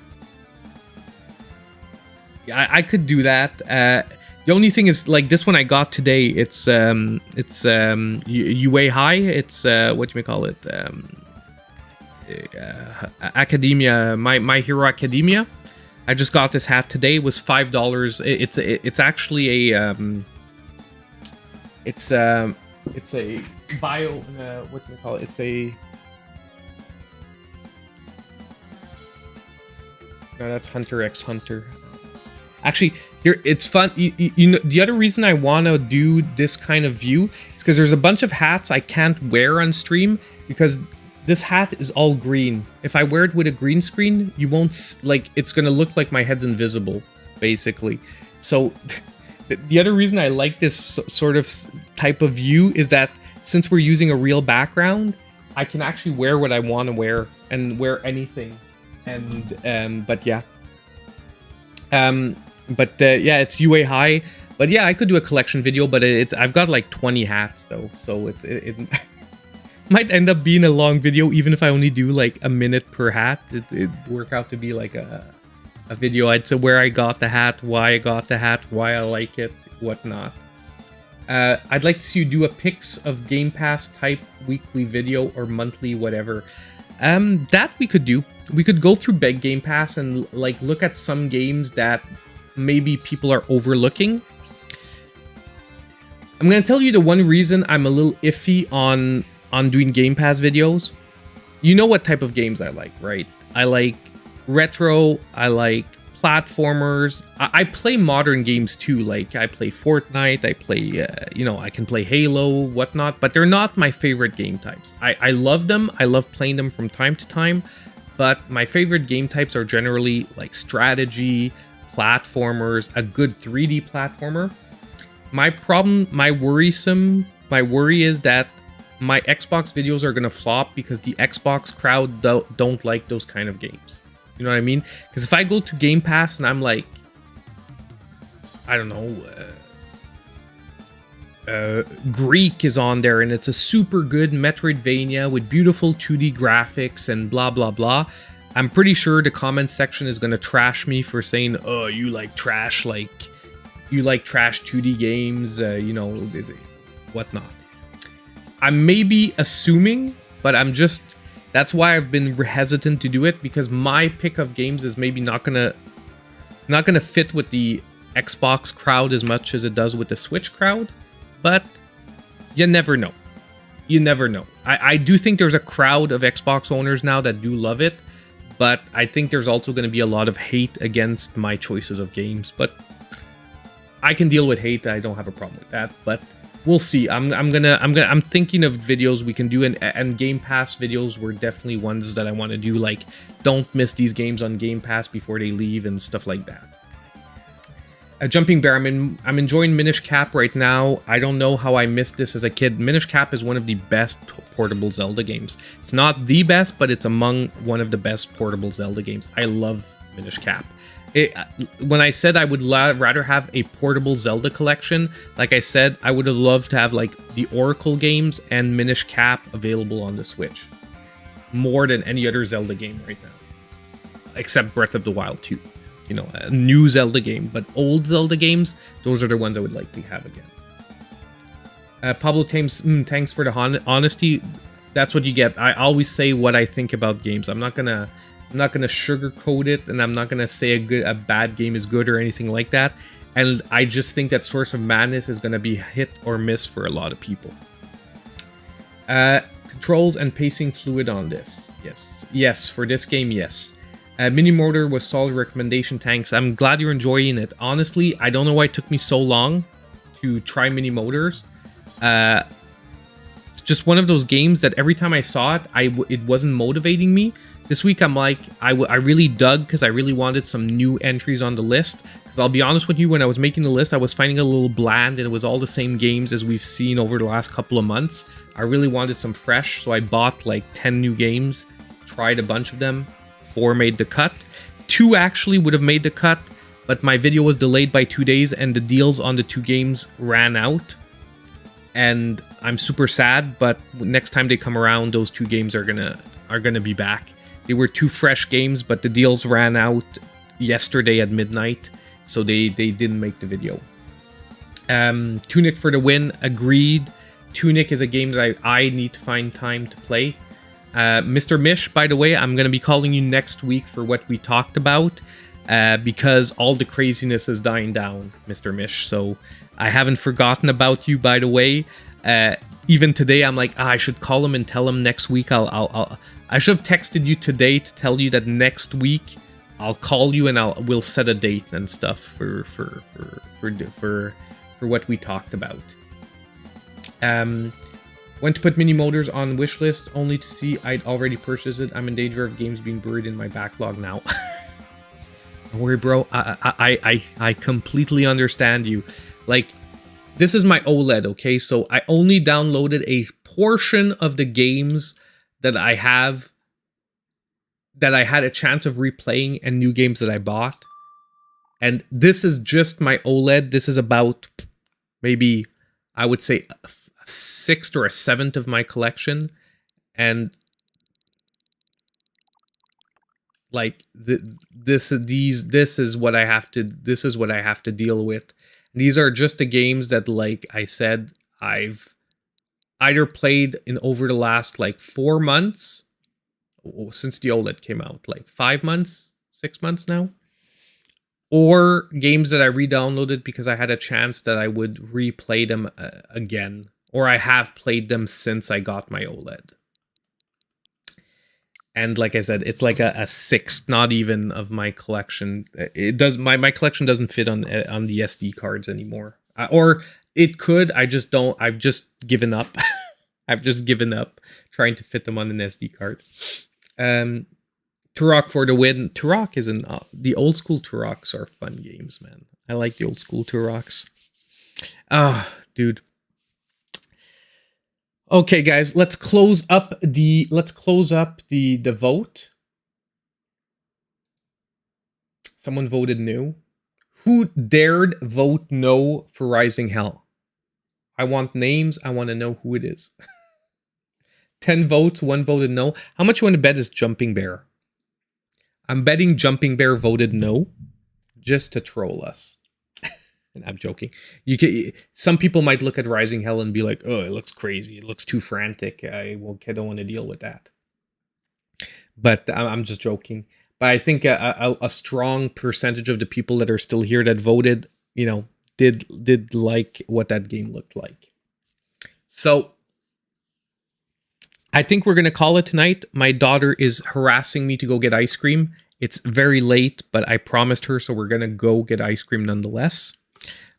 could do that. The only thing is, like, this one I got today, it's UA High. It's what you may call it, Academia, My Hero Academia. I just got this hat today. It was $5. It's actually a It's a bio. What do you call it? It's a. No, that's Hunter x Hunter. Actually, it's fun. You know, the other reason I want to do this kind of view is because there's a bunch of hats I can't wear on stream because this hat is all green. If I wear it with a green screen, you won't, like, it's going to look like my head's invisible, basically. So the other reason I like this sort of type of view is that since we're using a real background, I can actually wear what I want to wear and wear anything. And, but yeah. Yeah, it's UA high. But yeah, I could do a collection video, but I've got like 20 hats though, so it might end up being a long video, even if I only do like a minute per hat. It'd work out to be like a video. I'd say where I got the hat, why I got the hat, why I like it, whatnot. I'd like to see you do a picks of Game Pass type weekly video or monthly, whatever. That we could do. We could go through Beg Game Pass and like look at some games that maybe people are overlooking. I'm gonna tell you the one reason I'm a little iffy on doing Game Pass videos. You know what type of games I like, right? I like retro, I like platformers. I play modern games too, like I play Fortnite, I play, you know, I can play Halo, whatnot, but they're not my favorite game types. I love them, I love playing them from time to time, but my favorite game types are generally like strategy, platformers, a good 3D platformer. My worry is that my Xbox videos are gonna flop because the Xbox crowd don't like those kind of games. You know what I mean? Because if I go to Game Pass and I'm like, I don't know, Greek is on there and it's a super good Metroidvania with beautiful 2D graphics and blah blah blah, I'm pretty sure the comment section is gonna trash me for saying, oh, you like trash, like you like trash 2D games, you know, whatnot. I'm maybe assuming, but I'm just, that's why I've been hesitant to do it, because my pick of games is maybe not gonna fit with the Xbox crowd as much as it does with the Switch crowd, but you never know. You never know. I do think there's a crowd of Xbox owners now that do love it, but I think there's also going to be a lot of hate against my choices of games, but I can deal with hate. I don't have a problem with that, but we'll see. I'm thinking of videos we can do, and Game Pass videos were definitely ones that I want to do, like don't miss these games on Game Pass before they leave and stuff like that. Jumping Bear, I'm enjoying Minish Cap right now. I don't know how I missed this as a kid. Minish Cap is one of the best portable Zelda games. It's not the best, but it's among one of the best portable Zelda games. I love Minish Cap. When I said I would rather have a portable Zelda collection, like I said, I would have loved to have like the Oracle games and Minish Cap available on the Switch. More than any other Zelda game right now. Except Breath of the Wild 2. You know, a new Zelda game, but old Zelda games, those are the ones I would like to have again. Pablo Thames, thanks for the honesty. That's what you get. I always say what I think about games. I'm not gonna sugarcoat it, and I'm not gonna say a bad game is good or anything like that. And I just think that Source of Madness is gonna be hit or miss for a lot of people. Controls and pacing fluid on this. Yes, for this game, yes. Mini Motor was solid recommendation, thanks. I'm glad you're enjoying it. Honestly, I don't know why it took me so long to try Mini Motors. It's just one of those games that every time I saw it, it wasn't motivating me. This week, I'm like, I really dug because I really wanted some new entries on the list. Because I'll be honest with you, when I was making the list, I was finding it a little bland, and it was all the same games as we've seen over the last couple of months. I really wanted some fresh, so I bought like 10 new games, tried a bunch of them. 4 made the cut. 2 actually would have made the cut, but my video was delayed by 2 days and the deals on the 2 games ran out. And I'm super sad, but next time they come around, those 2 games are gonna be back. They were 2 fresh games, but the deals ran out yesterday at midnight, so they didn't make the video. Tunic for the win, agreed. Tunic is a game that I need to find time to play. Mr. Mish, by the way, I'm going to be calling you next week for what we talked about, because all the craziness is dying down, Mr. Mish. So I haven't forgotten about you, by the way. even today, I'm like, I should call him and tell him next week. I should have texted you today to tell you that next week I'll call you and we'll set a date and stuff for what we talked about. Went to put mini motors on wish list only to see I'd already purchased it. I'm in danger of games being buried in my backlog now. Don't worry, bro. I completely understand you. Like, this is my OLED, okay? So I only downloaded a portion of the games that I have, that I had a chance of replaying, and new games that I bought. And this is just my OLED. This is about maybe, I would say, a sixth or a seventh of my collection. And like this is what I have to deal with. These are just the games that, like I said, I've either played in over the last like 4 months, since the OLED came out, like 5 months, 6 months now, or games that I re-downloaded because I had a chance that I would replay them again, or I have played them since I got my OLED. And like I said, it's like a sixth, not even, of my collection. It does my collection doesn't fit on the SD cards anymore, or it could. I just don't. I've just given up. I've just given up trying to fit them on an SD card. Turok for the win. Turok is the old school Turoks are fun games, man. I like the old school Turoks. Ah, dude. Okay, guys, let's close up the vote. Someone voted no. Who dared vote no for Rising Hell? I want names. I want to know who it is. 10 votes, 1 voted no. How much you want to bet is Jumping Bear? I'm betting Jumping Bear voted no, just to troll us. And I'm joking. Some people might look at Rising Hell and be like, "Oh, it looks crazy. It looks too frantic. I don't want to deal with that." But I'm just joking. But I think a strong percentage of the people that are still here that voted, did like what that game looked like. So I think we're gonna call it tonight. My daughter is harassing me to go get ice cream. It's very late, but I promised her, so we're gonna go get ice cream nonetheless.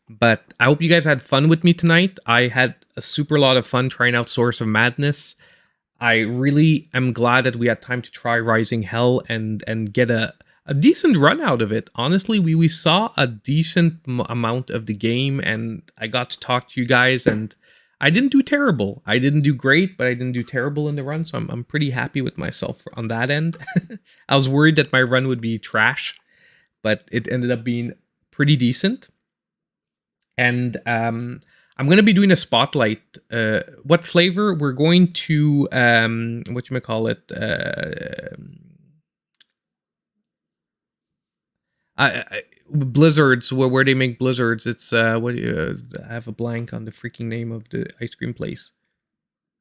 But I hope you guys had fun with me tonight. I had a super lot of fun trying out Source of Madness. I really am glad that we had time to try Rising Hell and get a decent run out of it. Honestly, we saw a decent amount of the game, and I got to talk to you guys, and I didn't do terrible. I didn't do great, but I didn't do terrible in the run, so I'm pretty happy with myself on that end. I was worried that my run would be trash, but it ended up being pretty decent. And I'm going to be doing a spotlight. What flavor? We're going to, Blizzards, where they make Blizzards. It's, I have a blank on the freaking name of the ice cream place.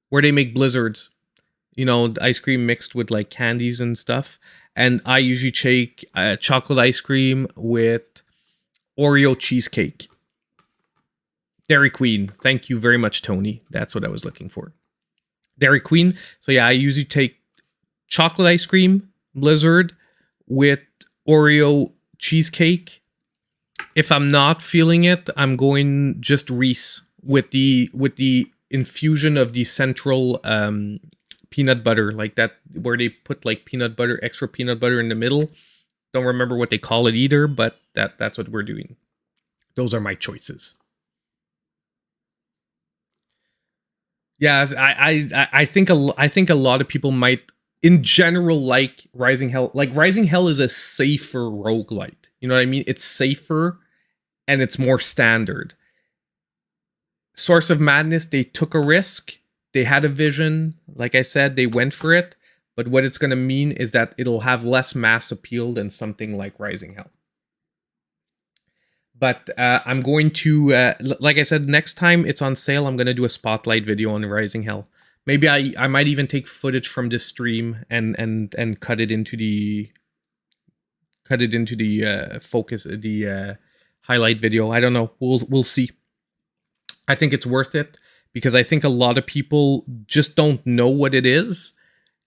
Where they make Blizzards. Ice cream mixed with like candies and stuff. And I usually take chocolate ice cream with Oreo cheesecake. Dairy Queen. Thank you very much, Tony. That's what I was looking for. Dairy Queen. So yeah, I usually take chocolate ice cream, Blizzard, with Oreo cheesecake. If I'm not feeling it, I'm going just Reese with the infusion of the central peanut butter, like that, where they put like peanut butter, extra peanut butter in the middle. Don't remember what they call it either, but that's what we're doing. Those are my choices. Yeah, I think a lot of people might, in general, like Rising Hell. Like Rising Hell is a safer roguelite. You know what I mean? It's safer and it's more standard. Source of Madness, they took a risk. They had a vision. Like I said, they went for it. But what it's going to mean is that it'll have less mass appeal than something like Rising Hell. But I'm going to, like I said, next time it's on sale, I'm going to do a spotlight video on Rising Hell. Maybe I might even take footage from this stream and cut it into the focus, the highlight video. I don't know. We'll see. I think it's worth it because I think a lot of people just don't know what it is,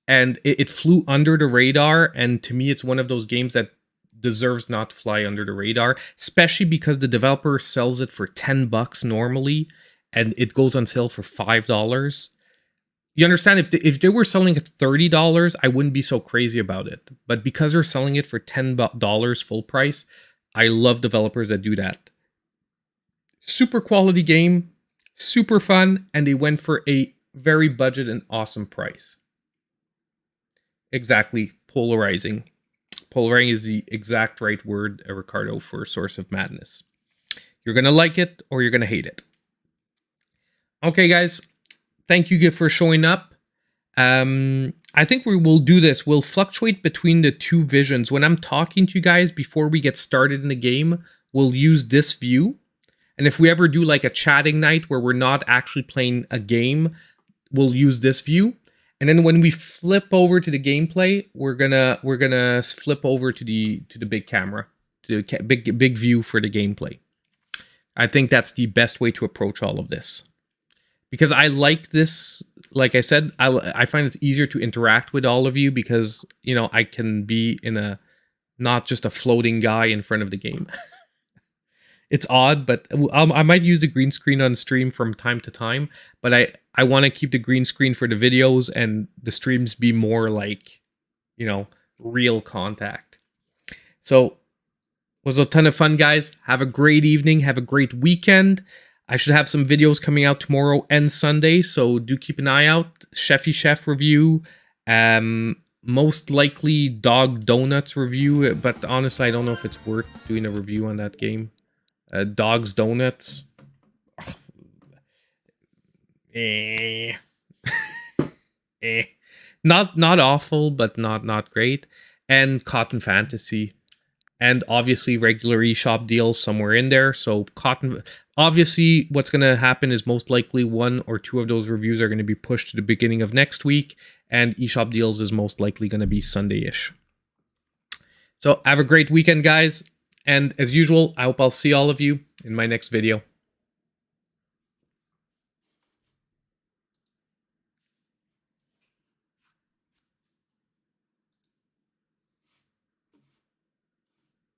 and it flew under the radar. And to me, it's one of those games that deserves not to fly under the radar, especially because the developer sells it for $10 normally, and it goes on sale for $5. You understand, if they were selling it $30, I wouldn't be so crazy about it. But because they're selling it for $10 full price, I love developers that do that. Super quality game, super fun, and they went for a very budget and awesome price. Exactly, polarizing. Polarizing is the exact right word, Ricardo, for Source of Madness. You're going to like it or you're going to hate it. Okay, guys. Thank you for showing up. I think we will do this. We'll fluctuate between the two visions. When I'm talking to you guys before we get started in the game, we'll use this view. And if we ever do like a chatting night where we're not actually playing a game, we'll use this view. And then when we flip over to the gameplay, we're gonna flip over to the big camera, to the big view for the gameplay. I think that's the best way to approach all of this. Because I like this, like I said, I find it's easier to interact with all of you because, you know, I can be in a, not just a floating guy in front of the game. It's odd, but I might use the green screen on stream from time to time, but I want to keep the green screen for the videos and the streams be more like, you know, real contact. So, it was a ton of fun, guys. Have a great evening. Have a great weekend. I should have some videos coming out tomorrow and Sunday, so do keep an eye out. Chefy Chef review, most likely Dog Donuts review, but honestly, I don't know if it's worth doing a review on that game. Dogs Donuts. Not awful, but not great. And Cotton Fantasy. And obviously regular eShop deals somewhere in there. So obviously what's going to happen is most likely one or two of those reviews are going to be pushed to the beginning of next week. And eShop deals is most likely going to be Sunday-ish. So have a great weekend, guys. And as usual, I hope I'll see all of you in my next video.